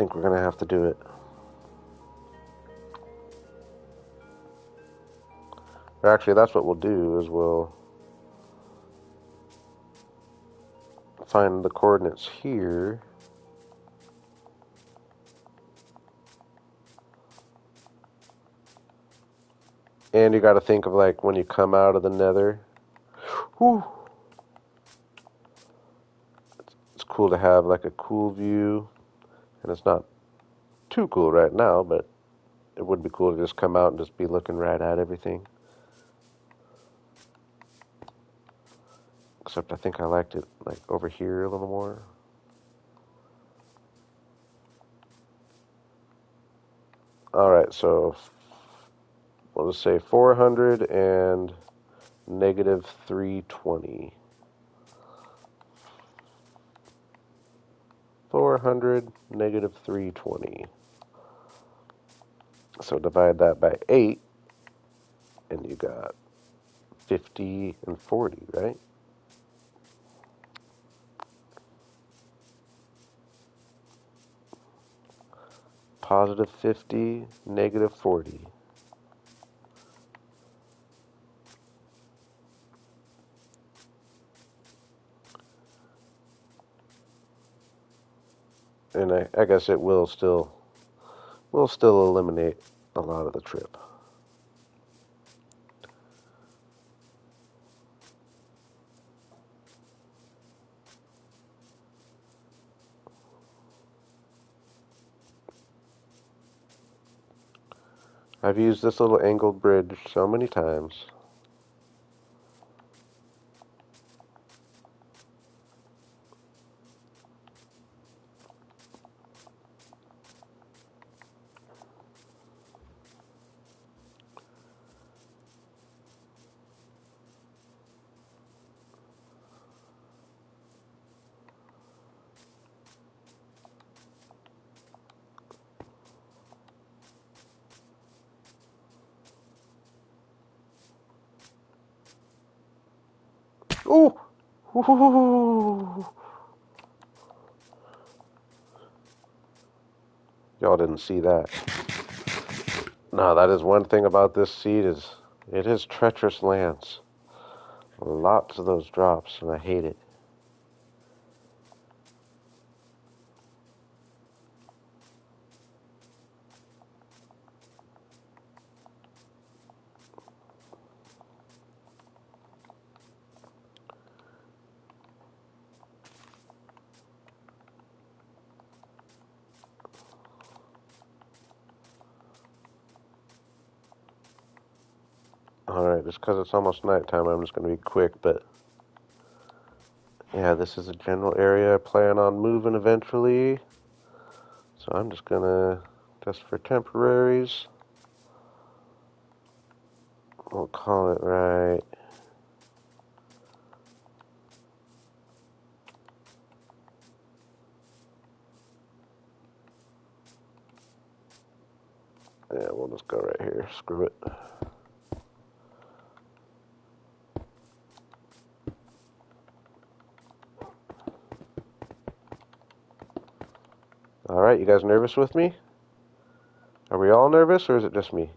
think we're gonna have to do it. Or actually, that's what we'll do, is we'll find the coordinates here. And you got to think of, like, when you come out of the nether. Whew. It's cool to have, like, a cool view. And it's not too cool right now, but it would be cool to just come out and just be looking right at everything. Except I think I liked it, like, over here a little more. Alright, so we'll just say 400 and negative 320. 400, negative 320. So divide that by 8, and you got 50 and 40, right? Positive 50, negative 40. And I guess it will still eliminate a lot of the trip. I've used this little angled bridge so many times. Ooh! Ooh! Y'all didn't see that. No, that is one thing about this seed, is it is treacherous lands. Lots of those drops, and I hate it. Alright, just because it's almost nighttime, I'm just going to be quick, but yeah, this is a general area I plan on moving eventually. So I'm just going to, just for temporaries, we'll call it right. Yeah, we'll just go right here. Screw it. Alright, you guys nervous with me? Are we all nervous, or is it just me?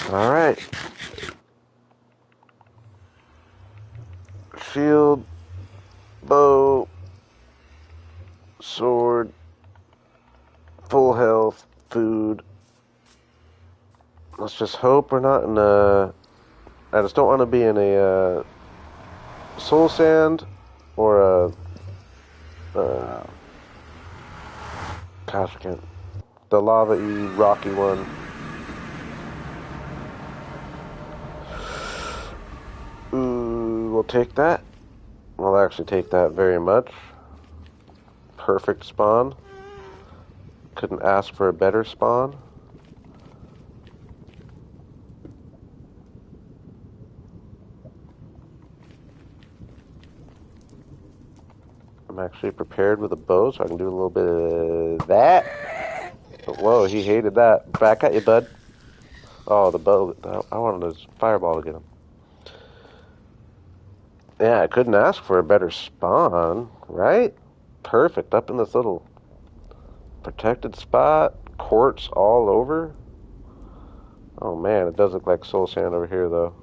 Alright. Shield, bow, sword, full health, food. Let's just hope we're not in a... I just don't want to be in a soul sand or a... gosh, I can't... The lava-y, rocky one. Ooh, we'll take that. We'll actually take that very much. Perfect spawn. Couldn't ask for a better spawn. I'm actually prepared with a bow, so I can do a little bit of that. But whoa, he hated that. Back at you, bud. Oh, the bow. I wanted his fireball to get him. Yeah, I couldn't ask for a better spawn, right? Perfect. Up in this little protected spot. Quartz all over. Oh man, it does look like soul sand over here, though.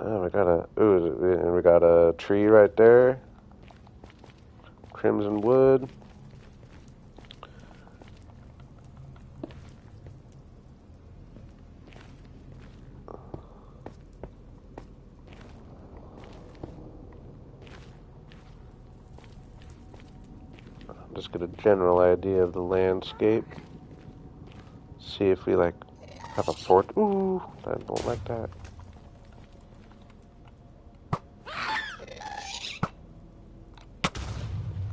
Oh, we got a tree right there. Crimson wood. Just get a general idea of the landscape. See if we like have a fort. Ooh, I don't like that.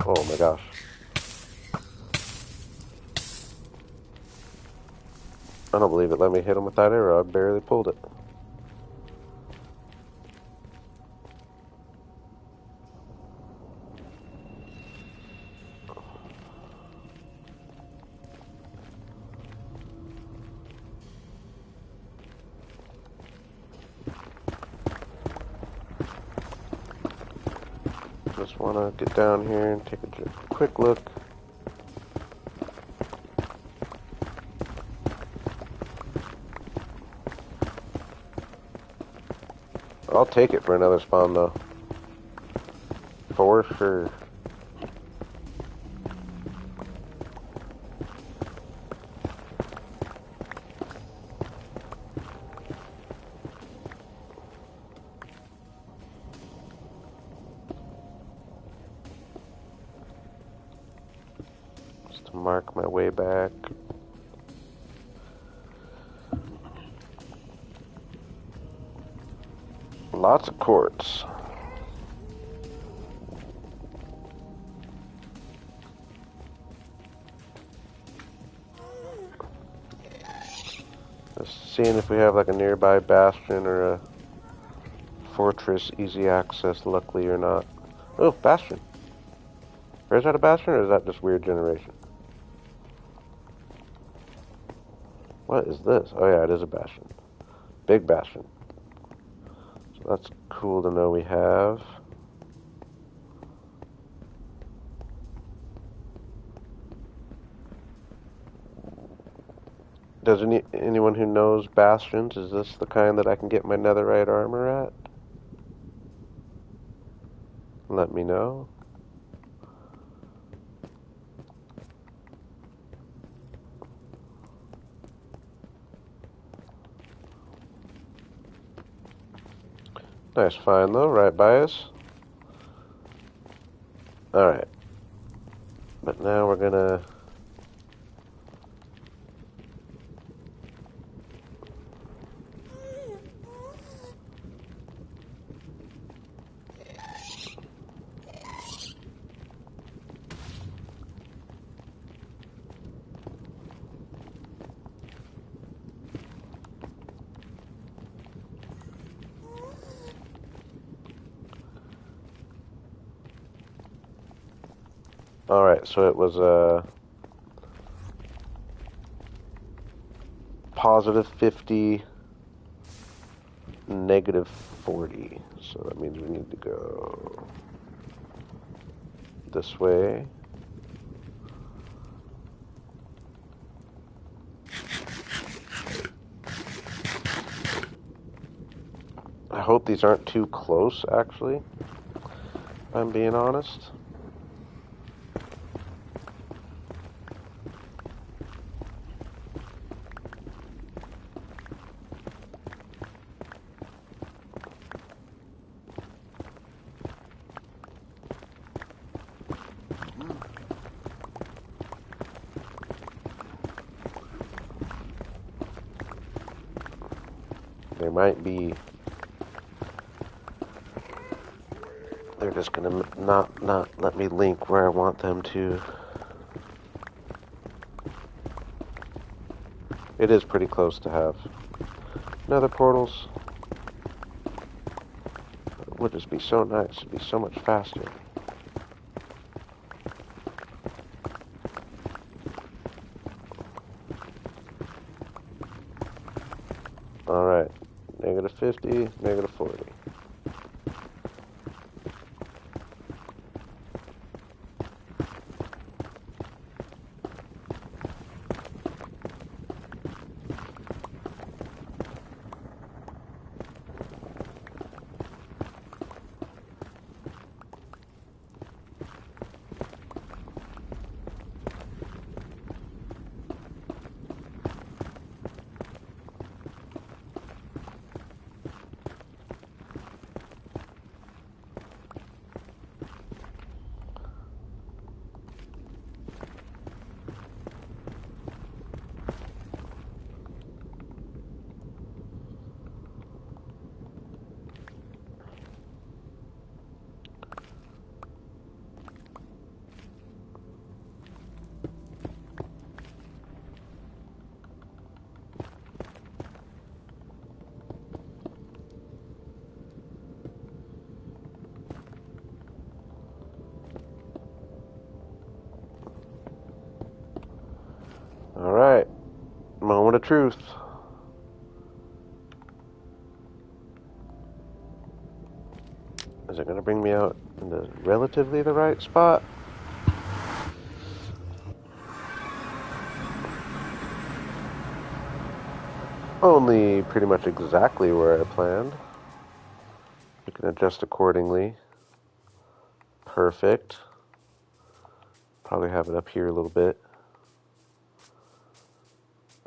Oh my gosh. I don't believe it. Let me hit him with that arrow. I barely pulled it. Just want to get down here and take a quick look. I'll take it for another spawn, though. For sure. Just to mark my way back. Lots of quartz. Just seeing if we have like a nearby bastion or a fortress, easy access, luckily or not. Oh, bastion. Or is that a bastion or is that just weird generation? What is this? Oh yeah, it is a bastion. Big bastion. So that's cool to know we have. Does anyone who knows bastions, is this the kind that I can get my netherite armor at? Let me know. Nice find though, right by us. Alright. But now we're gonna... Alright, so it was positive 50, negative 40. So that means we need to go this way. I hope these aren't too close, actually, if I'm being honest. They might be... They're just gonna not let me link where I want them to. It is pretty close to have nether portals. would just be so nice. It'd be so much faster. Alright. Negative 50, negative 40. Alright. Moment of truth. Is it going to bring me out in the relatively the right spot? Only pretty much exactly where I planned. You can adjust accordingly. Perfect. Probably have it up here a little bit.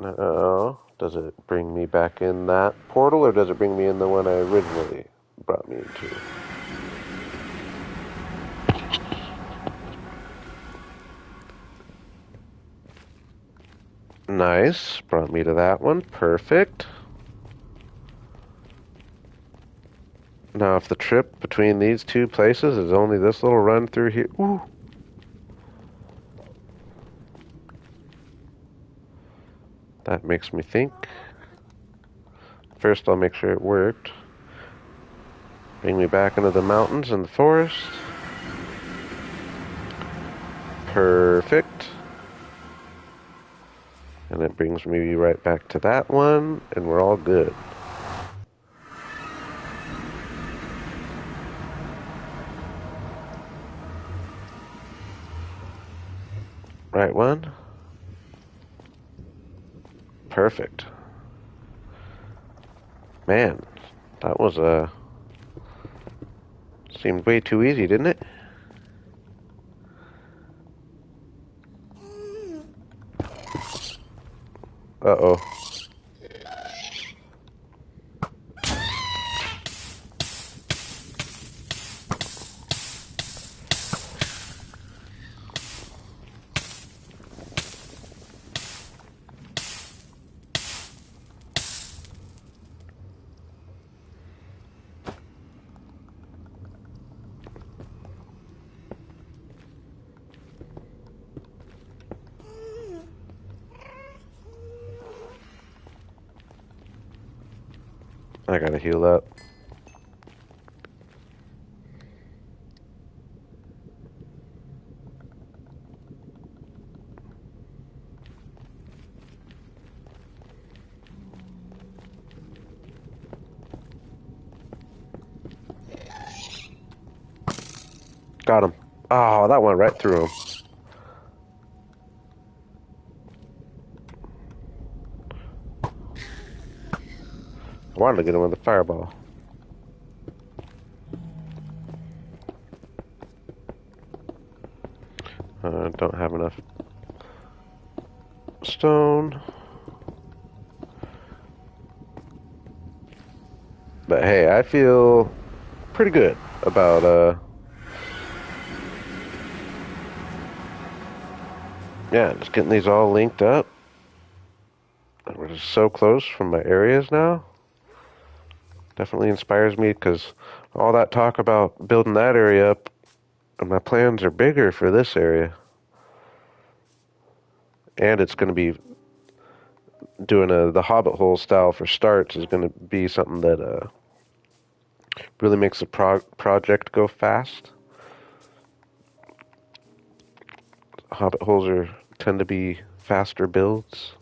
Uh-oh. Does it bring me back in that portal, or does it bring me in the one I originally brought me into? Nice. Brought me to that one. Perfect. Now, if the trip between these two places is only this little run through here... Ooh. That makes me think. First, I'll make sure it worked. Bring me back into the mountains and the forest. Perfect. And it brings me right back to that one, and we're all good. Right one. Perfect. Man, that was seemed way too easy, didn't it? Uh-oh. I gotta heal up. Got him. Oh, that went right through him. I wanted to get him with a fireball. Don't have enough stone. But hey, I feel pretty good about yeah, just getting these all linked up. We're just so close from my areas now. Definitely inspires me, because all that talk about building that area up, and my plans are bigger for this area. And it's going to be doing the Hobbit hole style for starts is going to be something that Really makes the project go fast. Hobbit holes tend to be faster builds.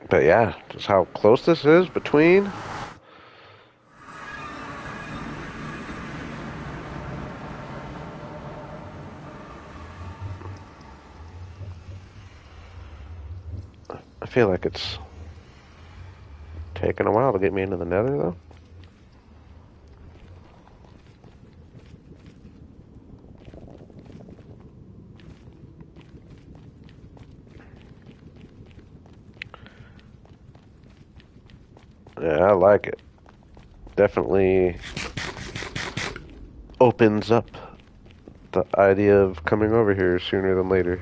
But yeah, just how close this is between. I feel like it's taking a while to get me into the nether, though. Yeah, I like it. Definitely opens up the idea of coming over here sooner than later.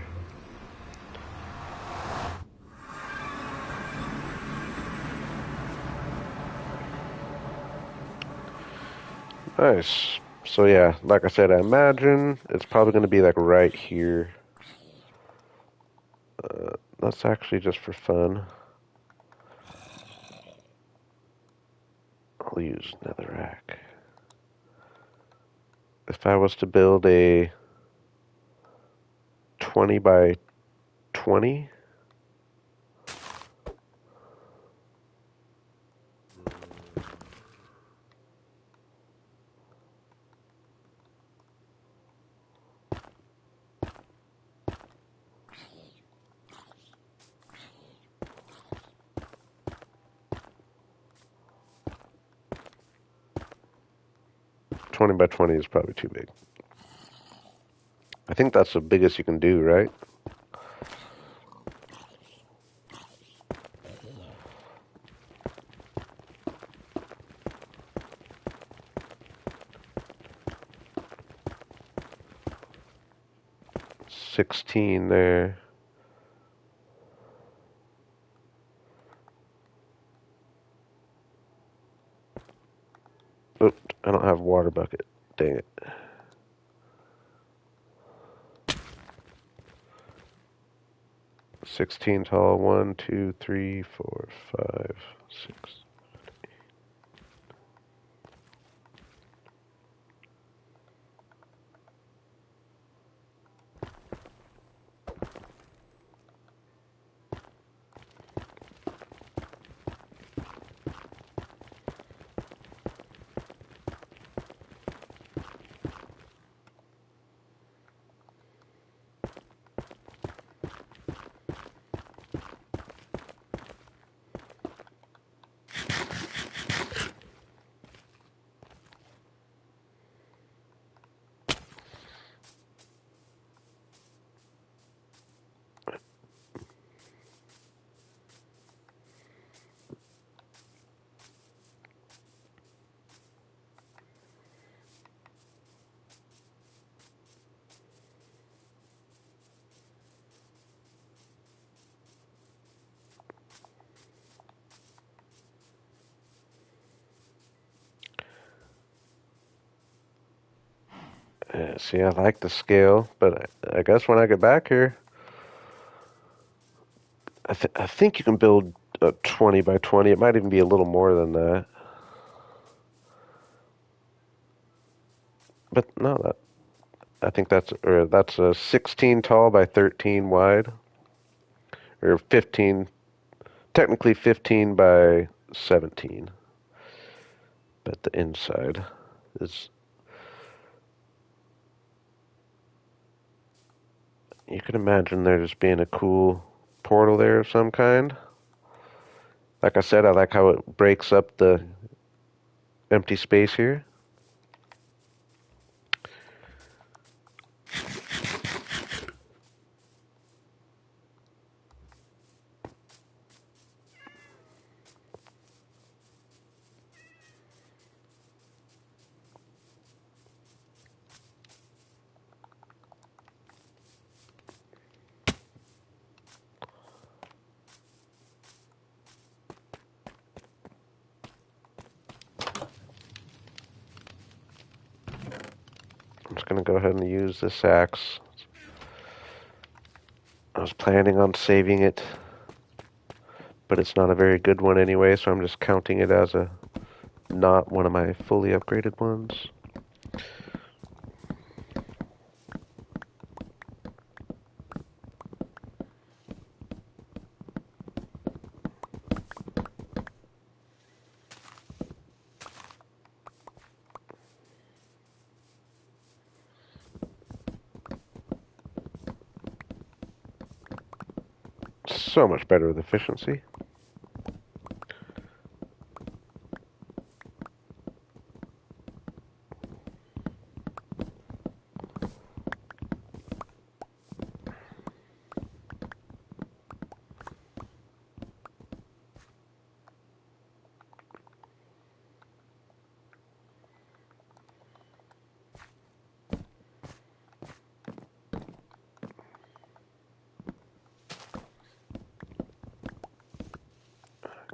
Nice. So yeah, like I said, I imagine it's probably going to be like right here. That's actually just for fun. I'll use netherrack. If I was to build a 20 by 20, 20 by 20 is probably too big. I think that's the biggest you can do, right? $16 there. Oops, I don't have a water bucket. Dang it. 16 tall. 1, 2, 3, 4, 5, 6. Yeah, see, I like the scale, but I guess when I get back here, I think you can build a 20 by 20. It might even be a little more than that. But no, I think that's a 16 tall by 13 wide, or 15, technically 15 by 17. But the inside is, you can imagine there just being a cool portal there of some kind. Like I said, I like how it breaks up the empty space here. I'm just going to go ahead and use this axe. I was planning on saving it but it's not a very good one anyway, so I'm just counting it as a not one of my fully upgraded ones. So much better with efficiency.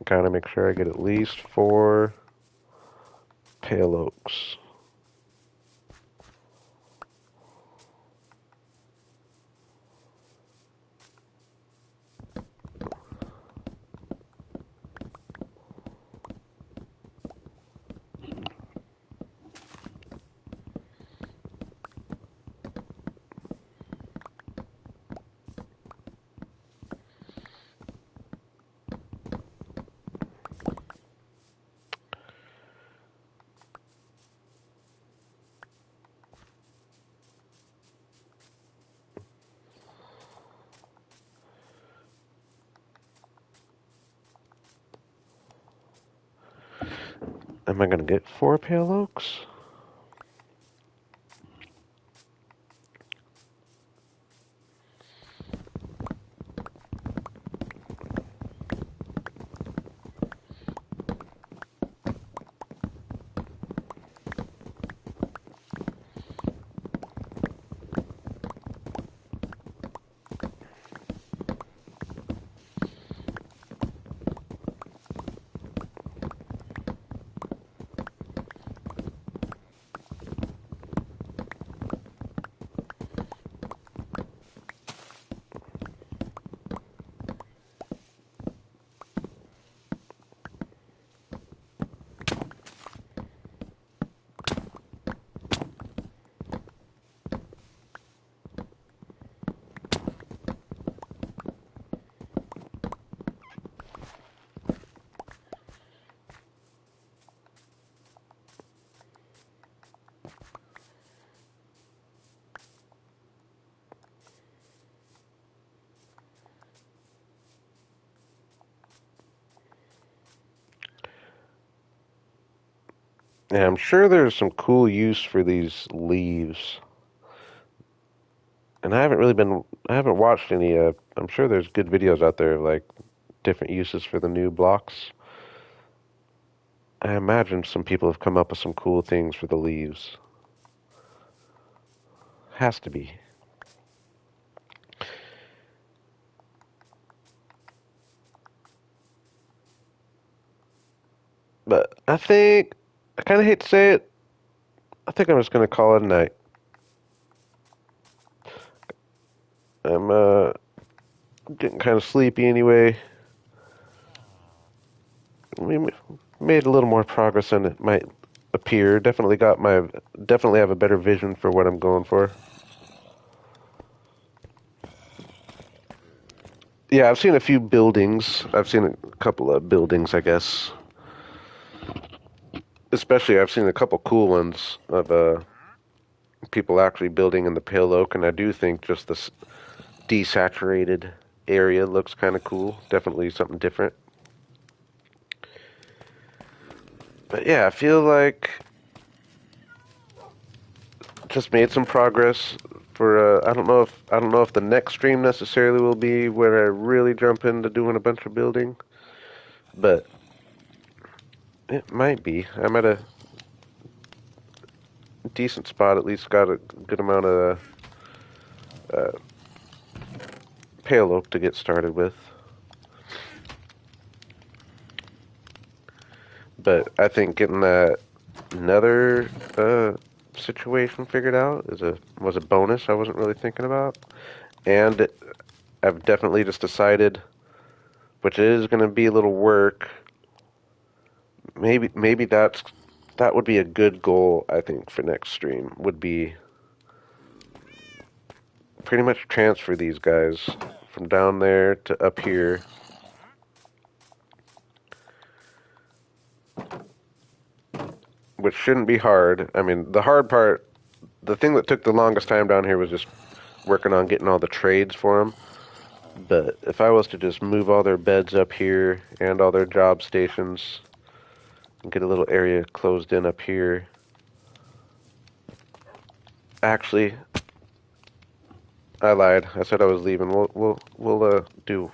Gotta make sure I get at least 4 pale oaks. Am I gonna get 4 pale oaks? Yeah, I'm sure there's some cool use for these leaves. And I haven't watched any, I'm sure there's good videos out there of like different uses for the new blocks. I imagine some people have come up with some cool things for the leaves. Has to be. But I kind of hate to say it, I think I'm just going to call it a night. I'm getting kind of sleepy anyway. We made a little more progress than it might appear. Definitely have a better vision for what I'm going for. Yeah, I've seen a few buildings. I've seen a couple of buildings, I guess. Especially, I've seen a couple cool ones of people actually building in the Pale Oak, and I do think just this desaturated area looks kind of cool. Definitely something different. But yeah, I feel like just made some progress for I don't know if the next stream necessarily will be where I really jump into doing a bunch of building, but it might be. I'm at a decent spot, at least got a good amount of uh, pale oak to get started with. But I think getting that nether situation figured out was a bonus I wasn't really thinking about, and I've definitely just decided which is going to be a little work. Maybe that would be a good goal, I think, for next stream, would be pretty much transfer these guys from down there to up here. Which shouldn't be hard. I mean, the hard part, the thing that took the longest time down here was just working on getting all the trades for them. But if I was to just move all their beds up here and all their job stations and get a little area closed in up here. Actually, I lied. I said I was leaving. We'll do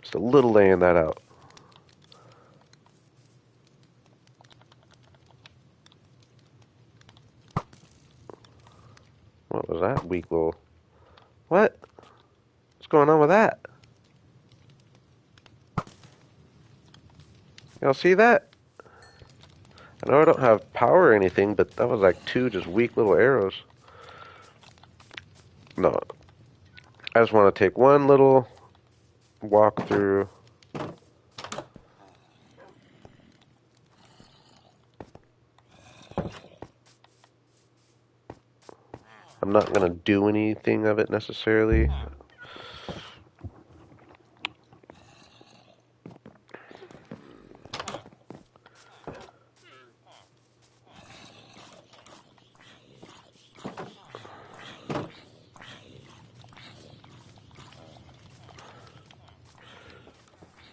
just a little laying that out. What was that weak little... What? What's going on with that? Y'all see that? I know I don't have power or anything, but that was like two just weak little arrows. No. I just want to take one little walk through. I'm not going to do anything of it necessarily.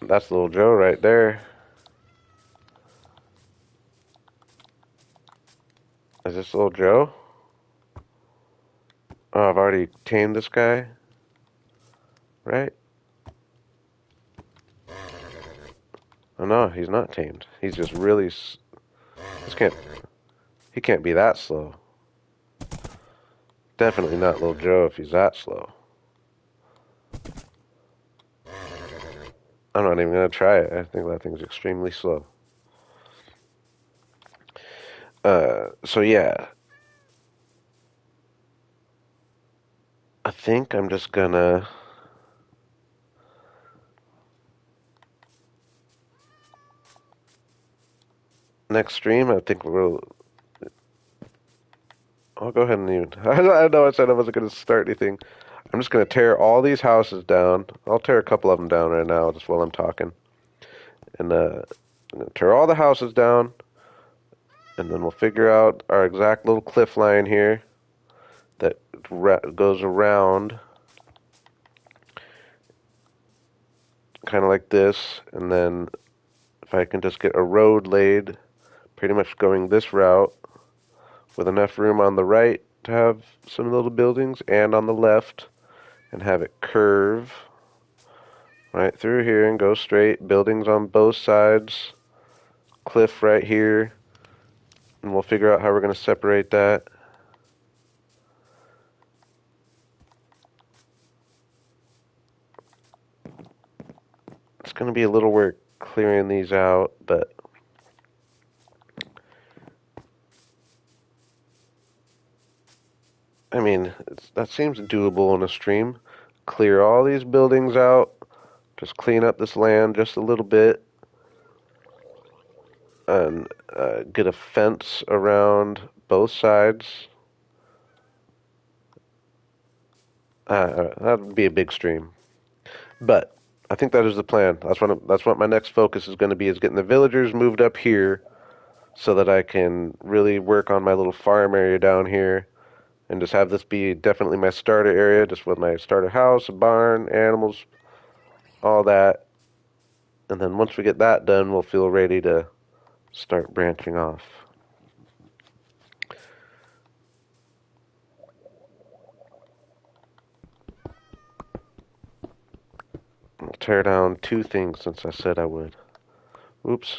That's little Joe right there. Is this little Joe? Oh, I've already tamed this guy. Right? Oh no, he's not tamed. He's just really... He can't be that slow. Definitely not little Joe if he's that slow. I'm not even going to try it. I think that thing's extremely slow. So yeah. I think I'm just gonna... Next stream, I think I'll go ahead and even... I know I said I wasn't going to start anything. I'm just going to tear all these houses down. I'll tear a couple of them down right now just while I'm talking. And I'm going to tear all the houses down. And then we'll figure out our exact little cliff line here that goes around. Kind of like this. And then if I can just get a road laid pretty much going this route with enough room on the right to have some little buildings and on the left and have it curve right through here and go straight, buildings on both sides, cliff right here, and we'll figure out how we're going to separate that. It's going to be a little work clearing these out, but I mean, that seems doable in a stream. Clear all these buildings out, just clean up this land just a little bit, and get a fence around both sides. That would be a big stream, but I think that is the plan. That's what my next focus is going to be, is getting the villagers moved up here, so that I can really work on my little farm area down here, and just have this be definitely my starter area, just with my starter house, a barn, animals, all that. And then once we get that done, we'll feel ready to start branching off. I'll tear down two things since I said I would. Oops.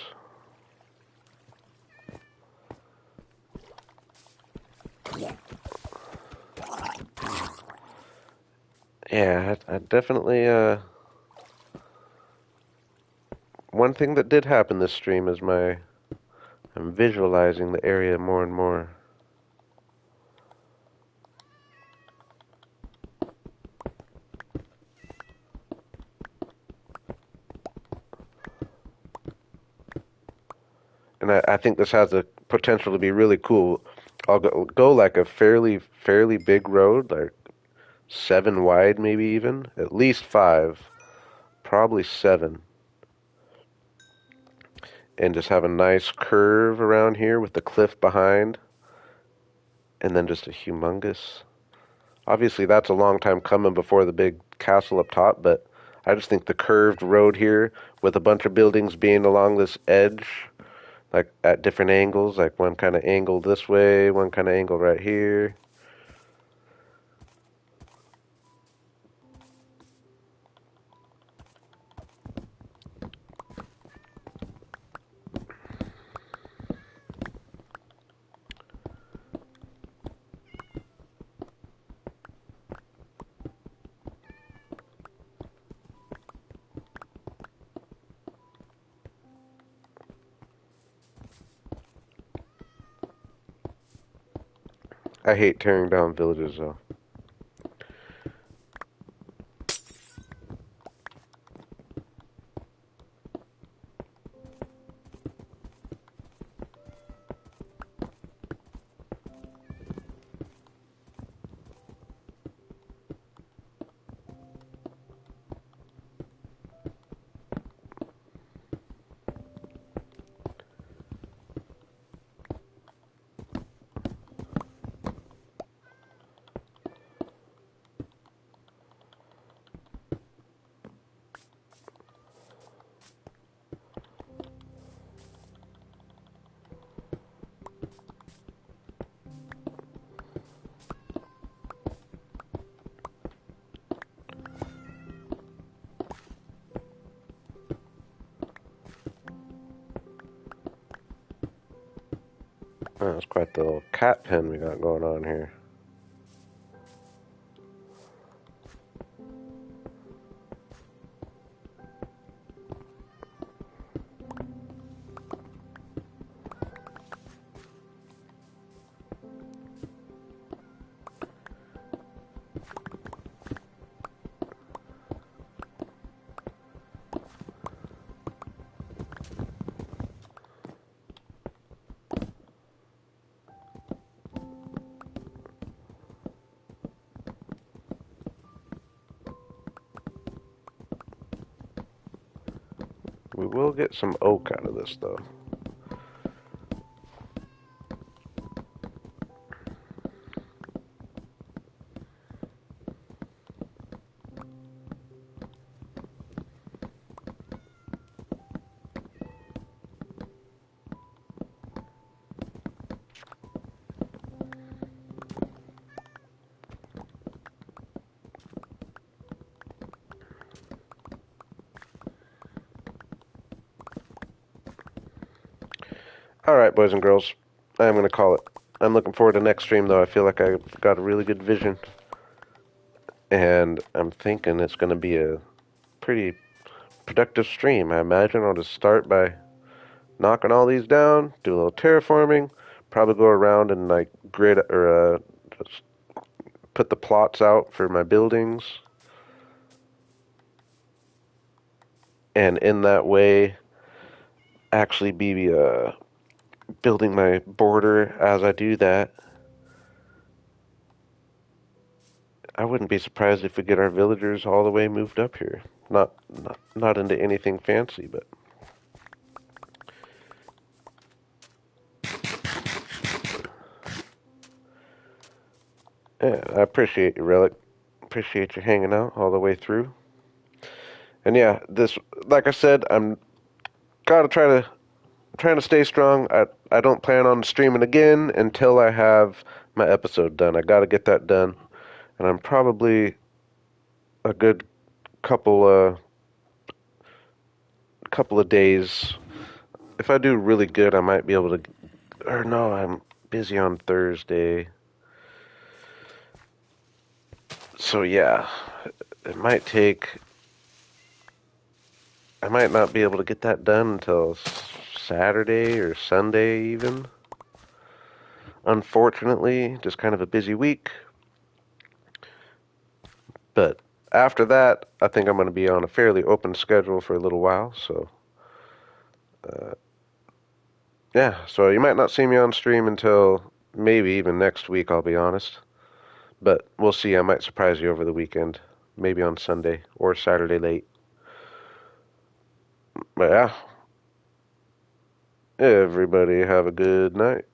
Yeah, I definitely, one thing that did happen this stream is I'm visualizing the area more and more. and I think this has the potential to be really cool. I'll go like a fairly big road, like 7 wide, maybe even at least 5, probably 7, and just have a nice curve around here with the cliff behind, and then just a humongous. Obviously, that's a long time coming before the big castle up top, but I just think the curved road here with a bunch of buildings being along this edge, like at different angles, like one kind of angle this way, one kind of angle right here. I hate tearing down villages though. Oh, that's quite the little cat pen we got going on here. We will get some oak out of this though. Alright, boys and girls, I'm going to call it. I'm looking forward to next stream, though. I feel like I've got a really good vision, and I'm thinking it's going to be a pretty productive stream. I imagine I'll just start by knocking all these down, do a little terraforming, probably go around and like grid or just put the plots out for my buildings, and in that way actually be building my border as I do that. I wouldn't be surprised if we get our villagers all the way moved up here. Not into anything fancy, but yeah, I appreciate you, Relic. Appreciate you hanging out all the way through. And yeah, this, like I said, I'm gotta trying to stay strong. I don't plan on streaming again until I have my episode done. I gotta get that done, and I'm probably a good couple couple of days. If I do really good, I might be able to. Or no, I'm busy on Thursday. So yeah, it might take. I might not be able to get that done until Saturday or Sunday even. Unfortunately, just kind of a busy week. But after that, I think I'm going to be on a fairly open schedule for a little while. So, uh, Yeah, so you might not see me on stream until maybe even next week, I'll be honest. But we'll see. I might surprise you over the weekend. Maybe on Sunday or Saturday late. But yeah, everybody have a good night.